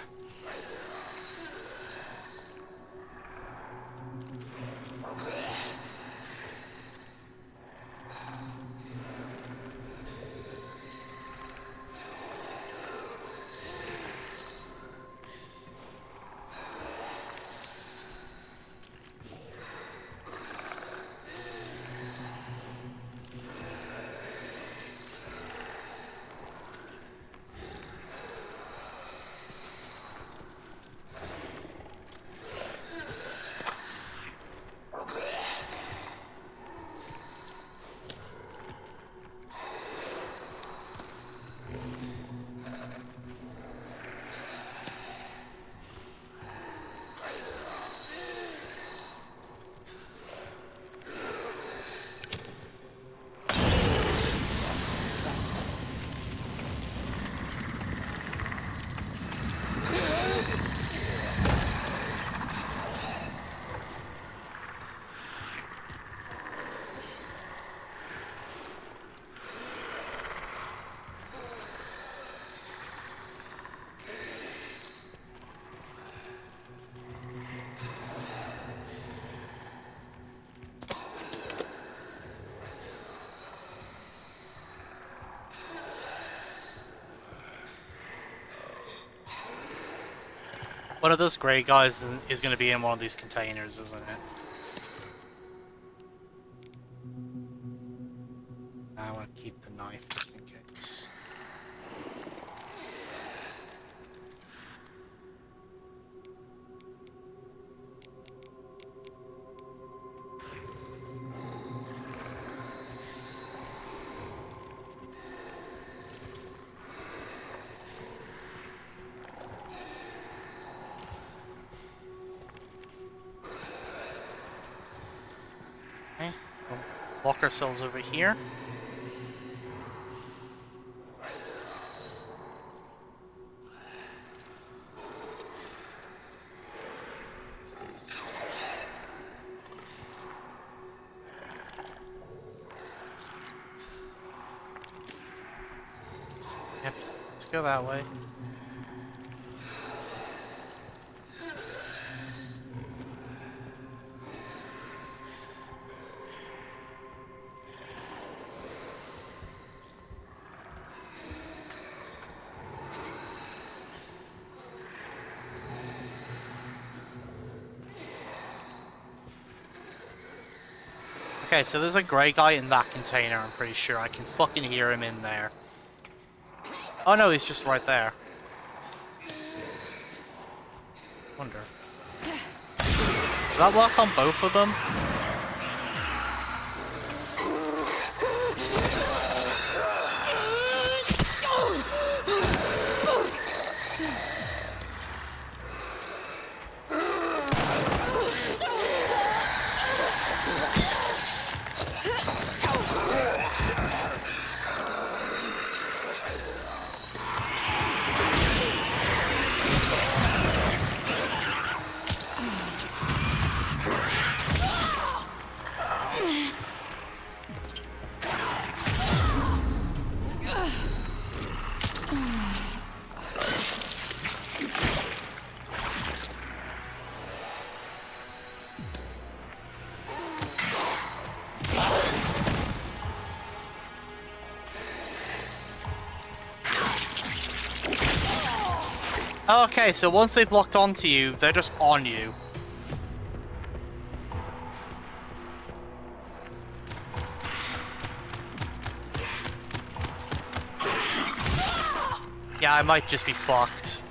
One of those grey guys is going to be in one of these containers, isn't it? I want to keep the knife just in case. Okay, we'll lock ourselves over here. Yep, let's go that way. Okay, so there's a grey guy in that container, I'm pretty sure. I can fucking hear him in there. Oh no, he's just right there. Wonder. Does that work on both of them? Okay, so once they've locked onto you, they're just on you. Yeah, I might just be fucked.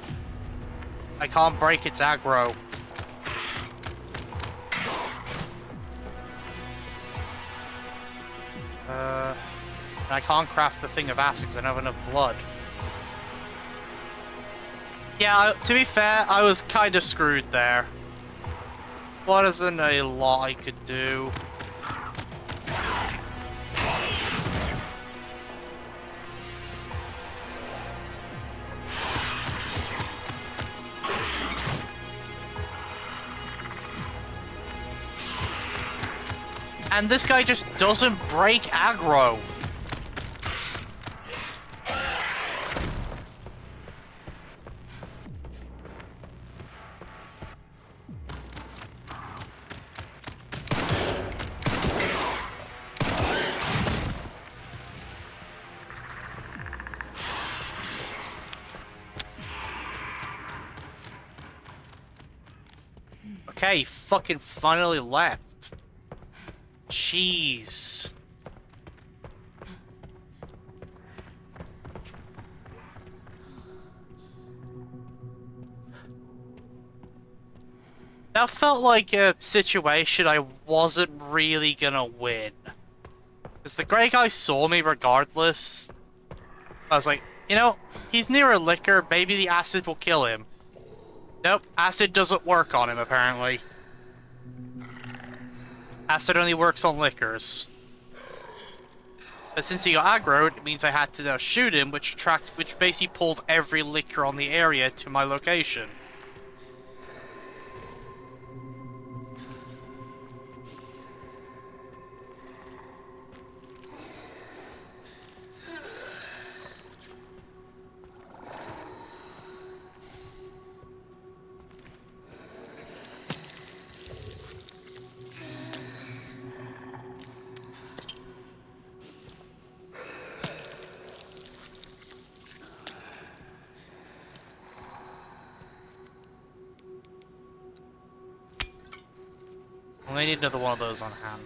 I can't break its aggro. I can't craft the thing of acid because I don't have enough blood. Yeah, to be fair, I was kind of screwed there. Wasn't a lot I could do. And this guy just doesn't break aggro. Okay, he fucking finally left. Jeez. That felt like a situation I wasn't really gonna win. Because the grey guy saw me regardless. I was like, you know, he's near a liquor, maybe the acid will kill him. Nope, acid doesn't work on him, apparently. Acid only works on liquors. But since he got aggroed, it means I had to shoot him, which basically pulled every liquor on the area to my location. I need another one of those on hand.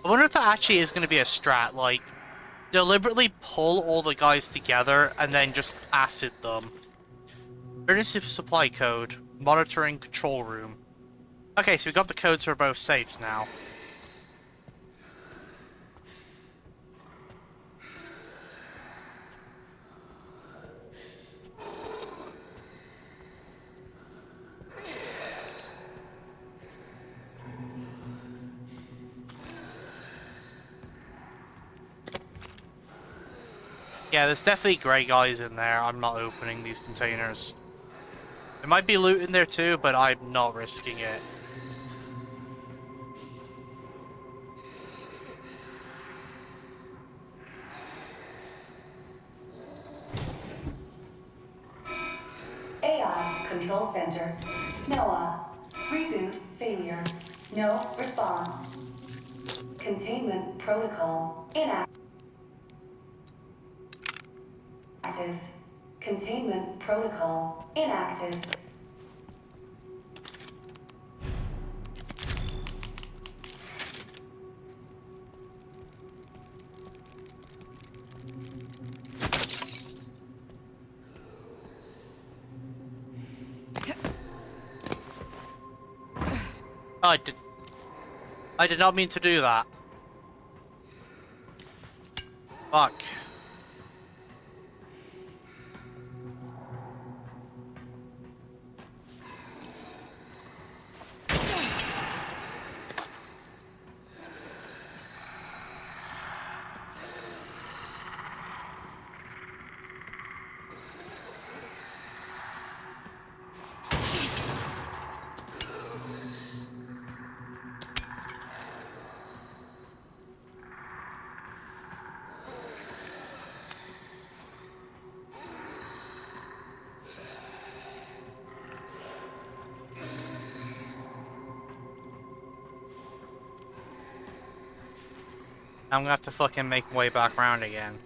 I wonder if that actually is going to be a strat, like, deliberately pull all the guys together and then just acid them. Emergency supply code. Monitoring control room. Okay, so we got the codes for both safes now. Yeah, there's definitely grey guys in there. I'm not opening these containers. There might be loot in there too, but I'm not risking it. AI Control Center. NOAA. Reboot failure. No response. Containment protocol inactive. Containment protocol inactive. Oh, I did not mean to do that. Fuck. I'm gonna have to fucking make my way back around again.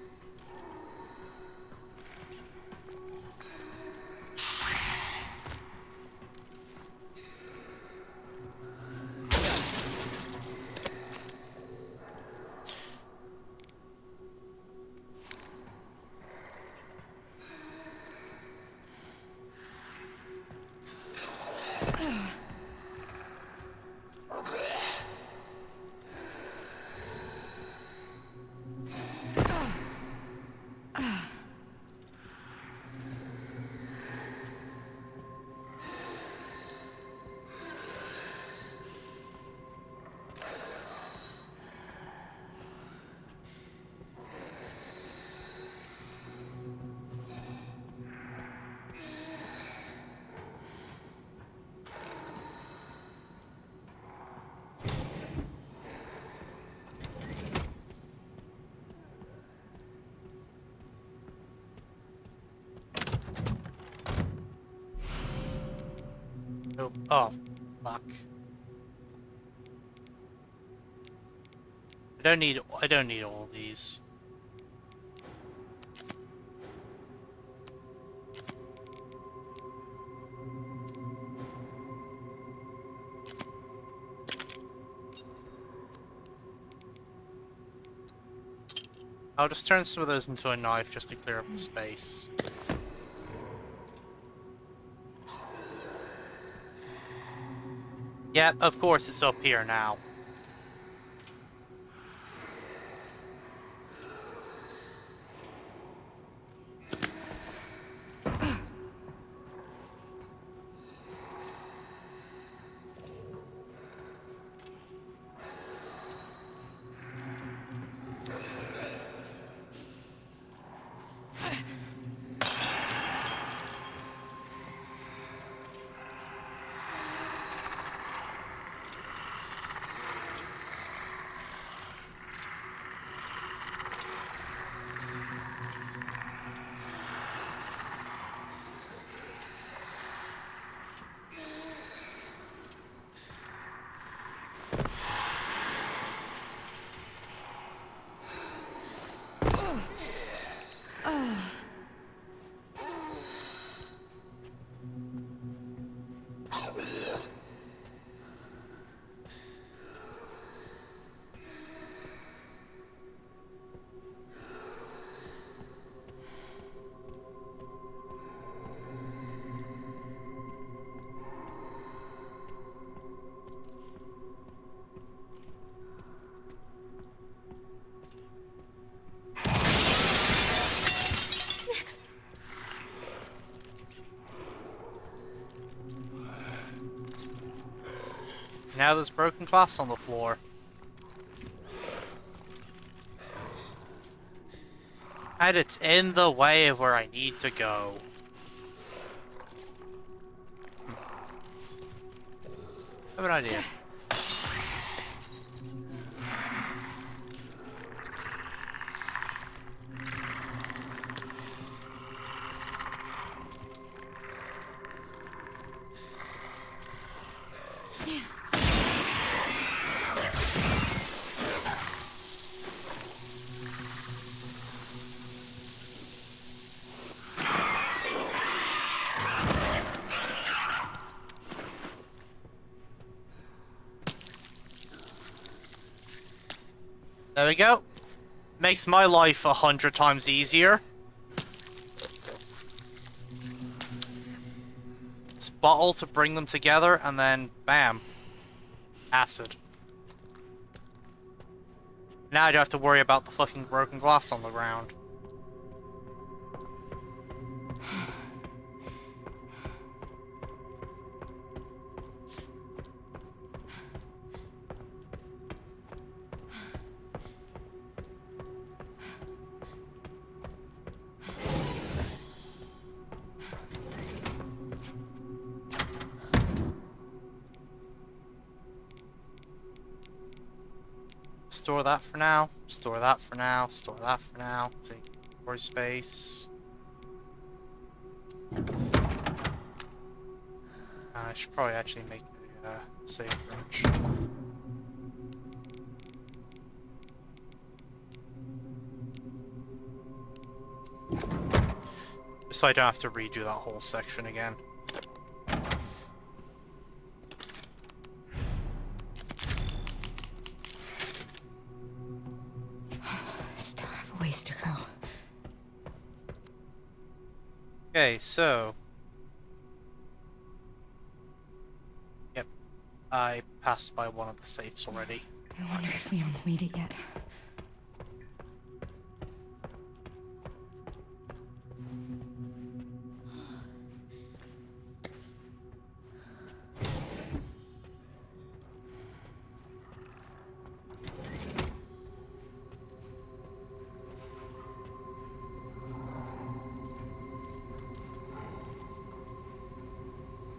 Oh, oh, fuck. I don't need all these. I'll just turn some of those into a knife just to clear up the space. Yeah, of course it's up here now. Now there's broken glass on the floor. And it's in the way of where I need to go. I have an idea. There we go. Makes my life 100 times easier. This bottle to bring them together, and then bam. Acid. Now I don't have to worry about the fucking broken glass on the ground. Store that for now. Store that for now. Store that for now. Take more space. I should probably actually make a save room. So I don't have to redo that whole section again. Still have a ways to go. Okay, so... Yep. I passed by one of the safes already. I wonder if Leon's made it yet.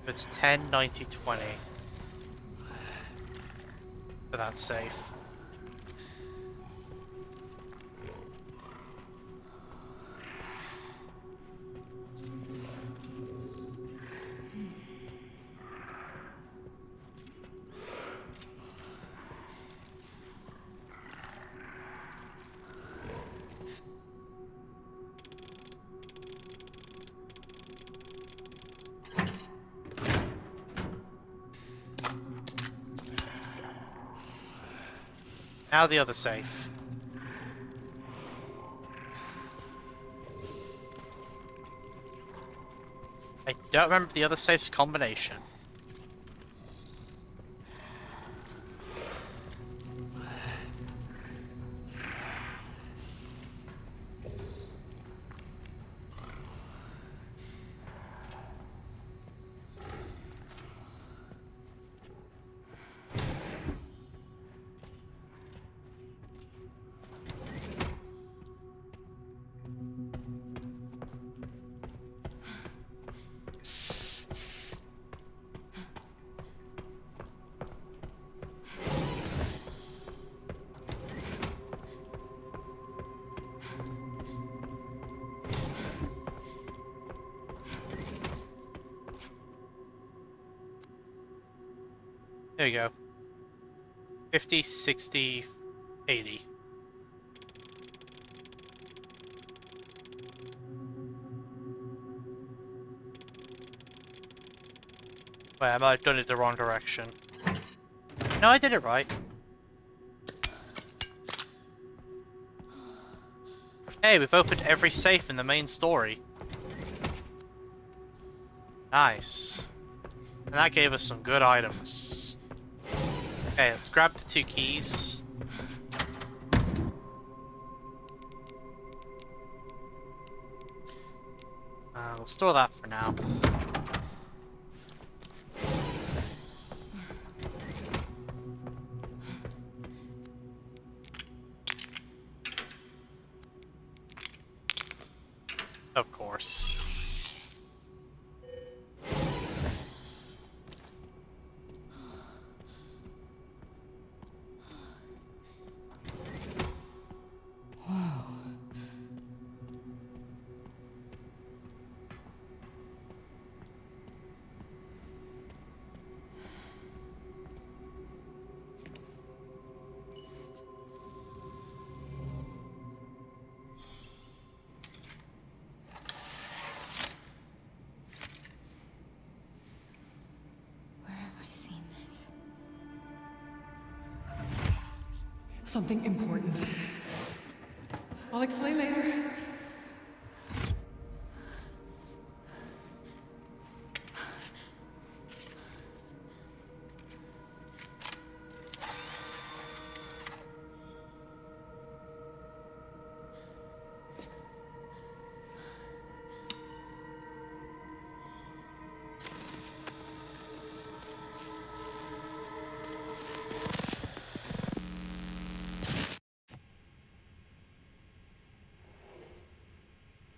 It's 10, 90, 20. But that's safe. Now the other safe. I don't remember the other safe's combination. There you go. 50, 60, 80. Wait, I might have done it the wrong direction. No, I did it right. Hey, we've opened every safe in the main story. Nice. And that gave us some good items. Okay, let's grab the 2 keys. We'll store that for now. Of course. Where have I seen this? Something important. I'll explain later.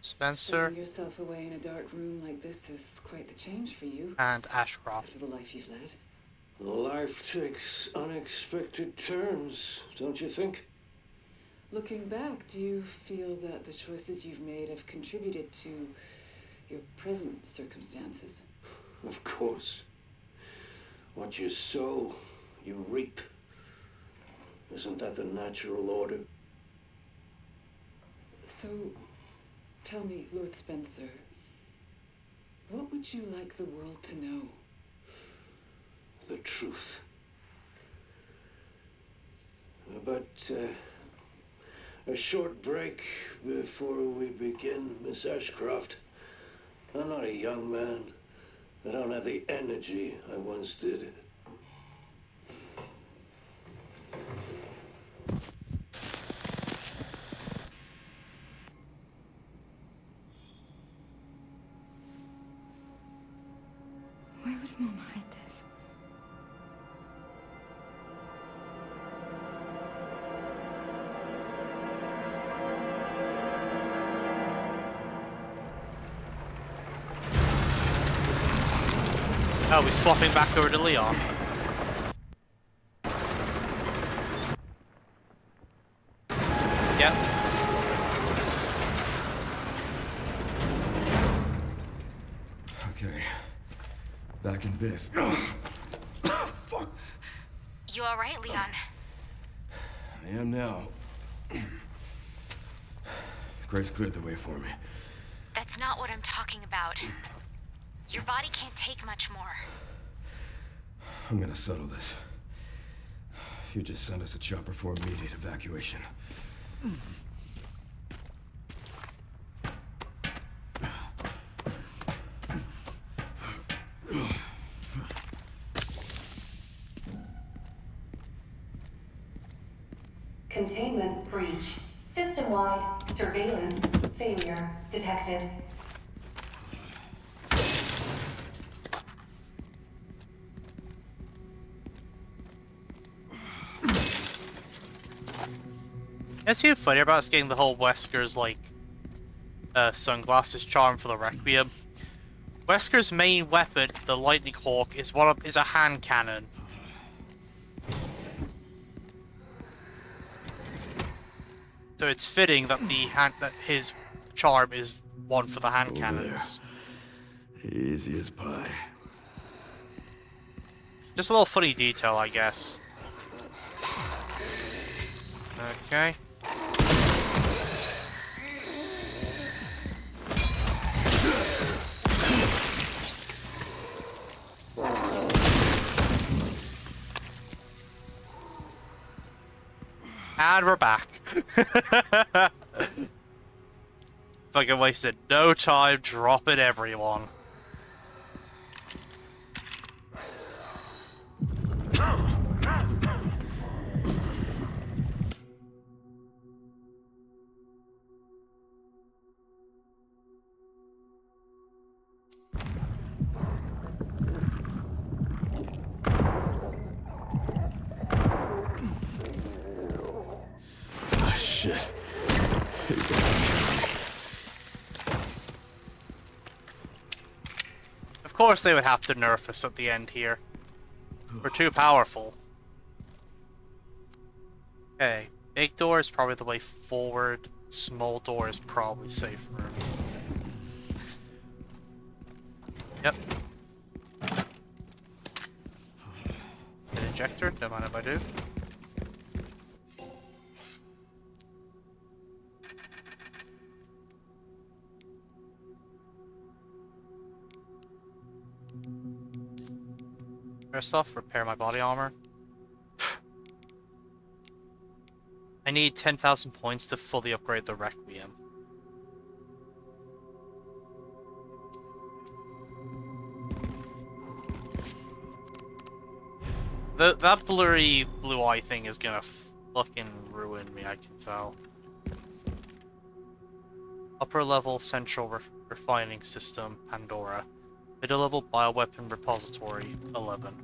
Spencer Putting yourself away in a dark room like this is quite the change for you and Ashcroft. after the life you've led. Life takes unexpected turns, don't you think? Looking back, do you feel that the choices you've made have contributed to your present circumstances? Of course. What you sow, you reap. Isn't that the natural order? So, tell me, Lord Spencer, what would you like the world to know? The truth. But, a short break before we begin, Miss Ashcroft. I'm not a young man. I don't have the energy I once did. Why would Mom hide this? Oh, we're swapping back over to Leon. Yep. Okay. Back in biz. Fuck. You alright, Leon? I am now. Grace cleared the way for me. That's not what I'm talking about. Your body can't take much more. I'm gonna settle this. You just send us a chopper for immediate evacuation. Containment breach. System-wide surveillance failure detected. Is he funny about us getting the whole Wesker's like sunglasses charm for the requiem? Wesker's main weapon, the Lightning Hawk, is a hand cannon. So it's fitting that that his charm is one for the hand cannons. Easy as pie. Just a little funny detail, I guess. Okay. And we're back. Fucking wasted no time dropping everyone. Oh, shit. Of course they would have to nerf us at the end here. We're too powerful. Okay, big door is probably the way forward. Small door is probably safer. Yep. An injector, don't mind if I do. First off, repair my body armor. I need 10,000 points to fully upgrade the requiem. That blurry blue eye thing is gonna fucking ruin me, I can tell. Upper level central refining system, Pandora. Middle level bioweapon repository, 11.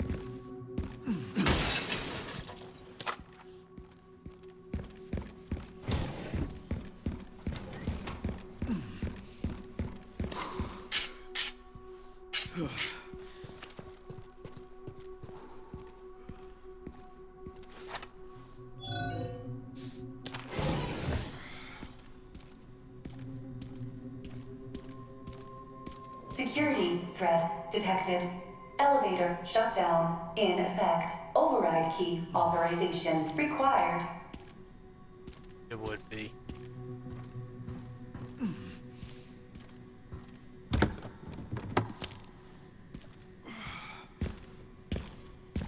Security threat detected. Elevator shutdown in effect. Override key authorization required. It would be.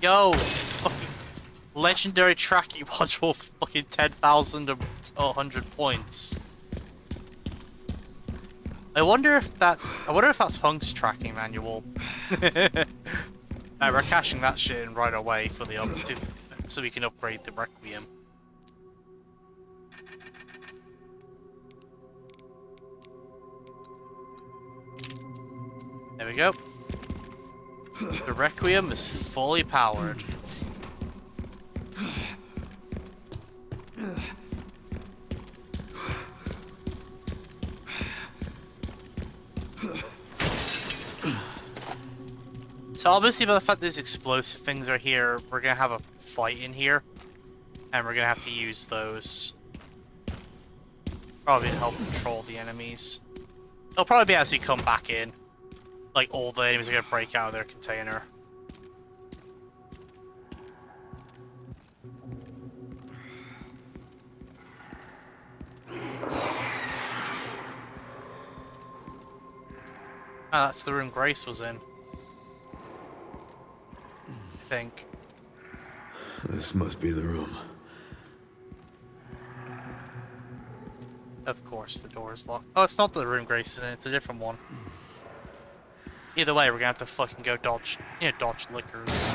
Yo! Fucking legendary tracking module, fucking 10,100 points. I wonder if that's Hunk's tracking manual. We're cashing that shit in right away for the so we can upgrade the Requiem. There we go. The Requiem is fully powered. So obviously by the fact these explosive things are here, we're gonna have a fight in here. And we're gonna have to use those. Probably to help control the enemies. It'll probably be as we come back in. Like all the enemies are gonna break out of their container. Ah, that's the room Grace was in. I think. This must be the room. Of course, the door is locked. Oh, it's not the room Grace is in, it's a different one. Either way, we're gonna have to fucking go dodge lickers.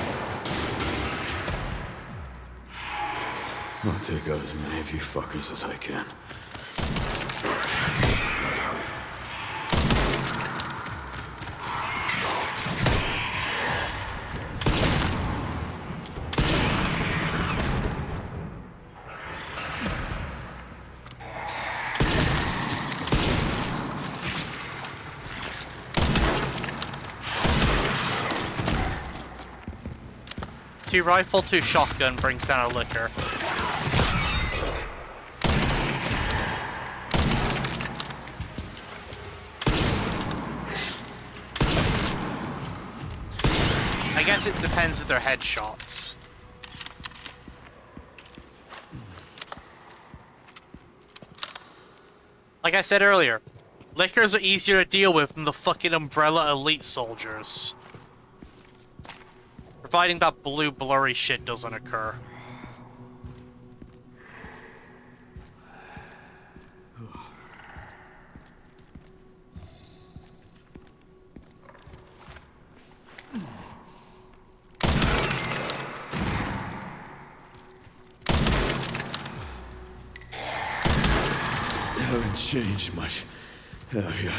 I'll take out as many of you fuckers as I can. Two rifle, two shotgun brings down a licker. I guess it depends if they're headshots. Like I said earlier, lickers are easier to deal with than the fucking Umbrella elite soldiers. Providing that blue blurry shit doesn't occur. haven't changed much, have you?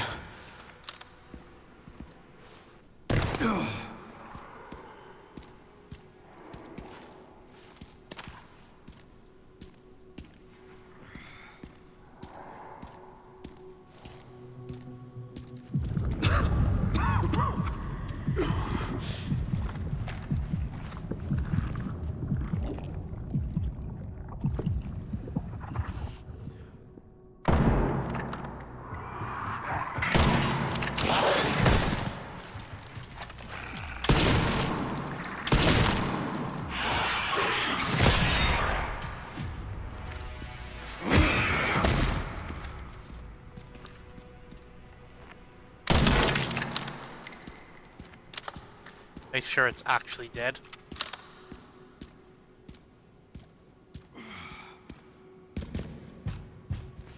Make sure it's actually dead.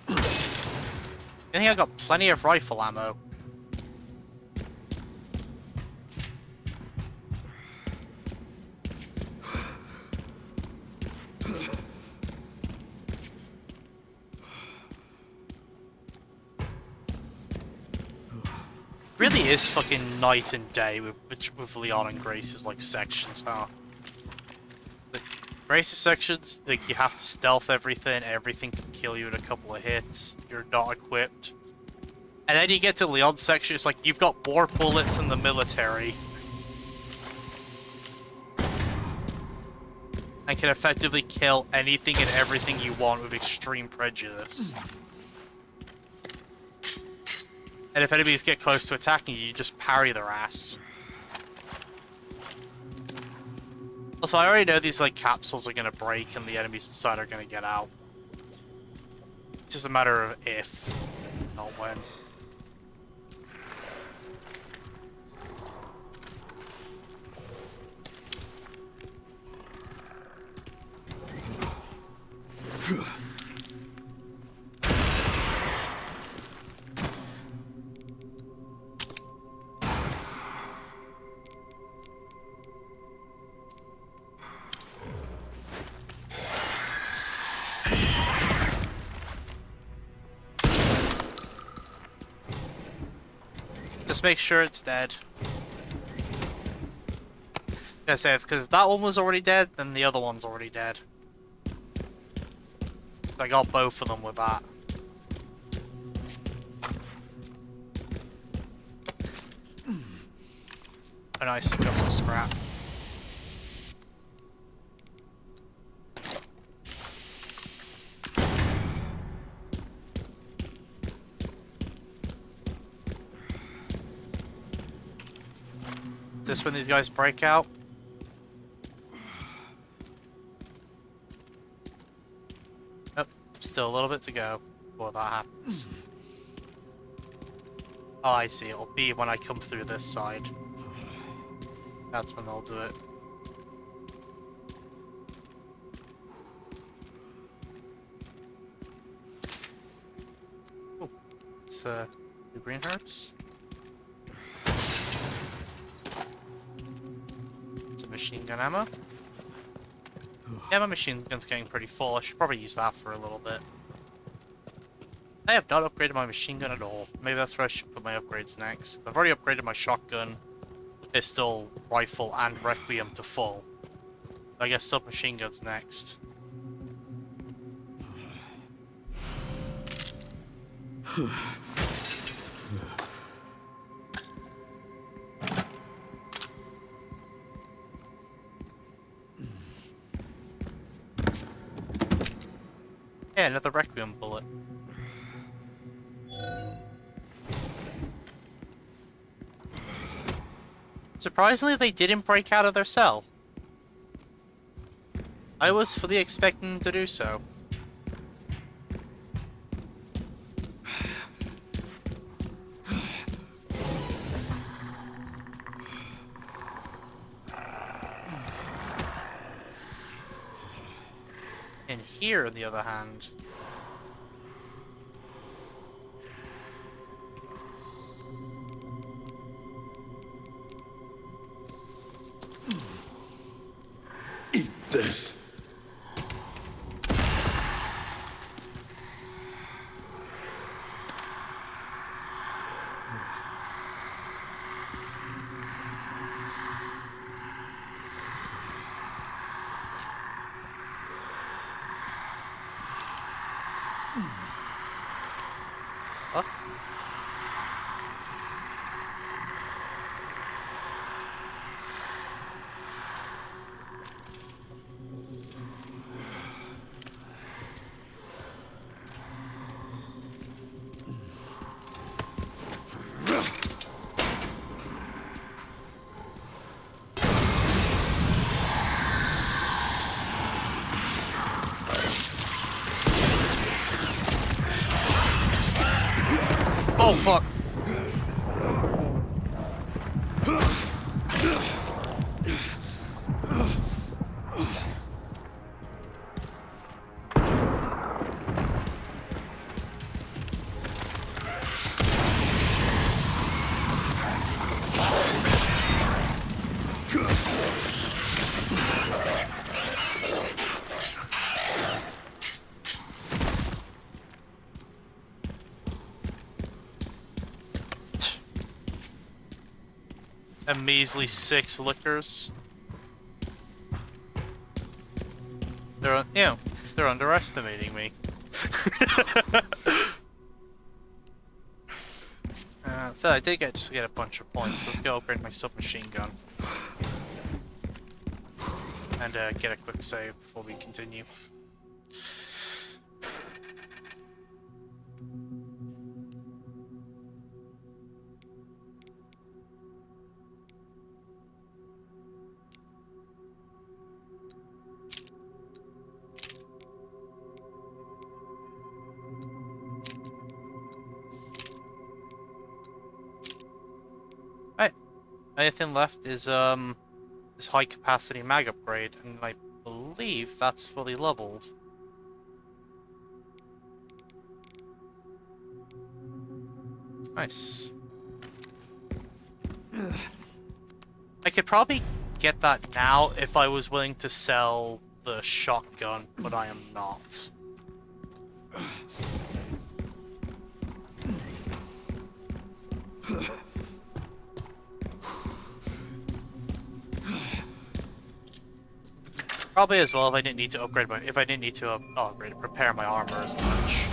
I think I got plenty of rifle ammo. Really is fucking night and day with Leon and Grace's like sections, huh? The Grace's sections, like you have to stealth everything can kill you in a couple of hits, you're not equipped. And then you get to Leon's section, it's like you've got more bullets than the military. And can effectively kill anything and everything you want with extreme prejudice. And if enemies get close to attacking you, you just parry their ass. Also, I already know these like capsules are gonna break and the enemies inside are gonna get out. It's just a matter of if, not when. Just make sure it's dead. Yeah, say, because if that one was already dead, then the other one's already dead. I got both of them with that. Oh, nice, got some scrap. Is this when these guys break out? Nope, still a little bit to go before that happens. Oh, I see. It'll be when I come through this side. That's when they'll do it. Oh, it's the green herbs. Some machine gun ammo. Yeah, my machine gun's getting pretty full. I should probably use that for a little bit. I have not upgraded my machine gun at all. Maybe that's where I should put my upgrades next. I've already upgraded my shotgun, pistol, rifle, and requiem to full. I guess submachine gun's next. Yeah, another requiem bullet. Surprisingly, they didn't break out of their cell. I was fully expecting them to do so. And here, on the other hand... Eat this. fuck. A measly 6 liquors. They're, you know, they're underestimating me. So I did just get a bunch of points. Let's go upgrade my submachine gun. And get a quick save before we continue. Alright. Only thing left is this high capacity mag upgrade, and I believe that's fully leveled. Nice. I could probably get that now if I was willing to sell the shotgun, but I am not. Probably as well if I didn't need to upgrade my prepare my armor as much.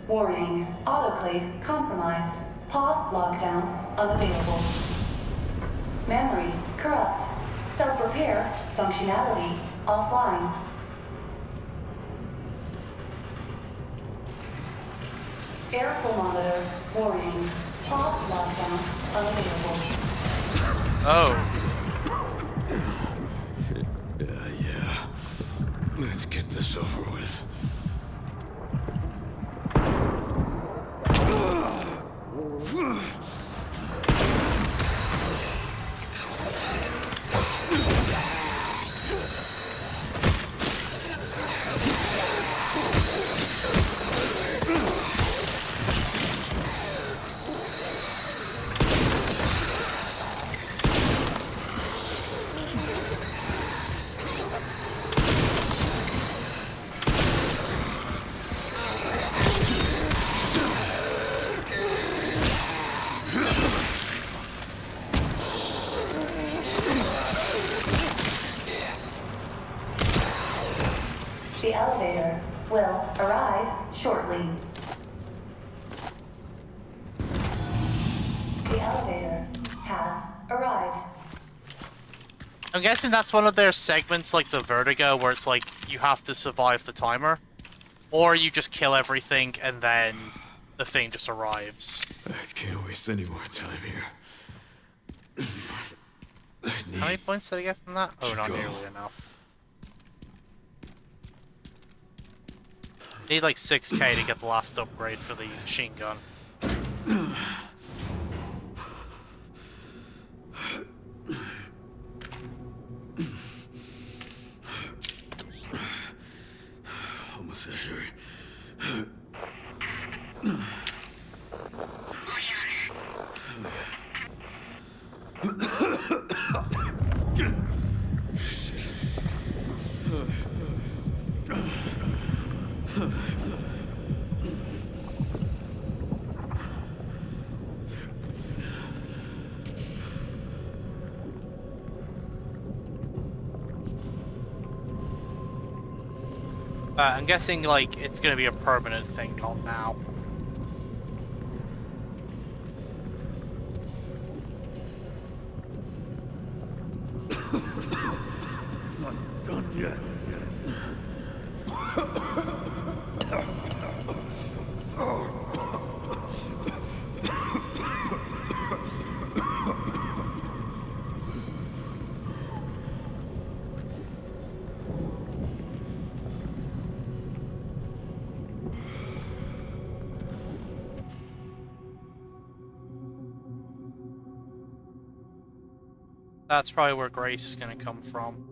Warning, autoclave compromised. Pod lockdown unavailable. Memory corrupt. Self-repair functionality offline. Air thermometer warning. Pod lockdown unavailable. Oh. Yeah. Let's get this over with. The elevator will arrive shortly. The elevator has arrived. I'm guessing that's one of their segments like the Vertigo where it's like you have to survive the timer. Or you just kill everything and then the thing just arrives. I can't waste any more time here. How many points did I get from that? Oh, not go. nearly enough. Need like 6k to get the last upgrade for the machine gun. Almost sure. I'm guessing like it's gonna be a permanent thing, not now. Not done yet. That's probably where Grace is gonna come from.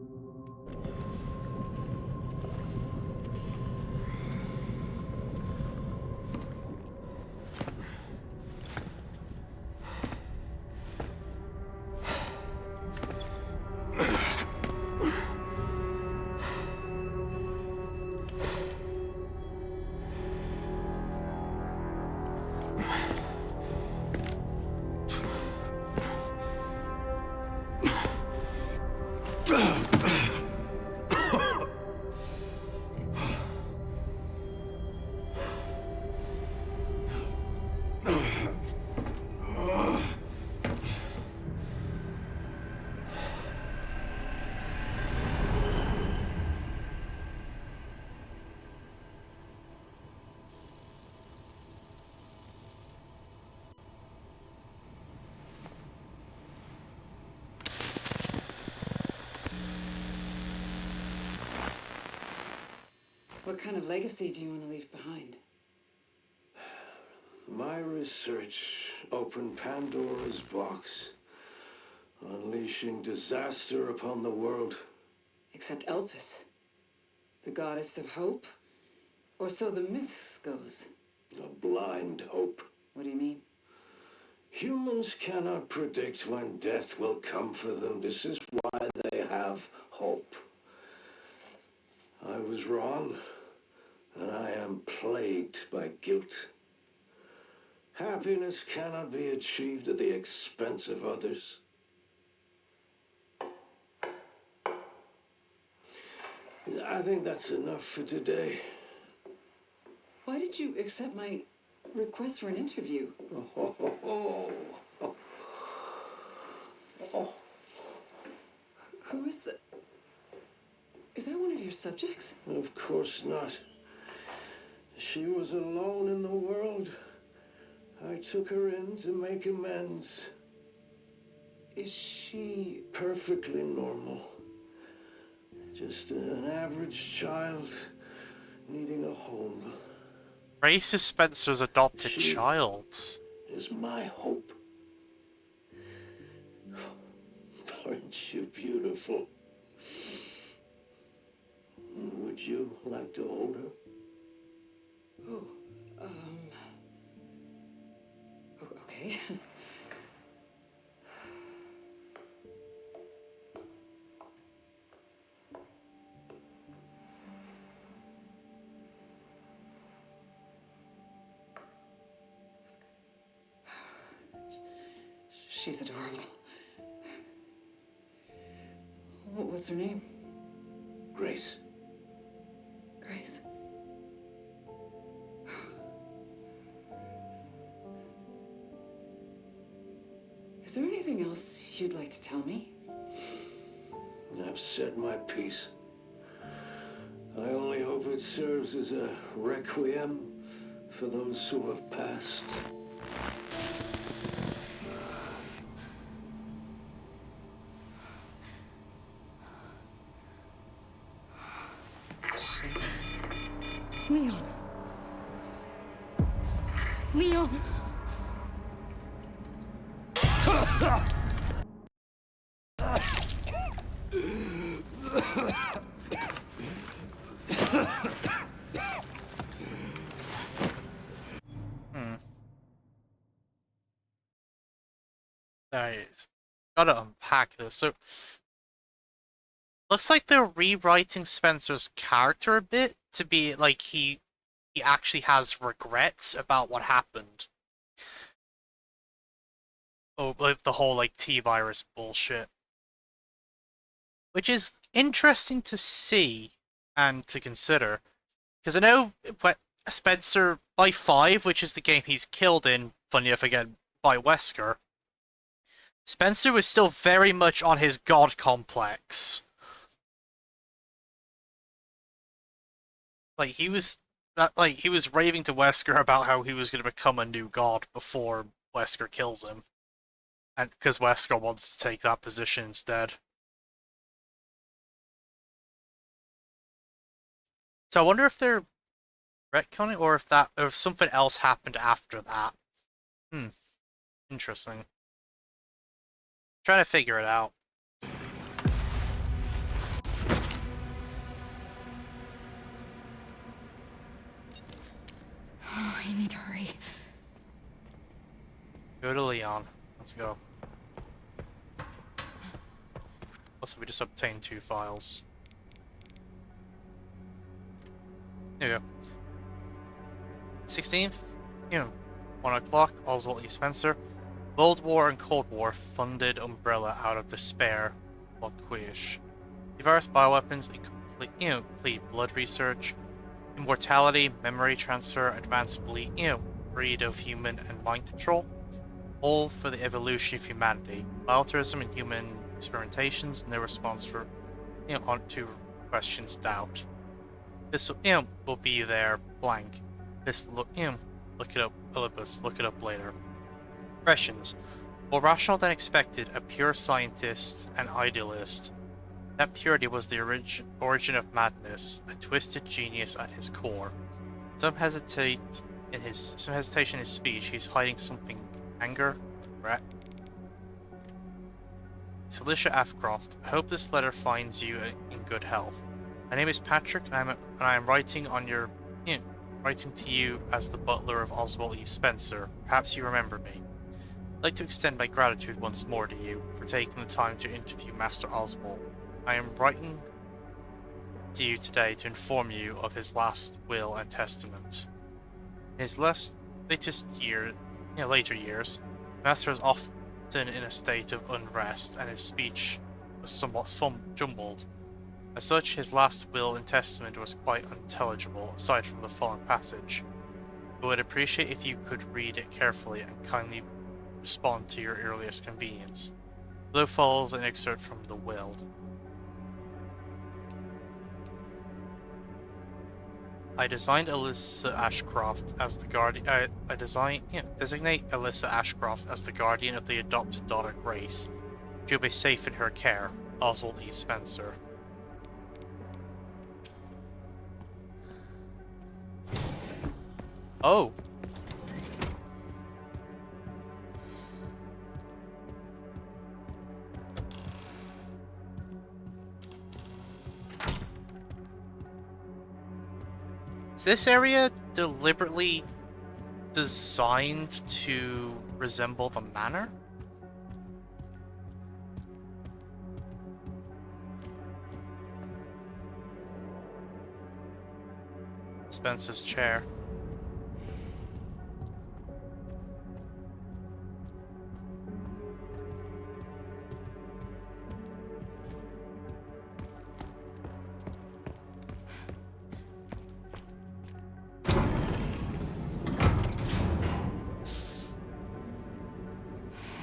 What kind of legacy do you want to leave behind? My research opened Pandora's box, unleashing disaster upon the world. Except Elpis, the goddess of hope? Or so the myth goes. A blind hope. What do you mean? Humans cannot predict when death will come for them. This is why they have hope. I was wrong, and I am plagued by guilt. Happiness cannot be achieved at the expense of others. I think that's enough for today. Why did you accept my request for an interview? Who is that? Is that one of your subjects? Of course not. She was alone in the world. I took her in to make amends. Is she perfectly normal? Just an average child needing a home. Grace is Spencer's adopted child. Is my hope. Aren't you beautiful? Would you like to hold her? Okay. She's adorable. What's her name? Grace. Grace. Is there anything else you'd like to tell me? I've said my piece. I only hope it serves as a requiem for those who have passed. Leon. Leon. Alright. Gotta unpack this. So, looks like they're rewriting Spencer's character a bit to be like he actually has regrets about what happened. Oh, like the whole like T-virus bullshit. Which is interesting to see and to consider. Because I know Spencer, by 5, which is the game he's killed in, funny enough again, by Wesker, Spencer was still very much on his god complex. Like, he was raving to Wesker about how he was going to become a new god before Wesker kills him. And because Wesker wants to take that position instead. So I wonder if they're retconning or if something else happened after that. Interesting. Trying to figure it out. Oh, I need to hurry. Go to Leon. Let's go. Also, we just obtained 2 files. There you go. 16th, 1 o'clock, Oswald E. Spencer. World War and Cold War funded Umbrella out of despair. Quish. Diverse bioweapons, complete blood research, immortality, memory transfer, advanced breed of human and mind control. All for the evolution of humanity. Altruism and human experimentations, no response for, on to questions doubt. This, will be there blank. This look it up, Olympus, look it up later. Questions. More rational than expected, a pure scientist and idealist. That purity was the origin of madness, a twisted genius at his core. Some hesitation in his speech. He's hiding something. Anger? Regret? Alicia Afcroft, I hope this letter finds you in good health. My name is Patrick, and I am writing on your, writing to you as the butler of Oswald E. Spencer. Perhaps you remember me. I'd like to extend my gratitude once more to you for taking the time to interview Master Oswald. I am writing to you today to inform you of his last will and testament. In his later years, Master was often in a state of unrest, and his speech was somewhat jumbled. As such, his last will and testament was quite unintelligible, aside from the following passage. I would appreciate if you could read it carefully and kindly respond to your earliest convenience. Below follows an excerpt from the will. I designed Alyssa Ashcroft as the guardian. Designate Alyssa Ashcroft as the guardian of the adopted daughter Grace. She'll be safe in her care. Oswald E. Spencer. Oh. Is this area deliberately designed to resemble the manor? Spencer's chair.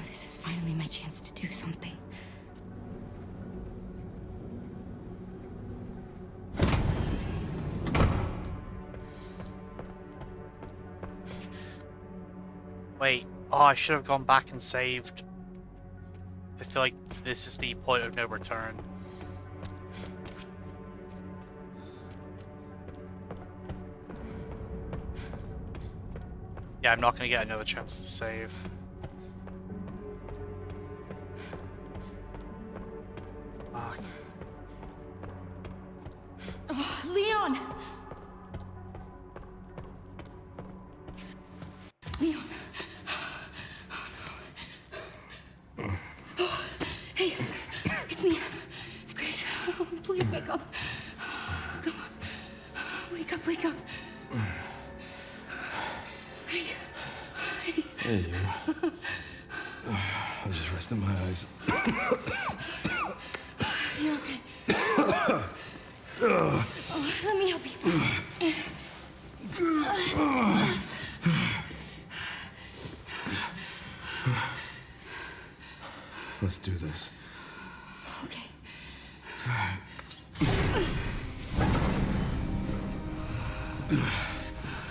This is finally my chance to do something. Wait, oh, I should have gone back and saved. I feel like this is the point of no return. Yeah, I'm not gonna get another chance to save. Fuck. Oh, Leon! Leon! Oh, no. Hey, it's me. It's Grace. Oh, please wake up. Come on. Wake up, wake up. Hey. Hey, you. I'm just resting my eyes. You're okay. Oh, let me help you. Let's do this. Okay.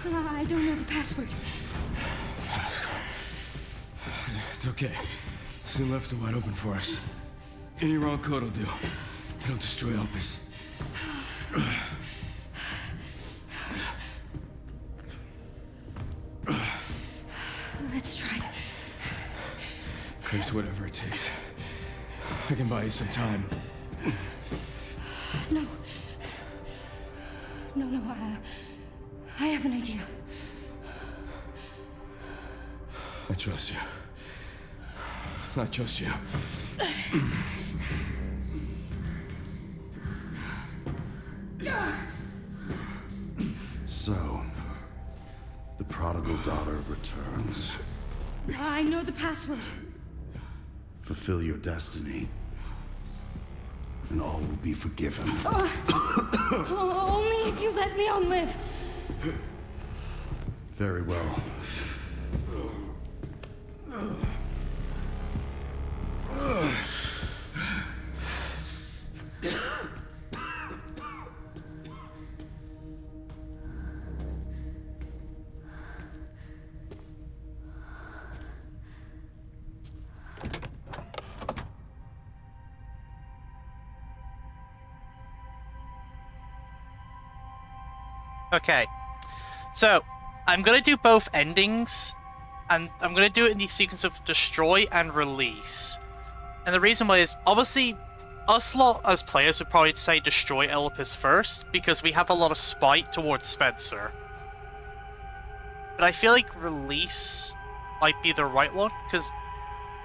I don't know the password. It's okay. Soon left are wide open for us. Any wrong code will do. It'll destroy Opus. Let's try. Grace, whatever it takes. I can buy you some time. No. No, I have an idea. I trust you. I trust you. So, the prodigal daughter returns. I know the password. Fulfill your destiny, and all will be forgiven. Only if you let Leon live. Very well. Okay, so I'm gonna do both endings, and I'm gonna do it in the sequence of destroy and release. And the reason why is, obviously, us lot as players would probably say destroy Elpis first, because we have a lot of spite towards Spencer. But I feel like release might be the right one, because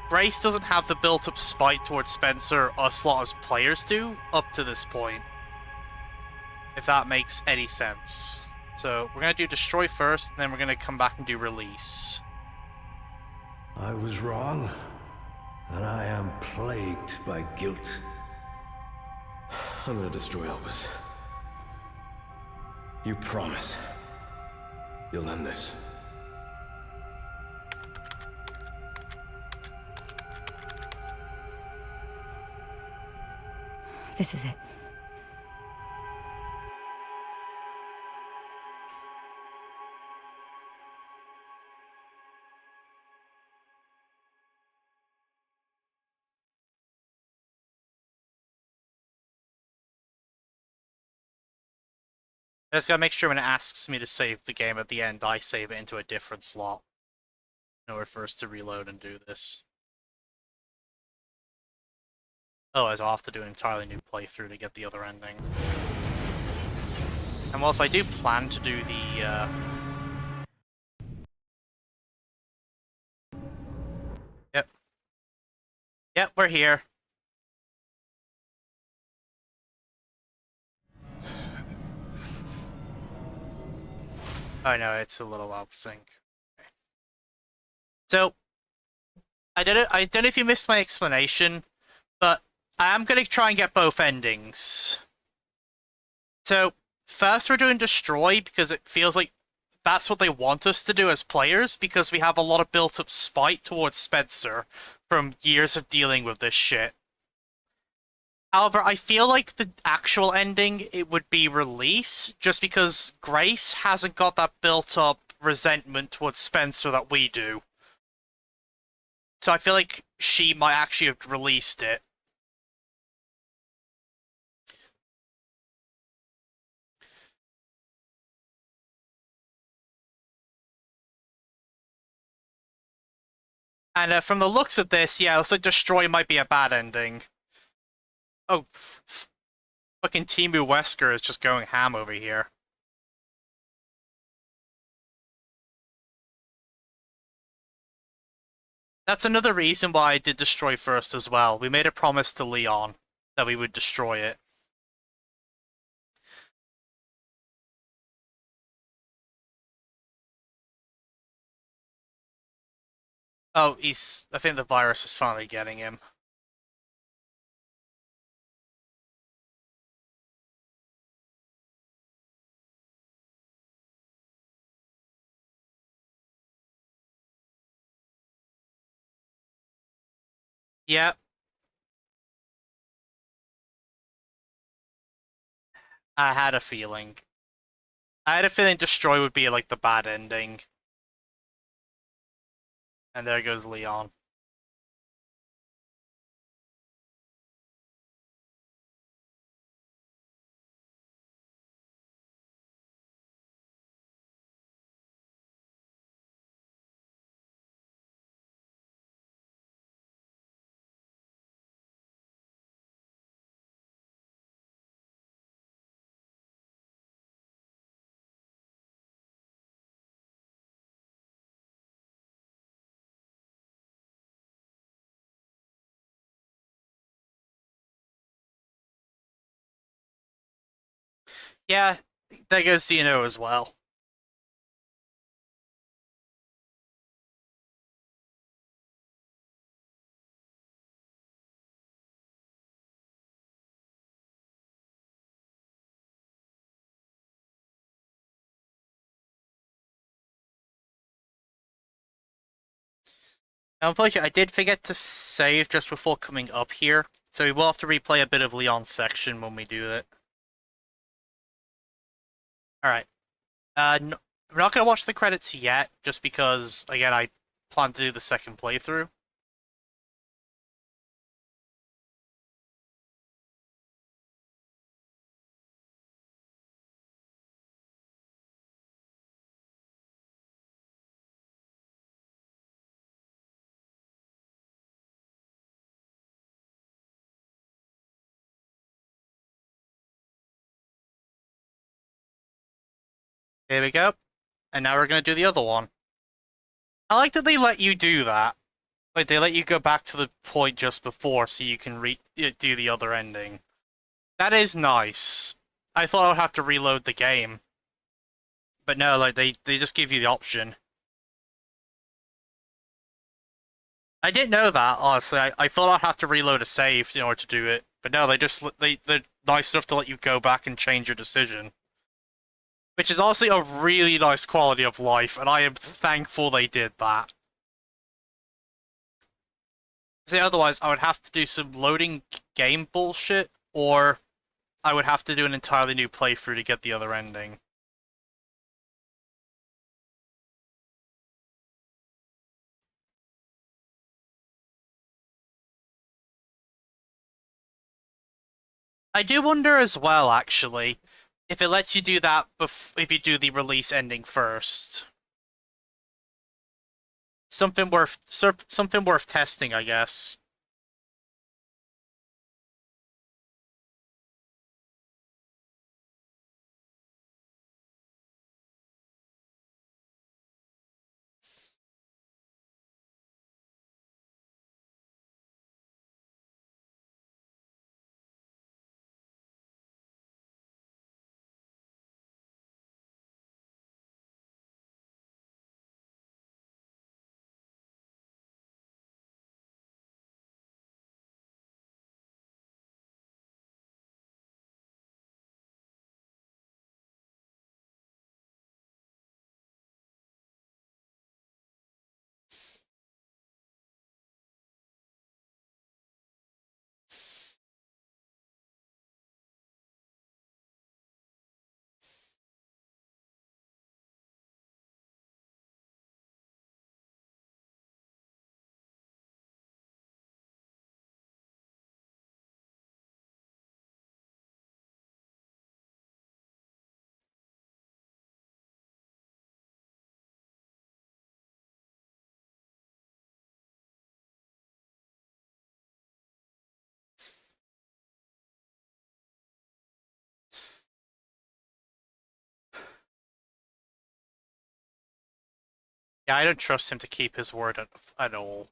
Grace doesn't have the built-up spite towards Spencer us lot as players do up to this point. If that makes any sense. So we're going to do destroy first, and then we're going to come back and do release. I was wrong, and I am plagued by guilt. I'm gonna destroy Elpis. You promise you'll end this. This is it. I just got to make sure when it asks me to save the game at the end, I save it into a different slot in order for us to reload and do this. Otherwise, I'll have to do an entirely new playthrough to get the other ending. And whilst I do plan to do the Yep. Yep, we're here. Oh no, it's a little out of sync. Okay. So, I don't know if you missed my explanation, but I am going to try and get both endings. So, first we're doing destroy because it feels like that's what they want us to do as players, because we have a lot of built-up spite towards Spencer from years of dealing with this shit. However, I feel like the actual ending, it would be release, just because Grace hasn't got that built-up resentment towards Spencer that we do. So I feel like she might actually have released it. And from the looks of this, yeah, it looks like Destroy might be a bad ending. Oh, fucking Timu Wesker is just going ham over here. That's another reason why I did Destroy first as well. We made a promise to Leon that we would destroy it. Oh, I think the virus is finally getting him. Yep. I had a feeling. I had a feeling Destroy would be like the bad ending. And there goes Leon. Yeah, there goes Xeno as well. Now, unfortunately, I did forget to save just before coming up here, so we will have to replay a bit of Leon's section when we do it. Alright. We're not going to watch the credits yet, just because, again, I plan to do the second playthrough. Here we go. And now we're going to do the other one. I like that they let you do that. Like, they let you go back to the point just before so you can do the other ending. That is nice. I thought I would have to reload the game. But no, like, they just give you the option. I didn't know that, honestly. I thought I'd have to reload a save in order to do it. But no, they're nice enough to let you go back and change your decision. Which is honestly a really nice quality of life, and I am thankful they did that. See, otherwise, I would have to do some loading game bullshit, or I would have to do an entirely new playthrough to get the other ending. I do wonder as well, actually, if it lets you do that if you do the release ending first. Something worth testing, I guess. Yeah, I don't trust him to keep his word at all.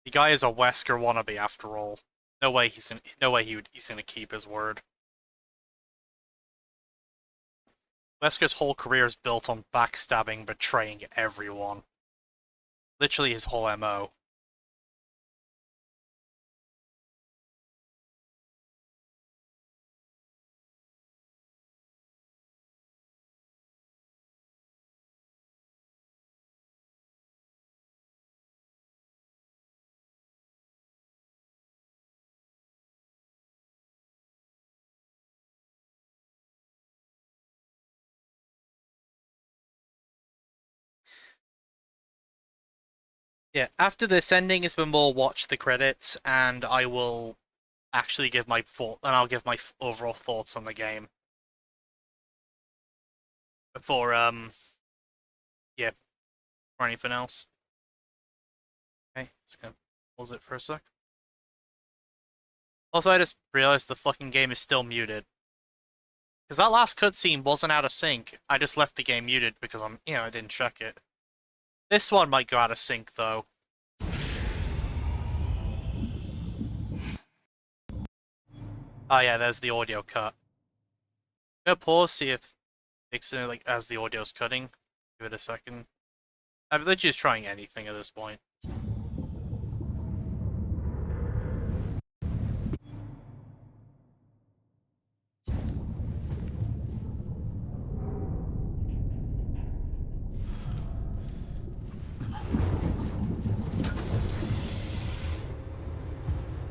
The guy is a Wesker wannabe, after all. No way he's gonna keep his word. Wesker's whole career is built on backstabbing, betraying everyone. Literally his whole MO. Yeah, after this ending is when we'll watch the credits, and I will actually give my I'll give my overall thoughts on the game. Before yeah, or anything else. Okay, just gonna pause it for a sec. Also, I just realized the fucking game is still muted. Because that last cutscene wasn't out of sync. I just left the game muted because I didn't check it. This one might go out of sync, though. Oh yeah, there's the audio cut. I'm gonna pause, see if it's like as the audio's cutting. Give it a second. I'm literally just trying anything at this point.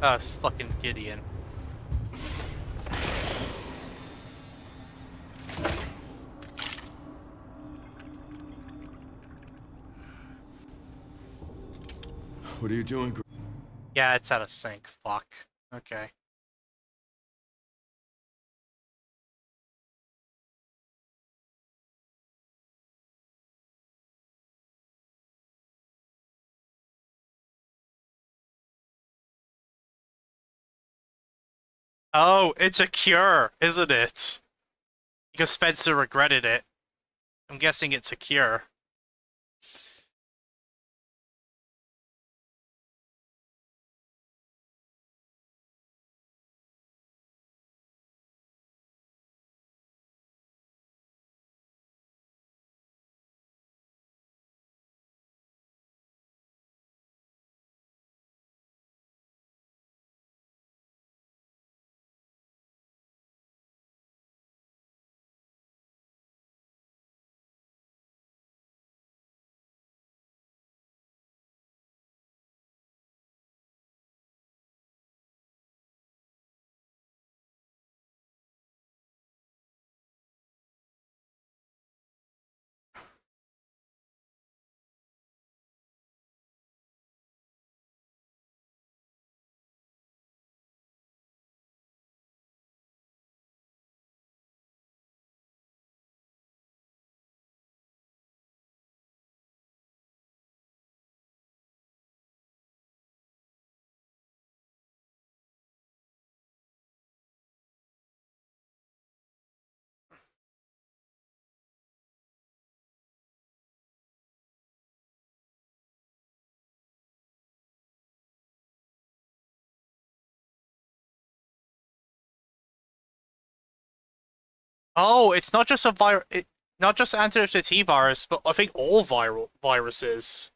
Oh, it's fucking Gideon. What are you doing? Yeah, it's out of sync. Fuck. Okay. Oh, it's a cure, isn't it? Because Spencer regretted it. I'm guessing it's a cure. Oh, it's not just a not just antidote to T virus, but I think all viral viruses.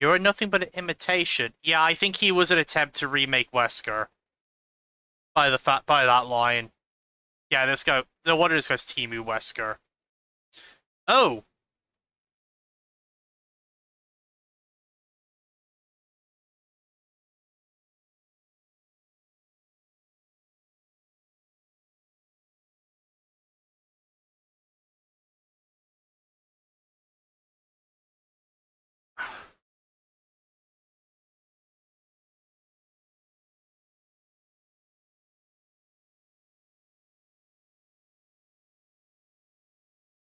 You're nothing but an imitation. Yeah, I think he was an attempt to remake Wesker by that line. Yeah, this guy. No wonder this guy's Timu Wesker.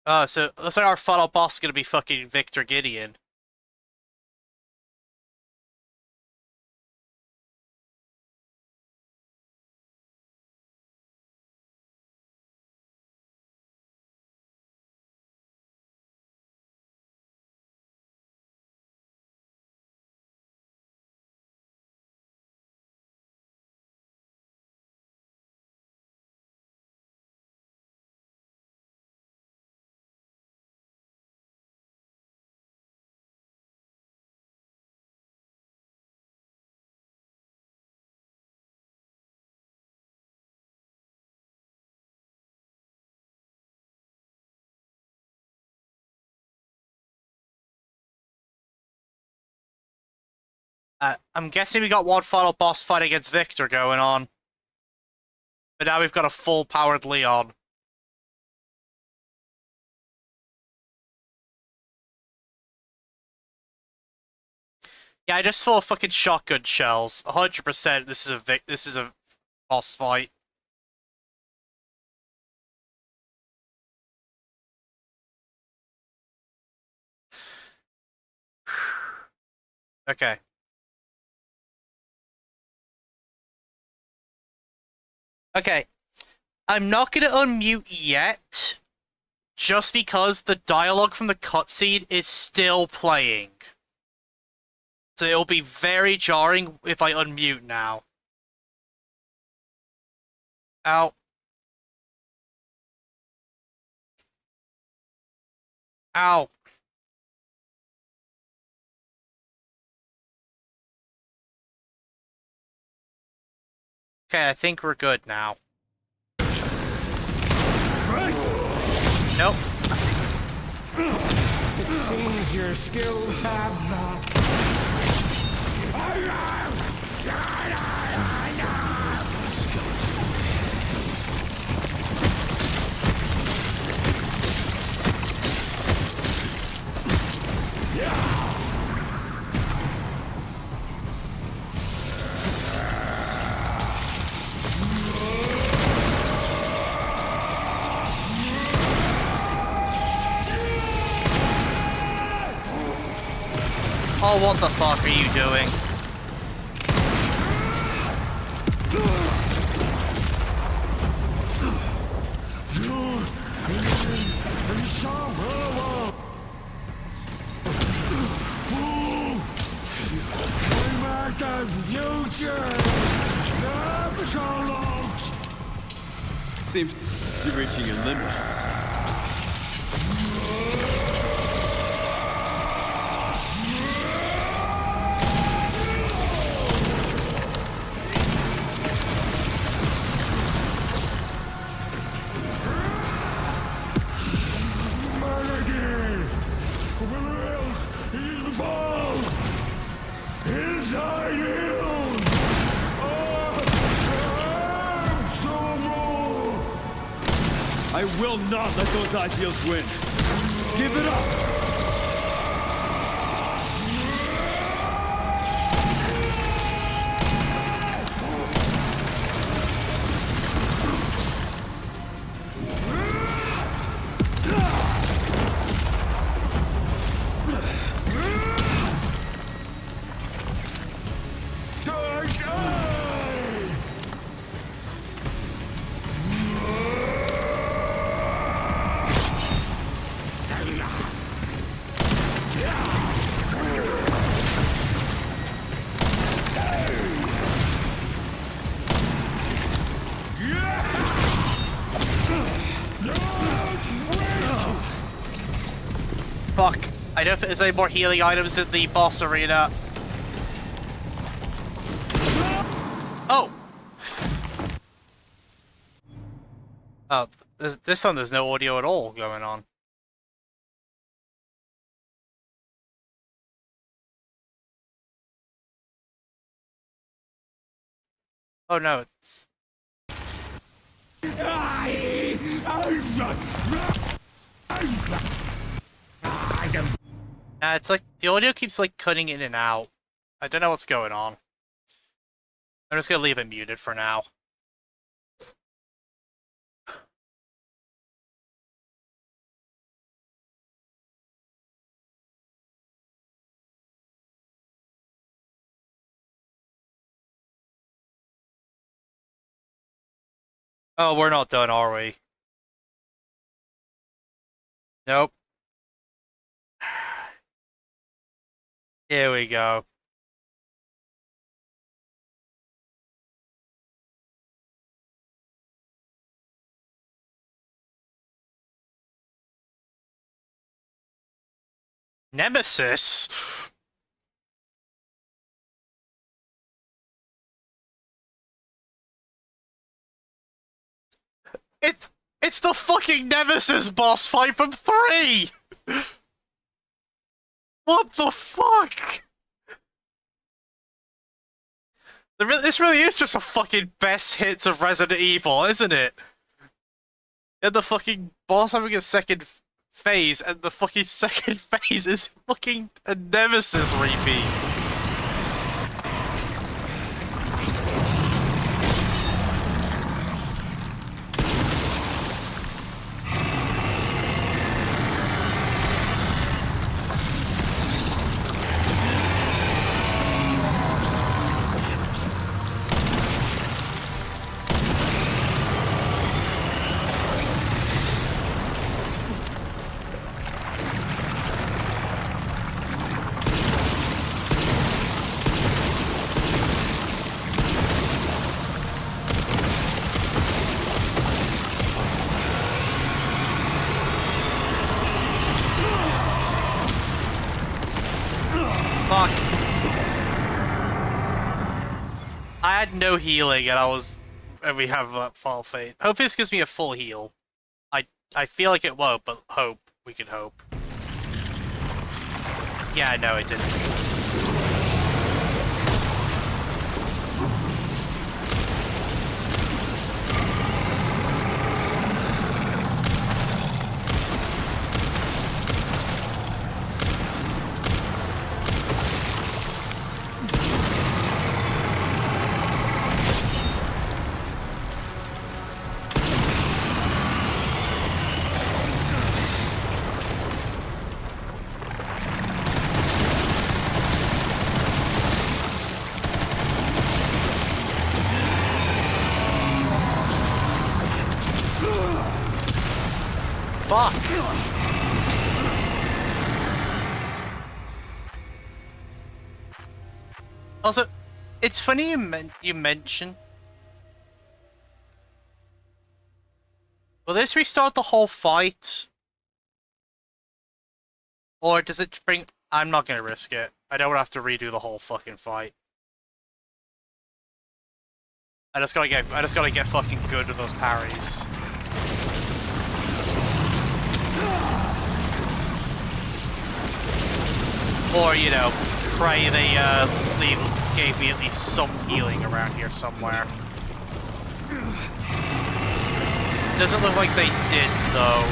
Oh, so looks like our final boss is gonna be fucking Victor Gideon. I'm guessing we got one final boss fight against Victor going on, but now we've got a full-powered Leon. Yeah, I just saw fucking shotgun shells. 100%. This is a boss fight. Okay. Okay. I'm not gonna unmute yet, just because the dialogue from the cutscene is still playing. So it'll be very jarring if I unmute now. Ow. Ow. Okay, I think we're good now. Nope. It seems your skills have Oh, what the fuck are you doing? Seems you're reaching your limit. I will not let those ideals win. Give it up! Fuck. I don't think there's any more healing items in the boss arena. Oh! Oh, this one there's no audio at all going on. Oh no, it's... Nah, it's like, the audio keeps like cutting in and out. I don't know what's going on. I'm just gonna leave it muted for now. Oh, we're not done, are we? Nope. Here we go. Nemesis? It's the fucking Nemesis boss fight from 3! What the fuck? This really is just a fucking best hits of Resident Evil, isn't it? And the fucking boss having a second phase, and the fucking second phase is fucking a Nemesis repeat. I had no healing, and we have that fall fate. Hopefully this gives me a full heal. I feel like it won't, but we can hope. Yeah, no, it didn't. Fuck! Also, it's funny you mention. Will this restart the whole fight? Or does it bring... I'm not gonna risk it. I don't have to redo the whole fucking fight. I just gotta get fucking good with those parries. Or, you know, pray they gave me at least some healing around here somewhere. Doesn't look like they did, though.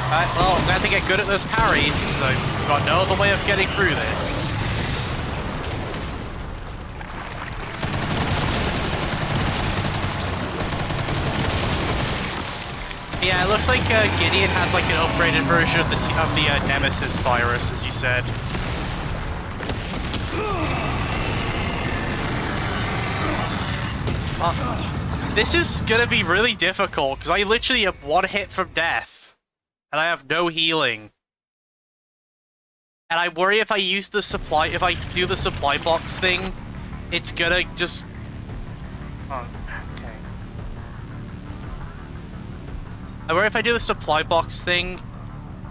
Alright, well, I'm gonna have to get good at those parries, because I've got no other way of getting through this. Yeah, it looks like Gideon had like an upgraded version of the Nemesis virus, as you said. This is gonna be really difficult because I literally have one hit from death, and I have no healing. And I worry if I do the supply box thing, it's gonna just. Oh. I worry if I do the supply box thing,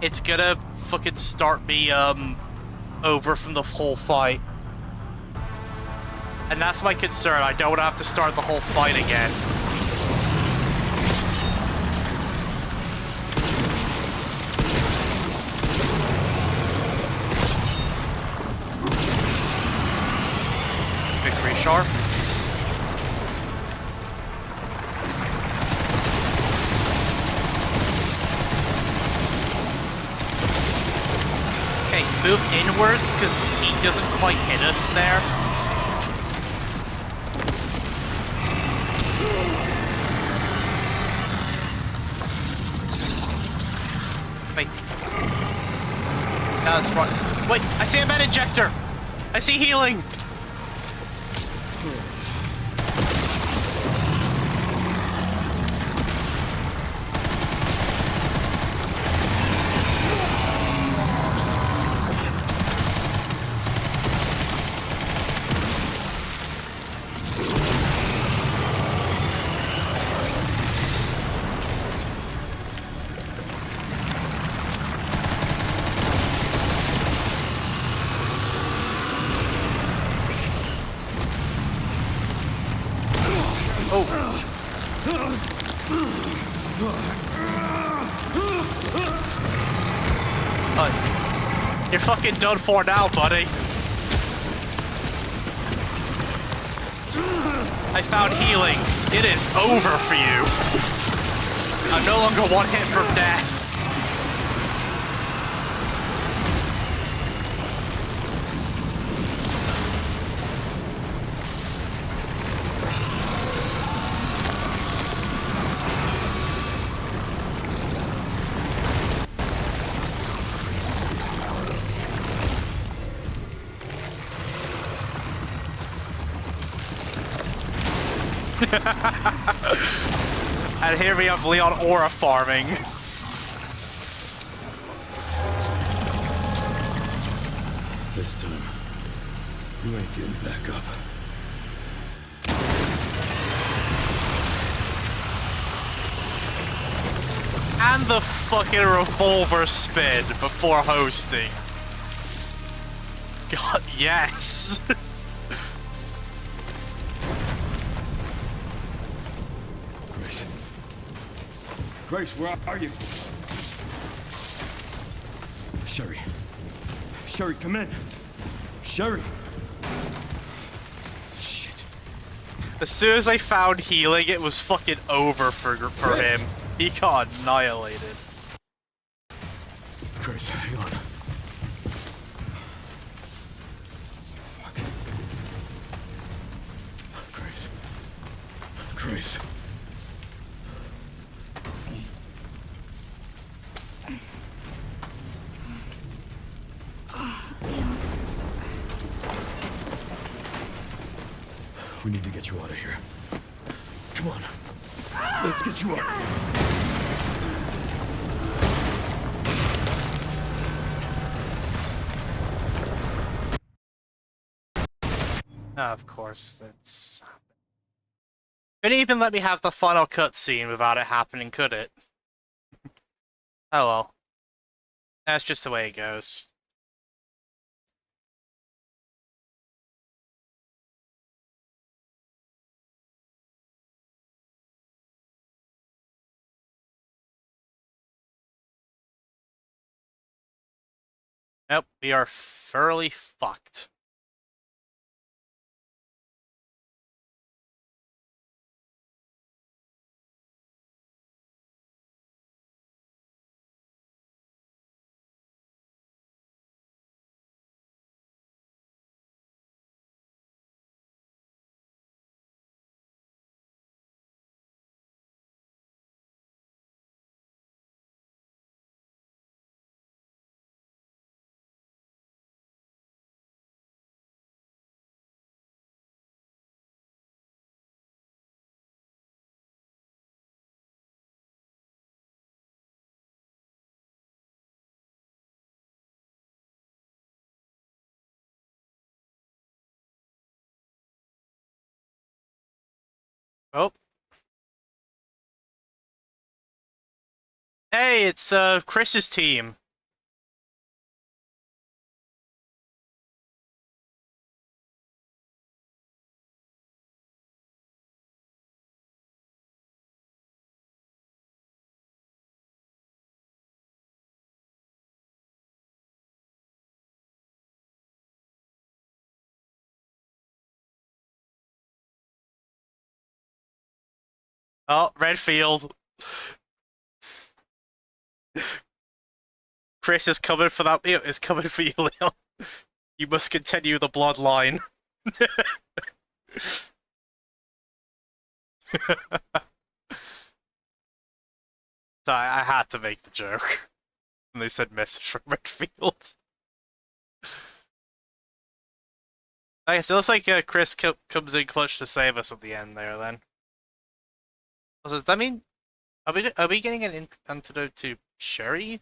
it's gonna fucking start me, over from the whole fight. And that's my concern, I don't want to have to start the whole fight again. Victory Sharp. Move inwards, because he doesn't quite hit us there. Wait. That's right. Wait, I see a med injector! I see healing! You're fucking done for now, buddy. I found healing. It is over for you. I'm no longer one hit from death. And here we have Leon aura farming. This time, you ain't getting back up. And the fucking revolver spin before hosting. God, yes! Grace. Grace, where are you? Sherry. Sherry, come in. Sherry. Shit. As soon as I found healing, it was fucking over for him. He got annihilated. Grace, hang on. Fuck. Grace. Grace. We need to get you out of here. Come on. Let's get you out. Of course, that's... Couldn't even let me have the final cutscene without it happening, could it? Oh well. That's just the way it goes. Nope, we are thoroughly fucked. Oh. Hey, it's Chris's team. Oh, Redfield. Chris is coming for that. Is coming for you, Leon. You must continue the bloodline. So I had to make the joke. And they said message from Redfield. I guess it looks like Chris comes in clutch to save us at the end there. Then. Also, does that mean are we getting an antidote to Sherry?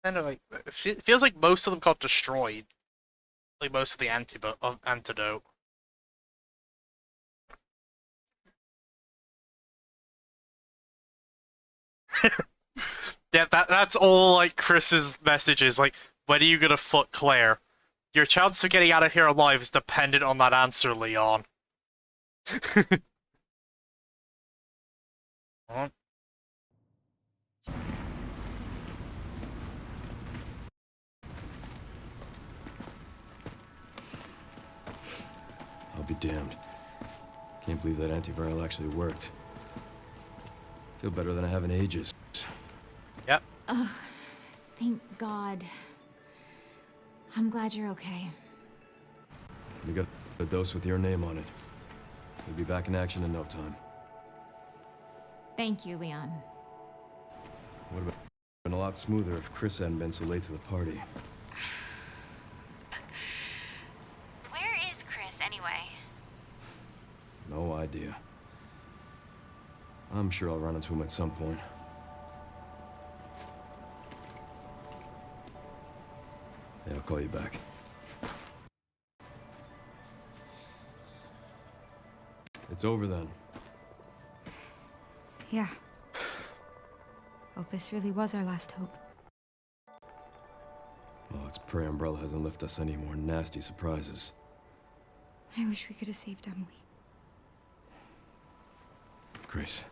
Kind of like it feels like most of them got destroyed. Like most of the antidote. Yeah, that's all like Chris's messages. Like, when are you gonna fuck Claire? Your chance of getting out of here alive is dependent on that answer, Leon. Huh? I'll be damned. Can't believe that antiviral actually worked. Feel better than I have in ages. Yep. Oh, thank God. I'm glad you're okay. We got a dose with your name on it. We'll be back in action in no time. Thank you, Leon. Would have been a lot smoother if Chris hadn't been so late to the party. Where is Chris, anyway? No idea. I'm sure I'll run into him at some point. Yeah, I'll call you back. It's over then. Yeah. Hope this really was our last hope. Oh, let's pray Umbrella hasn't left us any more nasty surprises. I wish we could have saved Emily. Grace,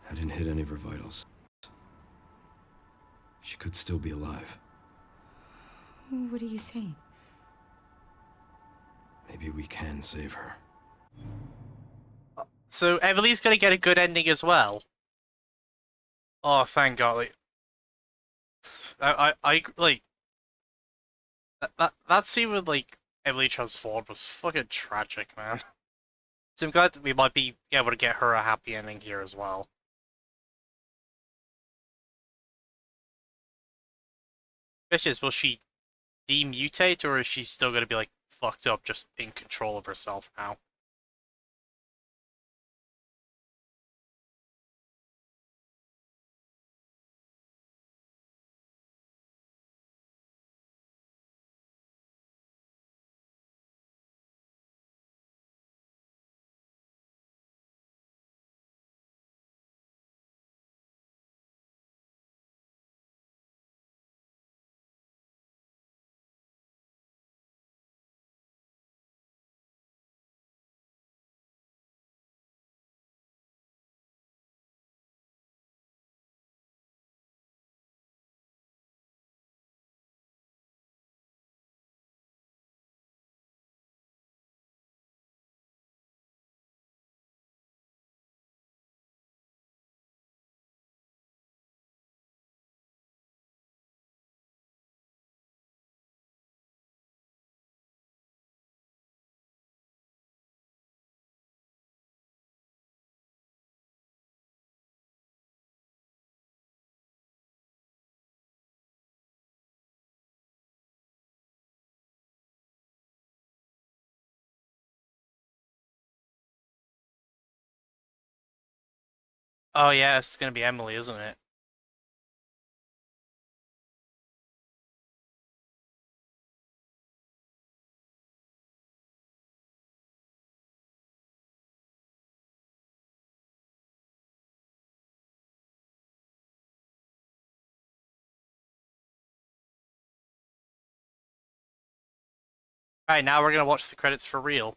I didn't hit any of her vitals. She could still be alive. What are you saying? Maybe we can save her. So Emily's gonna get a good ending as well. Oh, thank God! Like, I like that scene with like Emily transformed was fucking tragic, man. So I'm glad that we might be able to get her a happy ending here as well. Question is, will she demutate, or is she still gonna be like fucked up, just in control of herself now? Oh yeah, it's gonna be Emily, isn't it? Alright, now we're gonna watch the credits for real.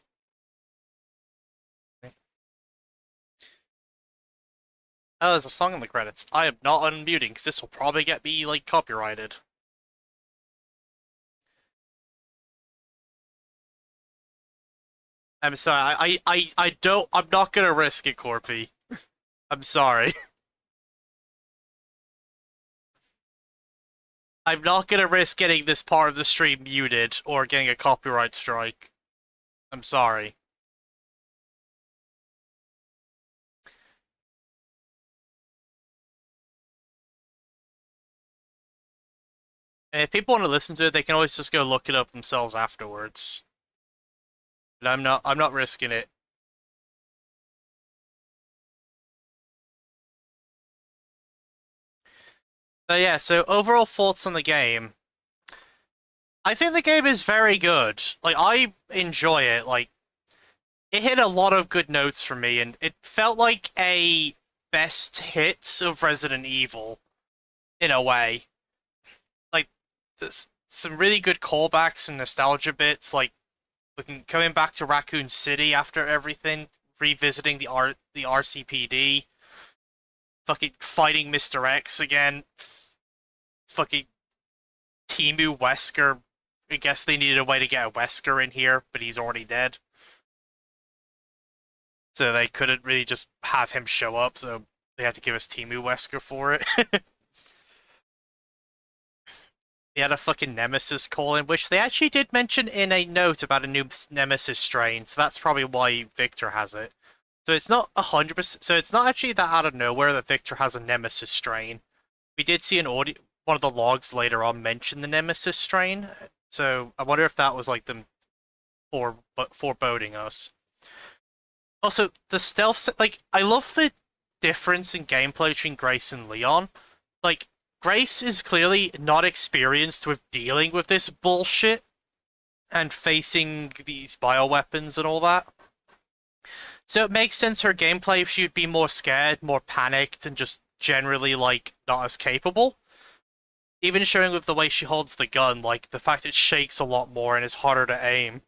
Oh, there's a song in the credits. I am not unmuting, because this will probably get me, like, copyrighted. I'm sorry, I'm not gonna risk it, Corpy. I'm sorry. I'm not gonna risk getting this part of the stream muted, or getting a copyright strike. I'm sorry. And if people want to listen to it, they can always just go look it up themselves afterwards. But I'm not risking it. But yeah, so overall thoughts on the game. I think the game is very good. Like, I enjoy it. Like, it hit a lot of good notes for me, and it felt like a best hits of Resident Evil, in a way. Like, there's some really good callbacks and nostalgia bits, like coming back to Raccoon City after everything, revisiting the RCPD, fucking fighting Mr. X again, fucking Timu Wesker. I guess they needed a way to get a Wesker in here, but he's already dead. So they couldn't really just have him show up, so they had to give us Timu Wesker for it. He had a fucking Nemesis call in, which they actually did mention in a note about a new Nemesis strain, so that's probably why Victor has it. So it's not 100%, so it's not actually that out of nowhere that Victor has a Nemesis strain. We did see one of the logs later on mention the Nemesis strain, so I wonder if that was like them foreboding us. Also, the stealth, like, I love the difference in gameplay between Grace and Leon. Like, Grace is clearly not experienced with dealing with this bullshit and facing these bioweapons and all that. So it makes sense her gameplay, she would be more scared, more panicked, and just generally, like, not as capable. Even showing with the way she holds the gun, like the fact it shakes a lot more and is harder to aim.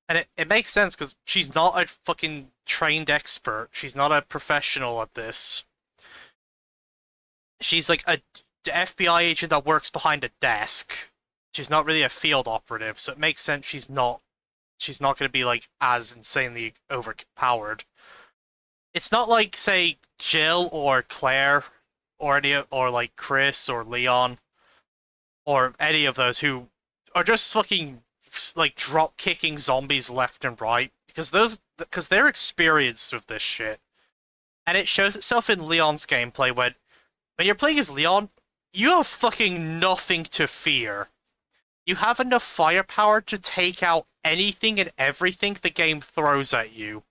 And it makes sense because she's not a fucking trained expert. She's not a professional at this. She's like a FBI agent that works behind a desk. She's not really a field operative, so it makes sense she's not going to be like as insanely overpowered. It's not like, say, Jill or Claire or like Chris or Leon or any of those who are just fucking like drop kicking zombies left and right because they're experienced with this shit. And it shows itself in Leon's gameplay when you're playing as Leon, you have fucking nothing to fear. You have enough firepower to take out anything and everything the game throws at you.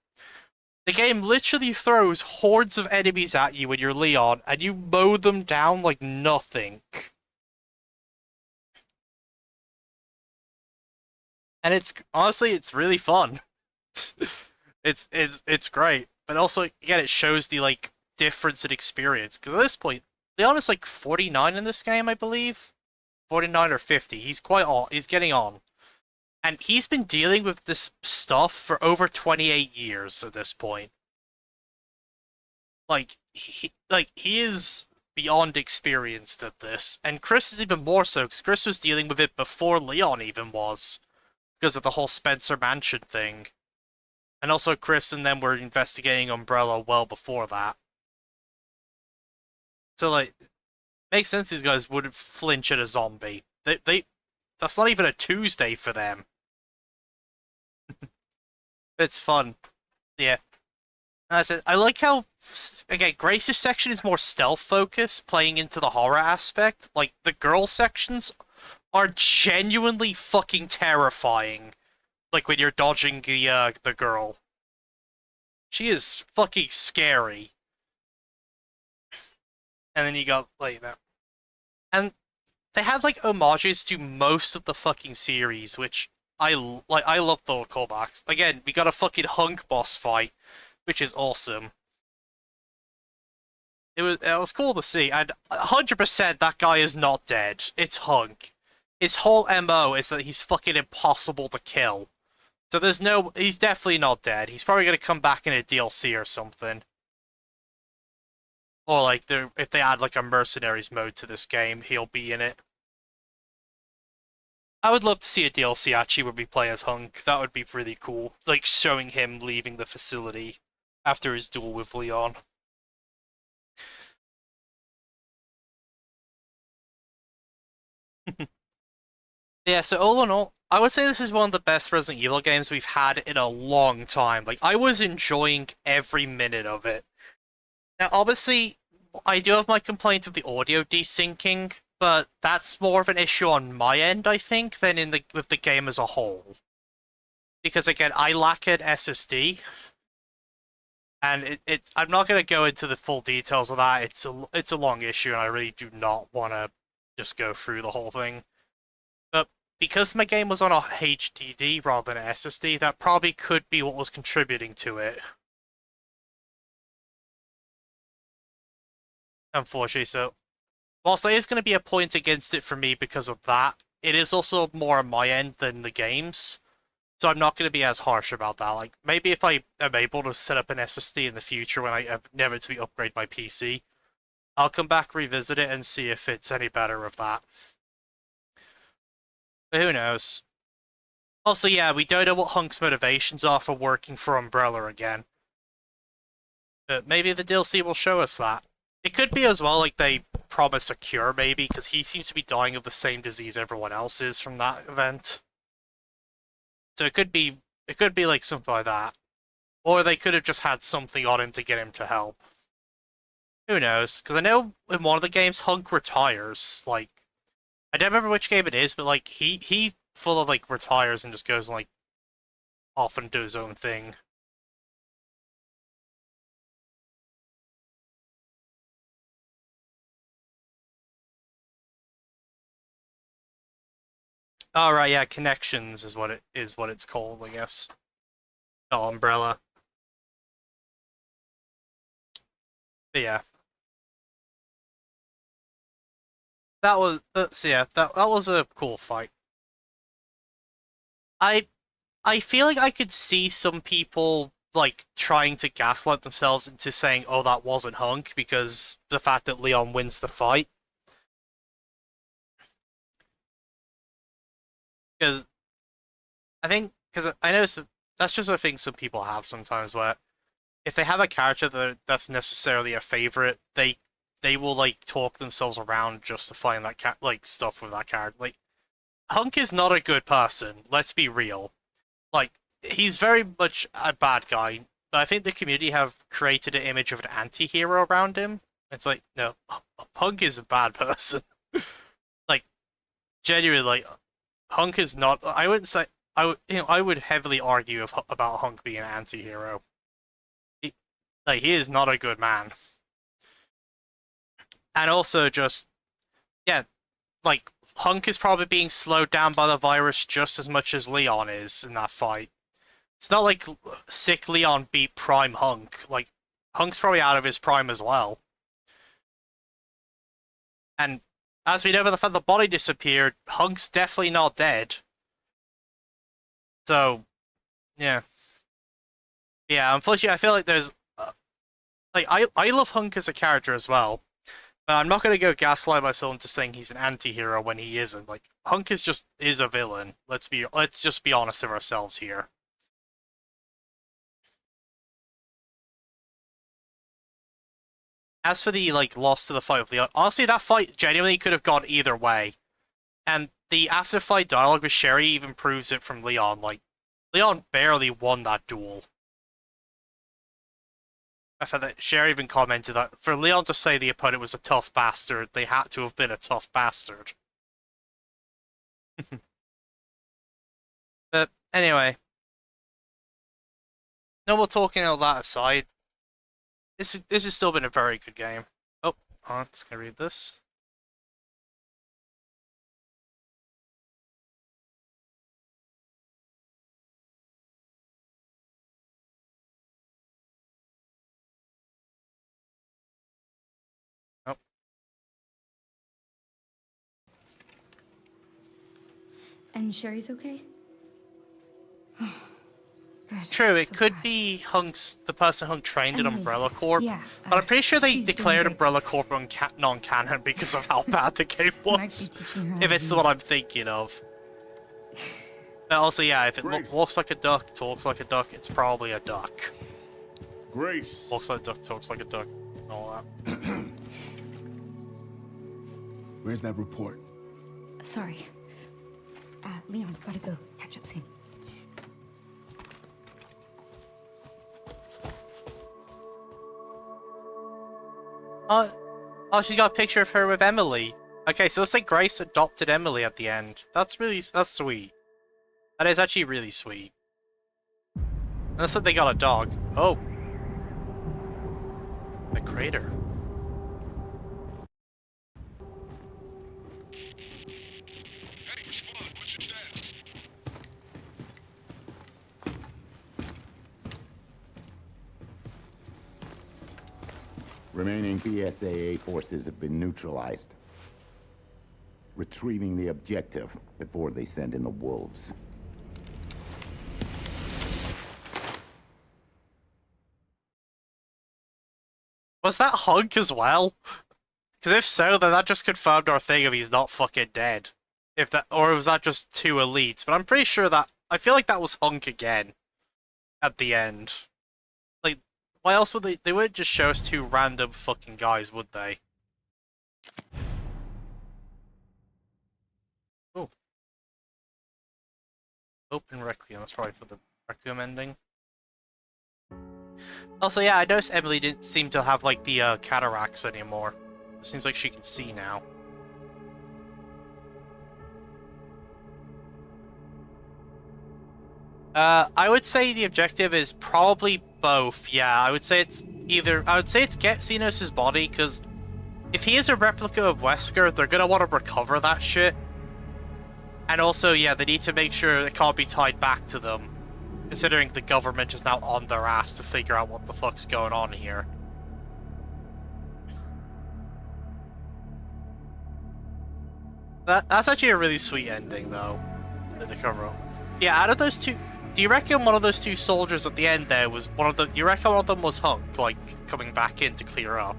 The game literally throws hordes of enemies at you when you're Leon, and you mow them down like nothing. And it's honestly, it's really fun. It's great, but also again, it shows the like difference in experience. Because at this point, Leon is like 49 in this game, I believe, 49 or 50. He's quite on. He's getting on, and he's been dealing with this stuff for over 28 years at this point. Like he is beyond experienced at this, and Chris is even more so because Chris was dealing with it before Leon even was, because of the whole Spencer Mansion thing. And also Chris and them were investigating Umbrella well before that. So like, makes sense these guys wouldn't flinch at a zombie. They that's not even a Tuesday for them. It's fun. Yeah. And I said I like how again Grace's section is more stealth focused, playing into the horror aspect. Like the girl sections are genuinely fucking terrifying. Like when you're dodging the girl. She is fucking scary. And then you got like that. And they had like homages to most of the fucking series, which I like. I love the callbacks. Again, we got a fucking hunk boss fight, which is awesome. It was cool to see, and 100% that guy is not dead. It's Hunk. His whole MO is that he's fucking impossible to kill. So he's definitely not dead. He's probably gonna come back in a DLC or something. Or like if they add like a mercenaries mode to this game, he'll be in it. I would love to see a DLC actually where we play as Hunk. That would be really cool. Like showing him leaving the facility after his duel with Leon. Yeah, so all in all, I would say this is one of the best Resident Evil games we've had in a long time. Like, I was enjoying every minute of it. Now, obviously, I do have my complaint of the audio desyncing, but that's more of an issue on my end, I think, than with the game as a whole. Because again, I lack an SSD, and I'm not going to go into the full details of that. It's a long issue, and I really do not want to just go through the whole thing. But because my game was on a HDD rather than an SSD, that probably could be what was contributing to it. Unfortunately, so whilst there is going to be a point against it for me because of that, it is also more on my end than the game's. So I'm not going to be as harsh about that. Like, maybe if I am able to set up an SSD in the future when I inevitably upgrade my PC, I'll come back, revisit it, and see if it's any better with that. But who knows? Also, yeah, we don't know what Hunk's motivations are for working for Umbrella again. But maybe the DLC will show us that. It could be as well, like, they promise a cure, maybe, because he seems to be dying of the same disease everyone else is from that event. So it could be like something like that. Or they could have just had something on him to get him to help. Who knows? Because I know in one of the games, Hunk retires. Like, I don't remember which game it is, but like he full of like retires and just goes like off and do his own thing. Oh right, yeah, Connections is what it's called, I guess. Oh, Umbrella. But yeah. That was yeah, that was a cool fight. I I feel like I could see some people like trying to gaslight themselves into saying, "Oh, that wasn't Hunk," because the fact that Leon wins the fight. Because because I know that's just a thing some people have sometimes, where if they have a character that's necessarily a favorite, they will like talk themselves around justifying that like stuff with that character. Like Hunk is not a good person. Let's be real. Like he's very much a bad guy, but I think the community have created an image of an anti-hero around him. It's like, no, Hunk is a bad person. Like genuinely, like Hunk is not. I wouldn't say I would. I would heavily argue about Hunk being an anti-hero. Like he is not a good man, and also just yeah, like Hunk is probably being slowed down by the virus just as much as Leon is in that fight. It's not like sick Leon beat Prime Hunk. Like Hunk's probably out of his prime as well. And as we know, by the fact the body disappeared, Hunk's definitely not dead. So, yeah. Yeah, unfortunately, I feel like there's... like, I love Hunk as a character as well. But I'm not going to go gaslight myself into saying he's an anti-hero when he isn't. Like, Hunk is a villain. Let's just be honest with ourselves here. As for the, like, loss to the fight with Leon, honestly, that fight genuinely could have gone either way. And the after-fight dialogue with Sherry even proves it from Leon. Like, Leon barely won that duel. I thought that Sherry even commented that for Leon to say the opponent was a tough bastard, they had to have been a tough bastard. But anyway, no more talking all that aside. This has still been a very good game. Oh, hold on, just gonna read this. Oh. And Sherry's okay? Good. True, it So could glad. be the person Hunk trained at Emily, Umbrella Corp, yeah, but I'm pretty sure they she's doing declared great. Umbrella Corp non-canon because of how bad the game Might be was. teaching her how If to it's read. what I'm thinking of. But also, yeah, if it walks like a duck, talks like a duck, it's probably a duck. Grace. Walks like a duck, talks like a duck, all that. Where's that report? Sorry. Leon, gotta go. Catch up soon. Oh, she got a picture of her with Emily. Okay, so looks like Grace adopted Emily at the end. That's sweet. That is actually really sweet. And looks like they got a dog. Oh. The crater. Remaining BSAA forces have been neutralized. Retrieving the objective before they send in the wolves. Was that Hunk as well? Because if so, then that just confirmed our thing of he's not fucking dead. Or was that just two elites? But I'm pretty sure I feel like that was Hunk again. At the end. Like, why else would they wouldn't just show us two random fucking guys, would they? Oh. Open Requiem, that's probably for the Requiem ending. Also, yeah, I noticed Emily didn't seem to have, like, the cataracts anymore. It seems like she can see now. I would say the objective is probably both, yeah. I would say it's get Xenos' body, because if he is a replica of Wesker, they're gonna want to recover that shit. And also, yeah, they need to make sure it can't be tied back to them, considering the government is now on their ass to figure out what the fuck's going on here. That's actually a really sweet ending, though. The cover-up. Yeah, out of those two, do you reckon one of those two soldiers at the end there was one of the? Do you reckon one of them was Hunk, like coming back in to clear up?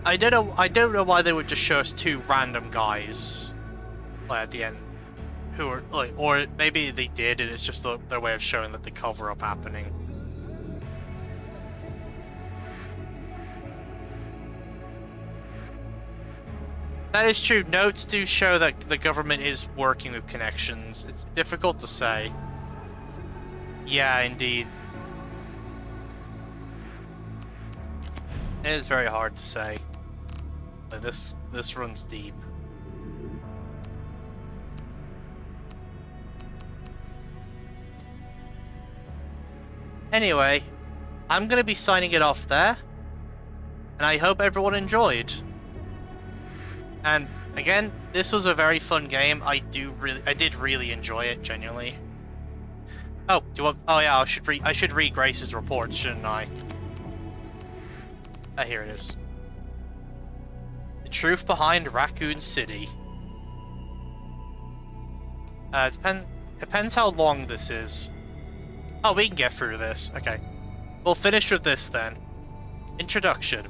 I don't know. I don't know why they would just show us two random guys, like, at the end, who are like, or maybe they did, and it's just their way of showing that the cover-up happening. That is true. Notes do show that the government is working with connections. It's difficult to say. Yeah, indeed. It is very hard to say. Like this runs deep. Anyway, I'm gonna be signing it off there, and I hope everyone enjoyed. And again, this was a very fun game. I did really enjoy it, genuinely. Oh, oh yeah, I should read Grace's report, shouldn't I? Here it is. The truth behind Raccoon City. Depends how long this is. Oh, we can get through this. Okay. We'll finish with this then. Introduction.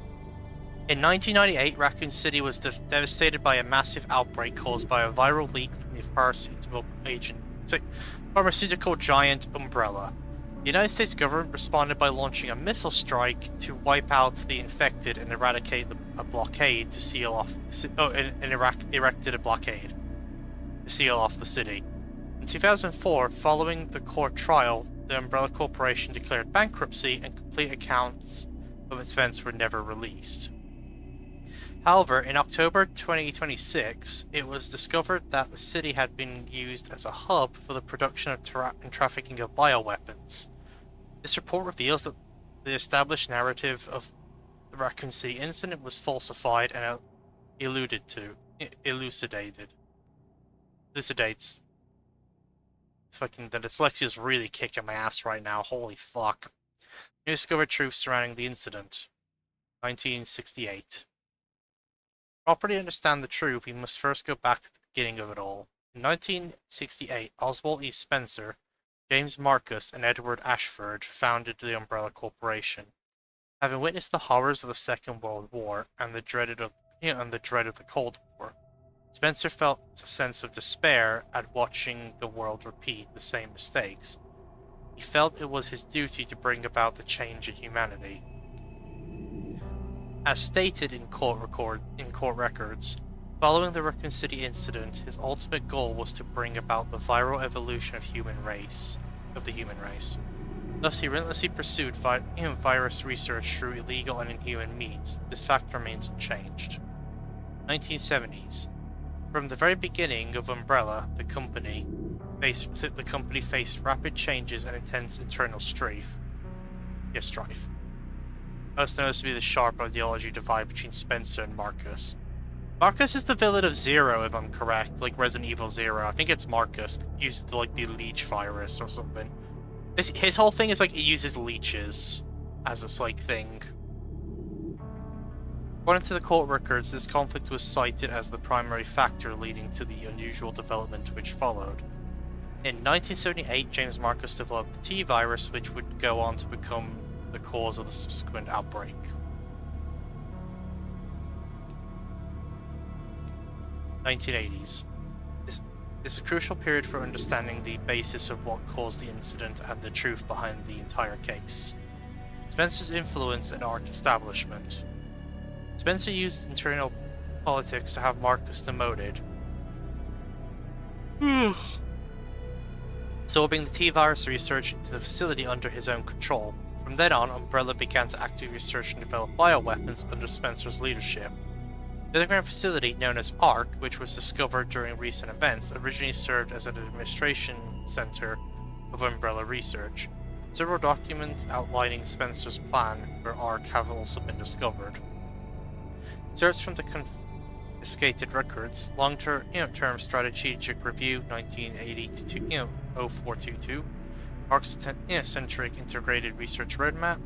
In 1998, Raccoon City was devastated by a massive outbreak caused by a viral leak from the pharmaceutical giant Umbrella. The United States government responded by launching a missile strike to wipe out the infected and eradicate a blockade to seal off. Erected a blockade to seal off the city. In 2004, following the court trial, the Umbrella Corporation declared bankruptcy, and complete accounts of its events were never released. However, in October 2026, it was discovered that the city had been used as a hub for the production of and trafficking of bioweapons. This report reveals that the established narrative of the Raccoon City incident was falsified and elucidates. Fucking, the dyslexia's really kicking my ass right now, holy fuck. New discovered truth surrounding the incident. 1968. To properly understand the truth, we must first go back to the beginning of it all. In 1968, Oswald E. Spencer, James Marcus, and Edward Ashford founded the Umbrella Corporation. Having witnessed the horrors of the Second World War and the dread of the Cold War, Spencer felt a sense of despair at watching the world repeat the same mistakes. He felt it was his duty to bring about the change in humanity. As stated in court records, following the Raccoon City incident, his ultimate goal was to bring about the viral evolution of the human race. Thus, he relentlessly pursued virus research through illegal and inhuman means. This fact remains unchanged. 1970s. From the very beginning of Umbrella, the company faced rapid changes and intense internal strife. Most noticeably the sharp ideology divide between Spencer and Marcus. Marcus is the villain of Zero, if I'm correct, like Resident Evil Zero. I think it's Marcus. He used like the leech virus or something. His whole thing is like he uses leeches as this like thing. According to the court records, this conflict was cited as the primary factor leading to the unusual development which followed. In 1978, James Marcus developed the T-virus, which would go on to become the cause of the subsequent outbreak. 1980s. This is a crucial period for understanding the basis of what caused the incident and the truth behind the entire case. Spencer's influence and art establishment. Spencer used internal politics to have Marcus demoted, absorbing the T-virus research into the facility under his own control. From then on, Umbrella began to actively research and develop bioweapons under Spencer's leadership. The underground facility, known as ARC, which was discovered during recent events, originally served as an administration center of Umbrella research. Several documents outlining Spencer's plan for ARC have also been discovered. Excerpts from the confiscated records, long-term strategic review, 1980 to 0422, ARC-centric integrated research roadmap,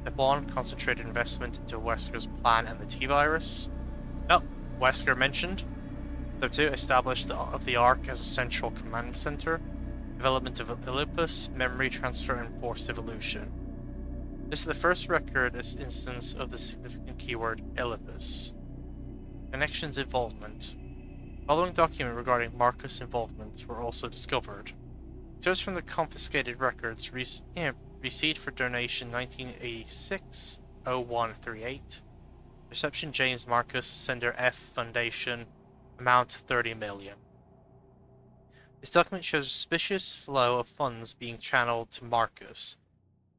the bond concentrated investment into Wesker's plan and the T-virus. Oh, Wesker mentioned. Step 2. Establish the Ark as a central command center. Development of Olympus, memory transfer, and forced evolution. This is the first record instance of the significant keyword Olympus. Connections involvement. Following document regarding Marcus' involvement were also discovered. Excerpts from the confiscated records received for donation 1986-0138. Reception James Marcus, Sender F Foundation, amount 30 million. This document shows a suspicious flow of funds being channeled to Marcus.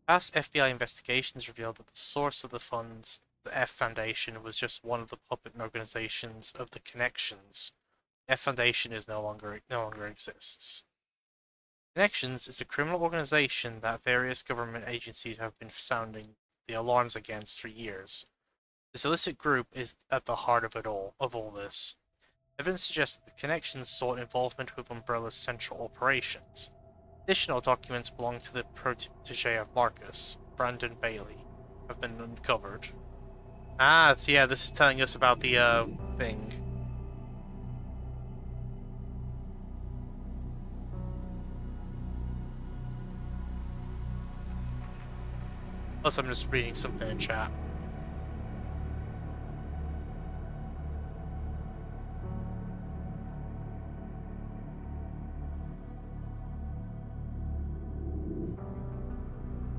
Past FBI investigations revealed that the source of the funds, the F Foundation, was just one of the puppet organizations of the Connections. The F Foundation no longer exists. Connections is a criminal organization that various government agencies have been sounding the alarms against for years. This illicit group is at the heart of all this. Evidence suggests that the Connections sought involvement with Umbrella's central operations. Additional documents belonging to the protege of Marcus, Brandon Bailey, have been uncovered. Ah, so yeah, this is telling us about the thing. Plus, I'm just reading something in chat.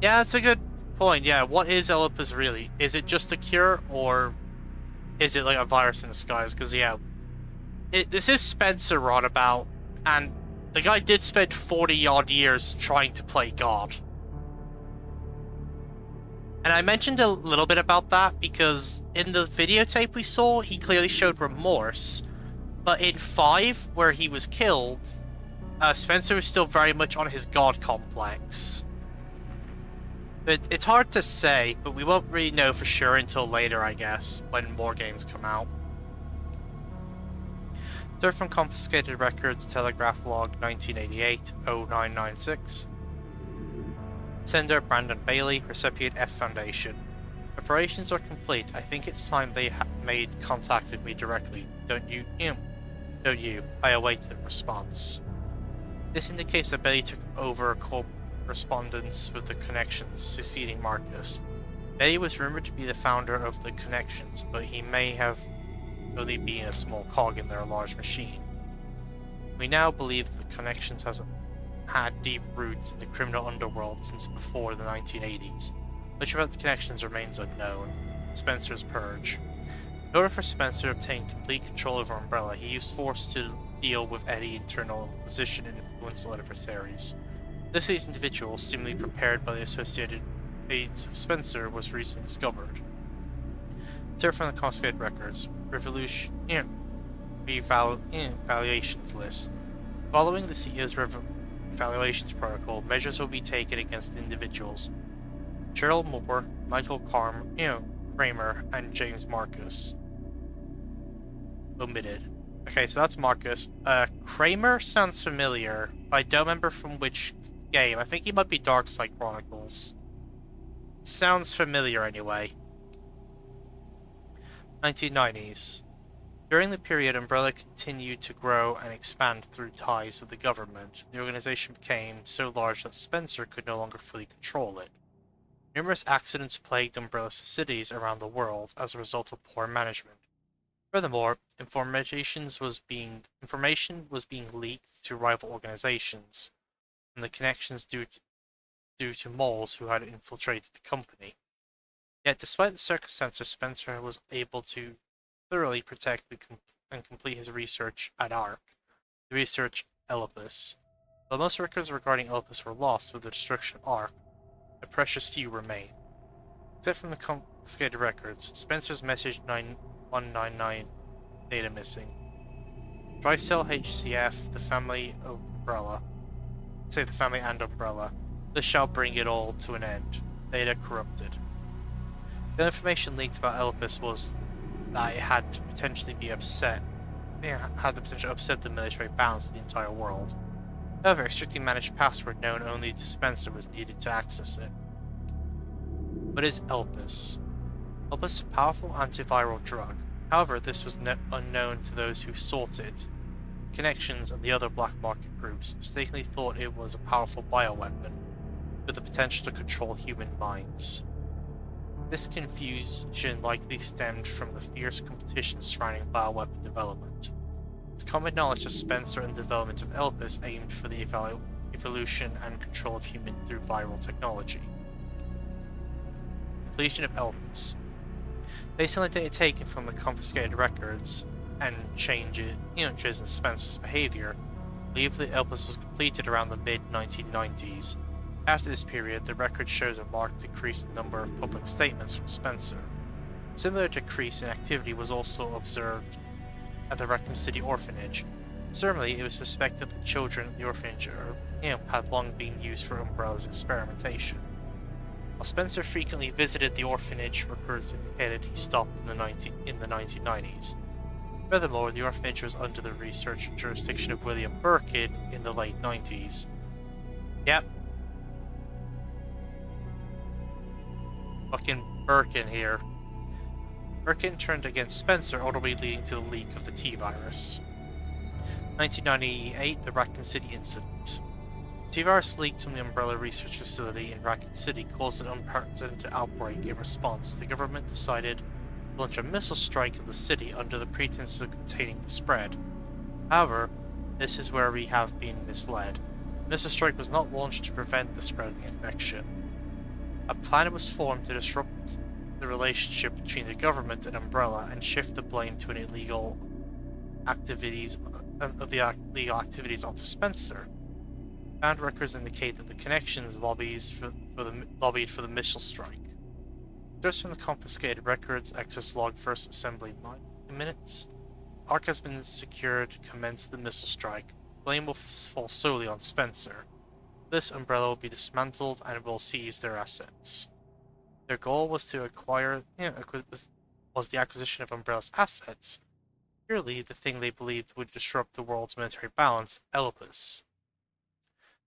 Yeah, that's a good point. Yeah, what is Olympus really? Is it just a cure, or is it like a virus in disguise? Because, yeah, this is Spencer on about, and the guy did spend 40-odd years trying to play God. And I mentioned a little bit about that because in the videotape we saw, he clearly showed remorse. But in 5, where he was killed, Spencer was still very much on his God complex. But it's hard to say, but we won't really know for sure until later, I guess, when more games come out. Third from confiscated records, Telegraph Log 1988-0996. Sender Brandon Bailey, recipient F Foundation. Preparations are complete. I think it's time they made contact with me directly. Don't you? Don't you? I await the response. This indicates that Bailey took over correspondence with the Connections, succeeding Marcus. Bailey was rumored to be the founder of the Connections, but he may have only been a small cog in their large machine. We now believe the Connections has had deep roots in the criminal underworld since before the 1980s. Much about the Connections remains unknown. Spencer's Purge. In order for Spencer to obtain complete control over Umbrella, he used force to deal with any internal opposition and influence the adversaries. This these individuals, seemingly prepared by the associated aides of Spencer, was recently discovered. Third from the confiscated records, evaluations list. Following the CEO's evaluations protocol, measures will be taken against individuals: Cheryl Moore, Michael Kramer, and James Marcus. Omitted. Okay, so that's Marcus. Kramer sounds familiar. I don't remember from which game. I think he might be Darkside Chronicles. Sounds familiar anyway. 1990s. During the period, Umbrella continued to grow and expand through ties with the government. The organization became so large that Spencer could no longer fully control it. Numerous accidents plagued Umbrella's cities around the world as a result of poor management. Furthermore, information was being leaked to rival organizations, and the Connections due to moles who had infiltrated the company. Yet, despite the circumstances, Spencer was able to thoroughly protect and complete his research at ARC, the research Olympus. Though most records regarding Olympus were lost with the destruction of ARC, a precious few remain. Except from the confiscated records, Spencer's message 9199 data missing. Tricell HCF, the family of Umbrella. Say the family and Umbrella. This shall bring it all to an end. Data corrupted. The information leaked about Olympus was that it had to potentially be upset. Had the potential to upset the military balance of the entire world. However, a strictly managed password known only to Spencer was needed to access it. What is Elpis? Elpis is a powerful antiviral drug. However, this was unknown to those who sought it. Connections and the other black market groups mistakenly thought it was a powerful bioweapon with the potential to control human minds. This confusion likely stemmed from the fierce competition surrounding bioweapon development. It's common knowledge that Spencer and the development of Elpis aimed for the evolution and control of human through viral technology. Completion of Elpis. Based on the data taken from the confiscated records and changes in Spencer's behavior, I believe that Elpis was completed around the mid-1990s. After this period, the record shows a marked decrease in the number of public statements from Spencer. Similar decrease in activity was also observed at the Raccoon City orphanage. Certainly, it was suspected that children at the orphanage had long been used for Umbrella's experimentation. While Spencer frequently visited the orphanage, records indicated he stopped in the 1990s. Furthermore, the orphanage was under the research jurisdiction of William Birkin in the late 90s. Yep. Fucking Birkin here. Birkin turned against Spencer, ultimately leading to the leak of the T-virus. 1998, the Raccoon City incident. T-virus leaked from the Umbrella research facility in Raccoon City caused an unprecedented outbreak. In response, the government decided to launch a missile strike in the city under the pretense of containing the spread. However, this is where we have been misled. The missile strike was not launched to prevent the spread of the infection. A plan was formed to disrupt the relationship between the government and Umbrella and shift the blame to an illegal activities onto Spencer. Found records indicate that the connections lobbied for the missile strike. Just from the confiscated records, access log first assembly minutes. ARC has been secured to commence the missile strike. Blame will fall solely on Spencer. This Umbrella will be dismantled and will seize their assets. Their goal was to acquire was the acquisition of Umbrella's assets, purely the thing they believed would disrupt the world's military balance, Elpis.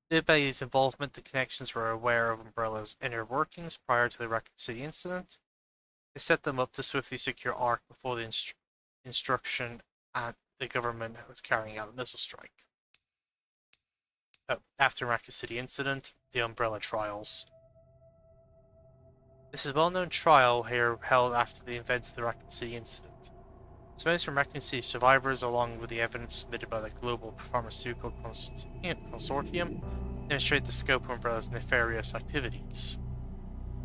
Due to his involvement, the connections were aware of Umbrella's inner workings prior to the Raccoon City incident. They set them up to swiftly secure ARC before the instruction at the government was carrying out the missile strike. After Raccoon City incident, the Umbrella trials. This is a well-known trial here held after the events of the Raccoon City incident. Surveillance from Raccoon City survivors, along with the evidence submitted by the Global Pharmaceutical Consortium, demonstrate the scope of Umbrella's nefarious activities.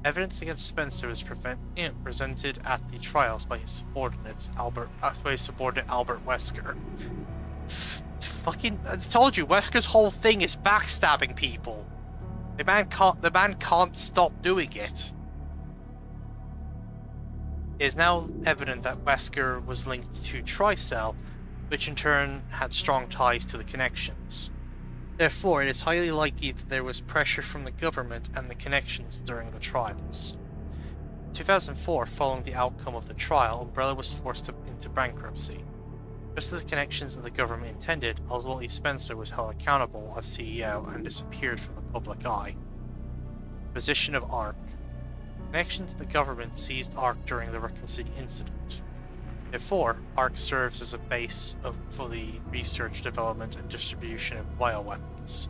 Evidence against Spencer was presented at the trials by his subordinate Albert Wesker. Fucking, I told you, Wesker's whole thing is backstabbing people. The man can't stop doing it. It is now evident that Wesker was linked to Tricell, which in turn had strong ties to the connections. Therefore, it is highly likely that there was pressure from the government and the connections during the trials. In 2004, following the outcome of the trial, Umbrella was forced into bankruptcy. Just as the connections of the government intended, ultimately Spencer was held accountable as CEO and disappeared from the public eye. Position of ARC. Connections to the government seized ARC during the Raccoon City incident. Therefore, ARC serves as a base for the research, development, and distribution of bioweapons.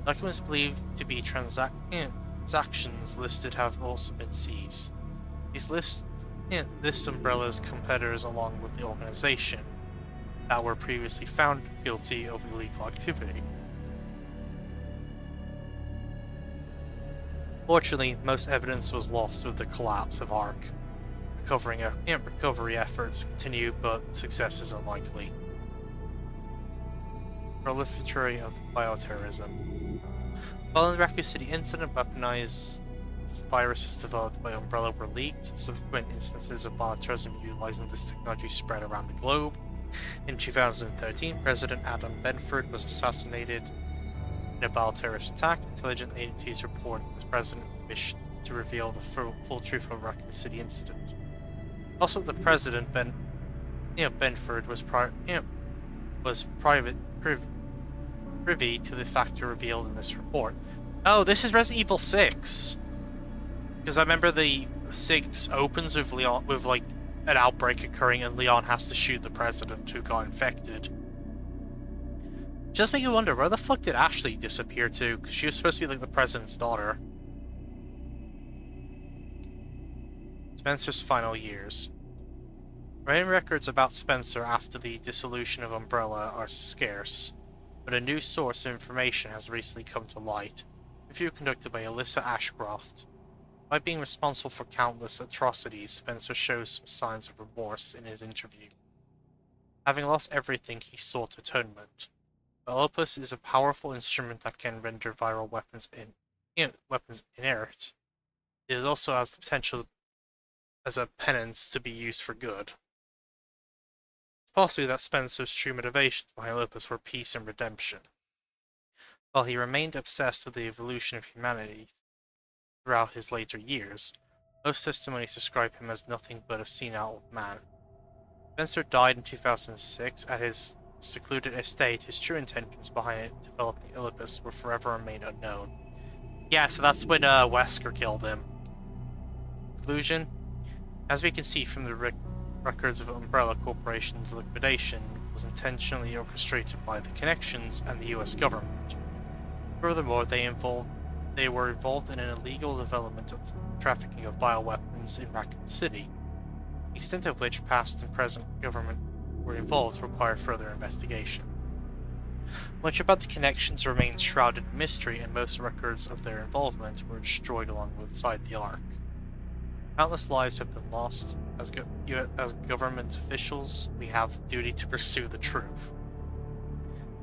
Documents believed to be transactions listed have also been seized. These lists Umbrella's competitors along with the organization that were previously found guilty of illegal activity. Fortunately, most evidence was lost with the collapse of ARC. Recovery efforts continue, but success is unlikely. Proliferatory of bioterrorism. Following the Raccoon City incident, weaponized viruses developed by Umbrella were leaked. Subsequent instances of bioterrorism utilizing this technology spread around the globe. In 2013, President Adam Benford was assassinated in a bioterrorist attack. Intelligence agencies reported that the president wished to reveal the full truth of the Raccoon City incident. Also, the president Benford was privy to the factor revealed in this report. Oh, this is Resident Evil 6. Because I remember the 6 opens with like an outbreak occurring and Leon has to shoot the president who got infected. Just make you wonder, where the fuck did Ashley disappear to? Because she was supposed to be like the president's daughter. Spencer's final years. Written records about Spencer after the dissolution of Umbrella are scarce, but a new source of information has recently come to light. A review conducted by Alyssa Ashcroft. By being responsible for countless atrocities, Spencer shows some signs of remorse in his interview. Having lost everything, he sought atonement. The Opus is a powerful instrument that can render viral weapons inert. It also has the potential as a penance to be used for good. It's possible that Spencer's true motivations behind Opus were peace and redemption. While he remained obsessed with the evolution of humanity throughout his later years, most testimonies describe him as nothing but a senile old man. Spencer died in 2006 at his secluded estate. His true intentions behind developing Olympus will forever remain unknown. Yeah, so that's when Wesker killed him. Conclusion: as we can see from the records of Umbrella Corporation's liquidation, was intentionally orchestrated by the Connections and the US government. Furthermore, they were involved in an illegal development of trafficking of bioweapons in Raccoon City. The extent of which past and present government were involved required further investigation. Much about the Connections remains shrouded in mystery, and most records of their involvement were destroyed alongside the Ark. Countless lives have been lost. As government officials, we have the duty to pursue the truth.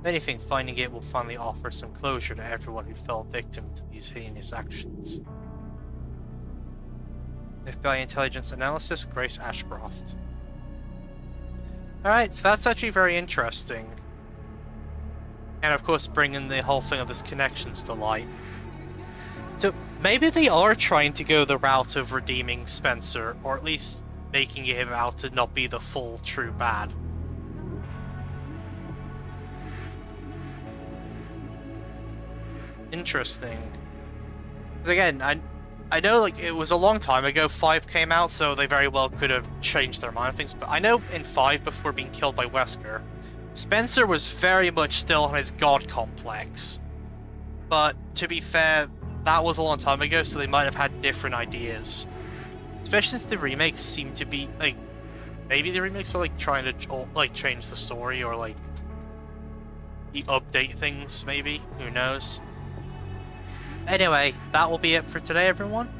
If anything, finding it will finally offer some closure to everyone who fell victim to these heinous actions. FBI Intelligence Analysis, Grace Ashcroft. Alright, so that's actually very interesting. And of course bringing the whole thing of this Connections to light. So maybe they are trying to go the route of redeeming Spencer, or at least making him out to not be the full true bad. Interesting. Because again, I know like it was a long time ago 5 came out, so they very well could have changed their mind on things, but I know in 5, before being killed by Wesker, Spencer was very much still on his god complex. But to be fair, that was a long time ago, so they might have had different ideas. Especially since the remakes seem to be like, maybe the remakes are like trying to like change the story or like update things, maybe, who knows. Anyway, that will be it for today, everyone.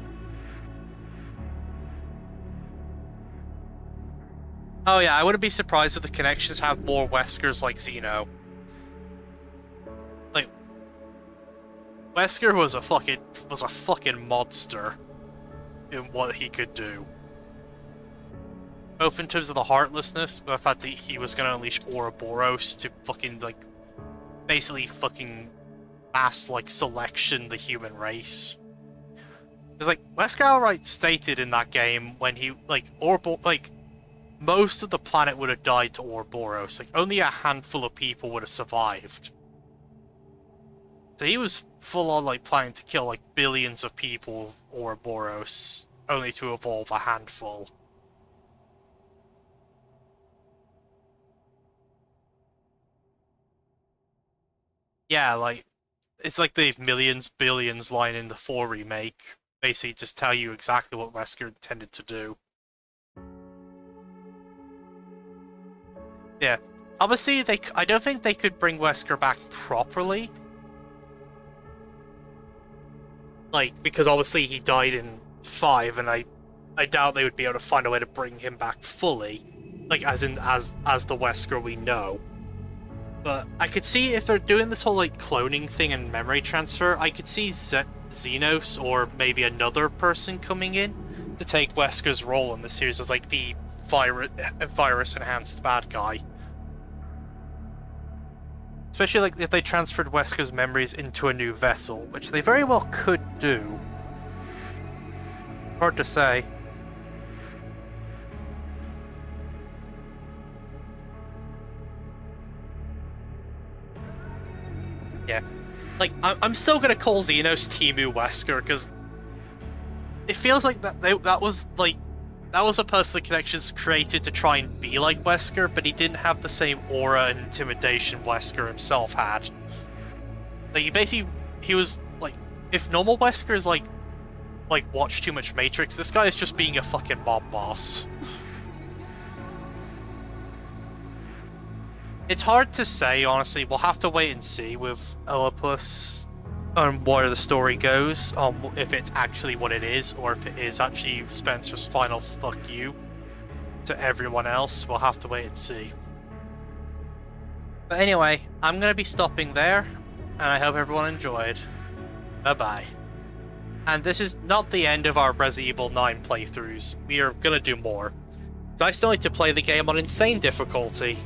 Oh yeah, I wouldn't be surprised if the Connections have more Weskers like Zeno. Like, Wesker was a fucking monster in what he could do. Both in terms of the heartlessness, the fact that he was gonna unleash Ouroboros to fucking like basically fucking mass like selection the human race. Because like Wesker outright stated in that game when he most of the planet would have died to Ouroboros. Like only a handful of people would have survived. So he was full on like planning to kill like billions of people of Ouroboros, only to evolve a handful. Yeah, like it's like the millions, billions line in the 4 remake. Basically just tell you exactly what Wesker intended to do. Yeah. Obviously, I don't think they could bring Wesker back properly. Like, because obviously he died in 5, and I doubt they would be able to find a way to bring him back fully. Like, as the Wesker we know. But I could see if they're doing this whole, like, cloning thing and memory transfer, I could see Xenos or maybe another person coming in to take Wesker's role in the series as, like, the virus-enhanced bad guy. Especially, like, if they transferred Wesker's memories into a new vessel, which they very well could do. Hard to say. Yeah. Like, I'm still gonna call Xenos Timu Wesker, because it feels like that was, like, that was a person that Connections created to try and be like Wesker, but he didn't have the same aura and intimidation Wesker himself had. Like, he was, like, if normal Wesker is, like, watch too much Matrix, this guy is just being a fucking mob boss. It's hard to say, honestly. We'll have to wait and see with Oedipus on where the story goes, if it's actually what it is, or if it is actually Spencer's final fuck you to everyone else. We'll have to wait and see. But anyway, I'm going to be stopping there, and I hope everyone enjoyed. Bye-bye. And this is not the end of our Resident Evil 9 playthroughs. We are going to do more. So I still need to play the game on insane difficulty.